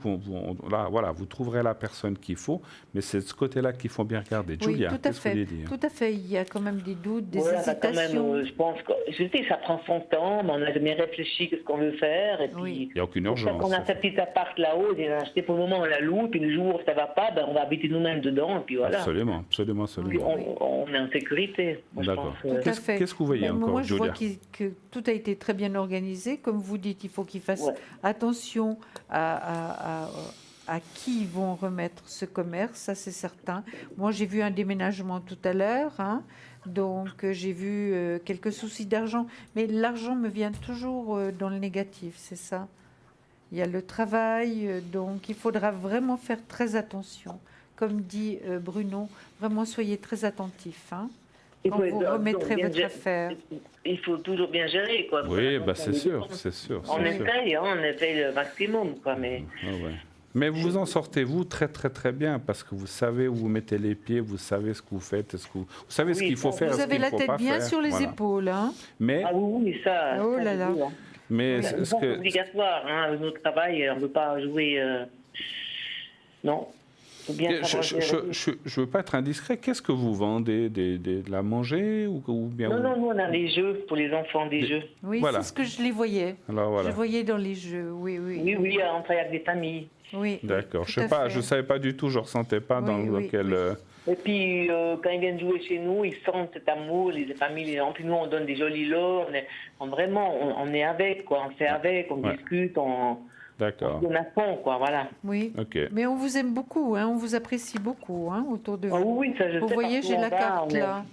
là, voilà, vous trouverez la personne qu'il faut, mais c'est de ce côté-là qu'il faut bien regarder. Oui, Julia, tout à qu'est-ce que vous fait. voulez dire? Tout à fait. Il y a quand même des doutes, des Voilà, quand même, hésitations. je pense que, je sais, ça prend son temps, mais on a jamais réfléchi à ce qu'on veut faire, et puis, Oui. Il n'y a aucune pour ça urgence. qu'on a sa petite appart là-haut, on a acheté pour le moment, on la loue, puis le jour où ça va pas, ben, on va habiter nous-mêmes dedans, et puis voilà. Absolument, absolument, Puis absolument. on est en sécurité. Moi, je D'accord. pense, Tout à Qu'est-ce fait. qu'est-ce que vous voyez Mais encore, moi, je vois Julia? que tout a été très bien organisé. Comme vous dites, il faut qu'ils fassent Ouais. attention à qui ils vont remettre ce commerce, ça c'est certain. Moi, j'ai vu un déménagement tout à l'heure, hein, donc j'ai vu quelques soucis d'argent, mais l'argent me vient toujours dans le négatif, c'est ça. Il y a le travail, donc il faudra vraiment faire très attention. Comme dit Bruno, vraiment soyez très attentifs. Hein. il Quand faut vous être- remettrez bien votre gérer- affaire. Il faut toujours bien gérer, quoi. Oui, Donc, bah, on c'est est sûr, dépenses. c'est sûr. On c'est sûr. essaye, hein, on essaye le maximum, quoi, mais... Ah ouais. Mais vous en sortez, vous, très, très, très bien, parce que vous savez où vous mettez les pieds, vous savez ce que vous faites, vous savez ce Oui, qu'il faut ça, faire, Vous ce avez qu'il la faut tête pas bien faire. sur les Voilà. épaules. Hein. Mais, Ah oui, ça... Oh ça, là je là. dis, hein. mais C'est ce que, obligatoire, hein, notre travail, on ne peut pas jouer... Non, il faut bien savoir gérer. je veux pas être indiscret. Qu'est-ce que vous vendez, de la manger ou bien Non, non, nous, on a des jeux pour les enfants, des jeux. Oui, Voilà. c'est ce que je les voyais. Alors voilà. Je voyais dans les jeux, oui, oui. Oui, oui, on travaille avec des familles. Oui, D'accord. tout Je sais à pas, fait. je savais pas du tout, je ressentais pas Oui, dans oui, lequel. oui. Et puis, quand ils viennent jouer chez nous, ils sentent cet amour, les familles, les gens. Puis nous, on donne des jolis lots. On est avec, quoi. On fait avec, on Ouais. discute, on D'accord. donne à fond, quoi, voilà. Oui. Ok. Mais on vous aime beaucoup, hein, on vous apprécie beaucoup hein, autour de Ah vous. oui, ça, je Vous sais. voyez, partout j'ai où la on va, carte on est- là.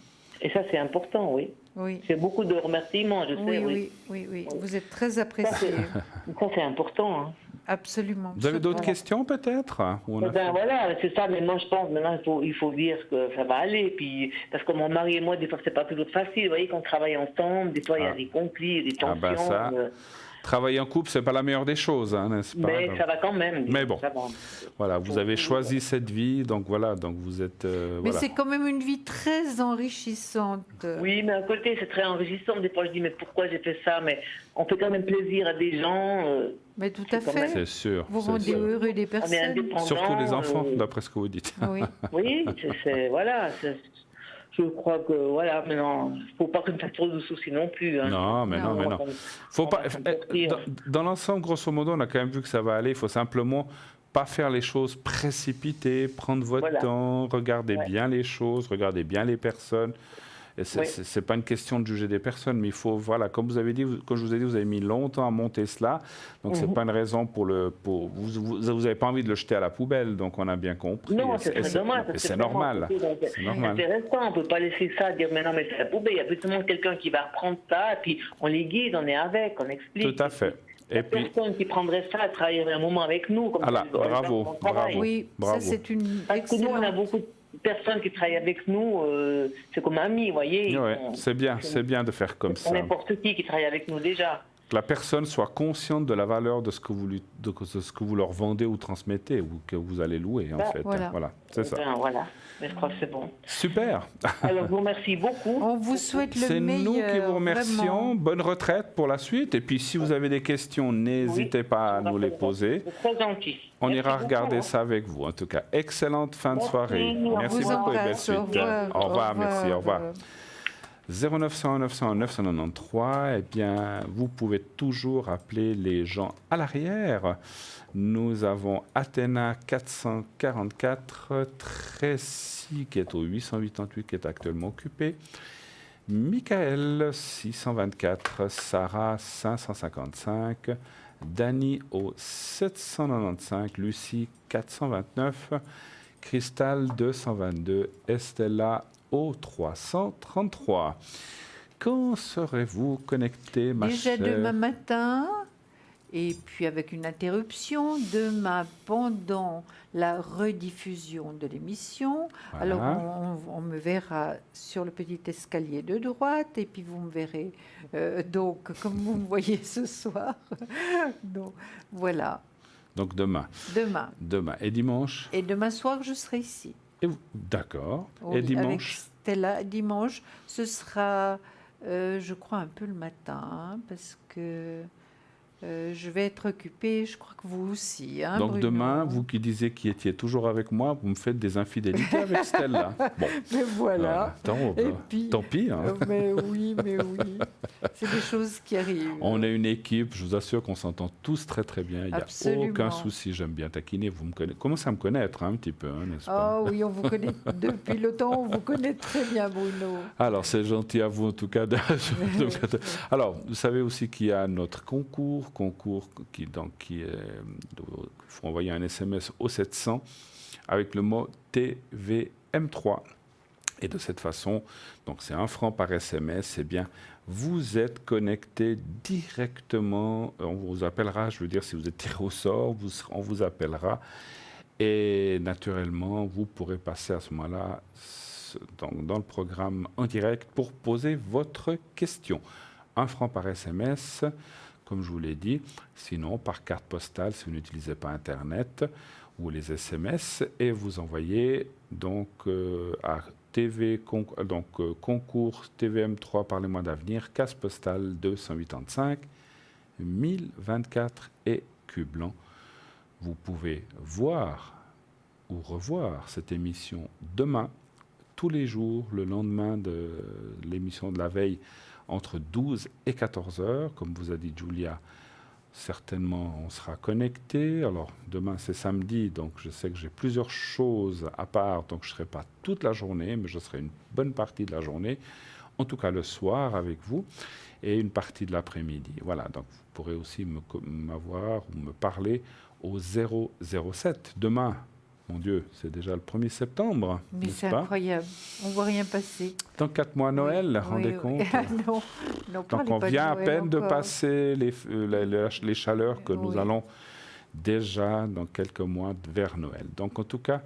Et ça, c'est important, oui. Oui. C'est beaucoup de remerciements, je sais, Oui, oui. oui, oui, oui. Vous êtes très apprécié. Ça, c'est important, hein. Absolument. Vous avez d'autres Voilà. questions peut-être ou on a Eh ben fait- voilà, c'est ça. Maintenant, je pense, il faut dire que ça va aller. Puis, parce que mon mari et moi, des fois, c'est pas toujours facile. Vous voyez, qu'on travaille ensemble, des fois, il y a Ah. des conflits, des Ah tensions. ben ça, Travailler en couple, c'est pas la meilleure des choses, hein, n'est-ce pas? mais Donc, ça va quand même. Mais bon. Ça va. voilà, vous avez choisi cette vie, donc voilà, donc vous êtes. Mais voilà. c'est quand même une vie très enrichissante. Oui, mais à côté, c'est très enrichissant. Des fois, je dis, mais pourquoi j'ai fait ça? Mais on fait quand même plaisir à des gens. Mais tout c'est à quand même- fait. C'est sûr. Vous c'est rendez sûr. heureux des On est personnes. indépendants. Surtout les enfants, euh, d'après ce que vous dites. Oui. Oui, voilà. Je crois que, voilà, maintenant, il ne faut pas qu'on fasse trop de soucis non plus. Hein. Non, mais non, mais non. Faut on pas. va s'en sortir. Dans l'ensemble, grosso modo, on a quand même vu que ça va aller. Il faut simplement pas faire les choses précipitées, prendre votre Voilà. temps, regarder Ouais. bien les choses, regarder bien les personnes. Et Oui. c'est pas une question de juger des personnes, mais il faut, voilà, comme vous avez dit, comme je vous ai dit, vous avez mis longtemps à monter cela, donc c'est pas une raison vous avez pas envie de le jeter à la poubelle, donc on a bien compris. Non, Et c'est très dommage. et parce que c'est vraiment, normal, c'est c'est normal. intéressant, on ne peut pas laisser ça, dire mais non, mais c'est la poubelle. Il y a justement quelqu'un qui va reprendre ça, et puis on les guide, on est avec, on explique. Tout à fait. Il y a Et puis, personne qui prendrait ça, travaillerait un moment avec nous. Comme voilà, ça, bravo, on travaille. bravo. Oui, Bravo. ça c'est une Parce que nous, on a excellente... beaucoup de personnes qui travaillent avec nous, c'est comme amis, vous voyez. Ouais, c'est bien de faire comme ça. N'importe qui travaille avec nous déjà. que la personne soit consciente de la valeur de ce que vous leur vendez ou transmettez ou que vous allez louer, en fait. Voilà, c'est ça. Voilà, mais je crois que c'est bon. Super. Alors, je vous remercie beaucoup. On vous souhaite le meilleur. C'est nous qui vous remercions. Vraiment. Bonne retraite pour la suite. Et puis, si vous avez des questions, n'hésitez pas à nous les poser. C'est très gentil. On Merci ira regarder beaucoup. ça avec vous. En tout cas, excellente fin de soirée. On Merci vous beaucoup et belle embrasse. suite. Au revoir. Au revoir, merci, au revoir. 0900 901 993, eh bien, vous pouvez toujours appeler les gens à l'arrière. Nous avons Athéna 444, Tracy qui est au 888 qui est actuellement occupé, Michael 624, Sarah 555, Dani au 795, Lucie 429, Cristal 222, Estella au 333. Quand serez-vous connecté, ma Déjà chère? demain matin, et puis avec une interruption, demain pendant la rediffusion de l'émission. Voilà. Alors on me verra sur le petit escalier de droite, et puis vous me verrez donc comme vous me voyez ce soir. Donc voilà, Donc demain. demain. Demain. Et dimanche? Et demain soir, je serai ici. D'accord. Oui, Et dimanche? avec Stella. Dimanche, ce sera, je crois, un peu le matin, hein, parce que je vais être occupée, je crois que vous aussi. Hein, Donc Bruno. demain, vous qui disiez qui étiez toujours avec moi, vous me faites des infidélités avec Stella. Bon. Mais voilà. Et puis, Tant pis. Hein. mais oui. C'est des choses qui arrivent. On est une équipe, je vous assure qu'on s'entend tous très très bien. Il n'y a Absolument. aucun souci, j'aime bien taquiner. Vous commencez à me connaître un petit peu, hein, n'est-ce pas? Oh oui, on vous connaît depuis le temps, on vous connaît très bien, Bruno. Alors, c'est gentil à vous en tout cas. Alors, vous savez aussi qu'il y a notre concours qui il faut envoyer un SMS au 700 avec le mot TVM3. Et de cette façon, donc c'est 1 franc par SMS, eh bien, vous êtes connecté directement, on vous appellera, je veux dire, si vous êtes tiré au sort, on vous appellera. Et naturellement, vous pourrez passer à ce moment-là dans le programme en direct pour poser votre question. 1 franc par SMS, comme je vous l'ai dit. Sinon, par carte postale, si vous n'utilisez pas Internet ou les SMS, et vous envoyez donc à concours TVM3 Parlez-moi d'avenir, case postale 285 1024 Écublanc. Vous pouvez voir ou revoir cette émission demain, tous les jours, le lendemain de l'émission de la veille, entre 12 et 14 heures. Comme vous a dit Julia, certainement on sera connecté. Alors demain c'est samedi, donc je sais que j'ai plusieurs choses à part, donc je ne serai pas toute la journée, mais je serai une bonne partie de la journée, en tout cas le soir avec vous, et une partie de l'après-midi. Voilà, donc vous pourrez aussi m'avoir ou me parler au 007. Demain, mon Dieu, c'est déjà le 1er septembre. Mais c'est pas incroyable, on ne voit rien passer. Dans 4 mois Noël, rendez compte. Non, donc on vient à peine de passer les chaleurs que nous allons déjà dans quelques mois vers Noël. Donc en tout cas,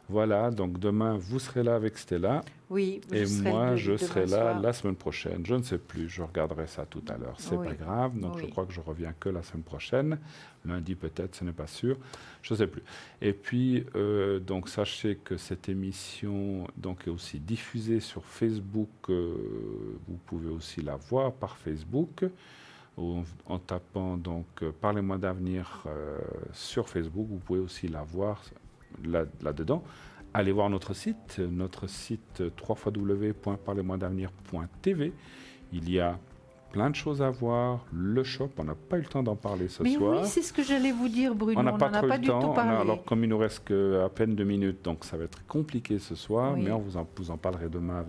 voilà, donc demain vous serez là avec Stella. Oui, et moi je serai là soir. la semaine prochaine. Je ne sais plus, je regarderai ça tout à l'heure. C'est pas grave, donc je crois que je reviens que la semaine prochaine. Lundi peut-être, ce n'est pas sûr, je ne sais plus. Et puis donc sachez que cette émission donc est aussi diffusée sur Facebook. Vous pouvez aussi la voir par Facebook. En tapant donc Parlez-moi d'avenir sur Facebook, vous pouvez aussi la voir là-dedans. Allez voir notre site www.parlez-moi-d'avenir.tv. Il y a plein de choses à voir. Le shop, on n'a pas eu le temps d'en parler ce soir. Mais oui, c'est ce que j'allais vous dire, Bruno. On n'a pas du tout parlé. Alors, comme il nous reste à peine 2 minutes, donc ça va être compliqué ce soir, mais vous en parlerez demain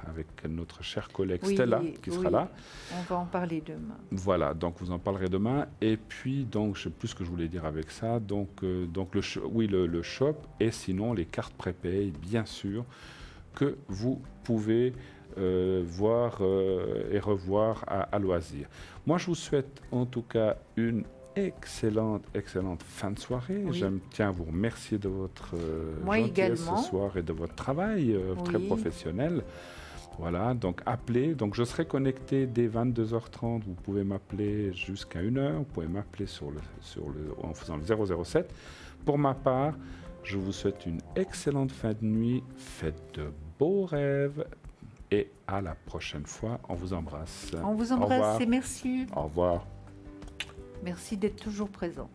avec notre chère collègue Stella, qui sera là. On va en parler demain. Voilà, donc vous en parlerez demain. Et puis, donc, je ne sais plus ce que je voulais dire avec ça. Donc le shop, et sinon les cartes prépay, bien sûr, que vous pouvez voir et revoir à loisir. Moi, je vous souhaite en tout cas une excellente fin de soirée. Je tiens à vous remercier de votre gentillesse ce soir et de votre travail très professionnel. Voilà, donc appelez. Donc je serai connecté dès 22h30. Vous pouvez m'appeler jusqu'à 1h. Vous pouvez m'appeler en faisant le 007. Pour ma part, je vous souhaite une excellente fin de nuit. Faites de beaux rêves. Et à la prochaine fois. On vous embrasse. On vous Au embrasse revoir. et merci. Au revoir. Merci d'être toujours présent.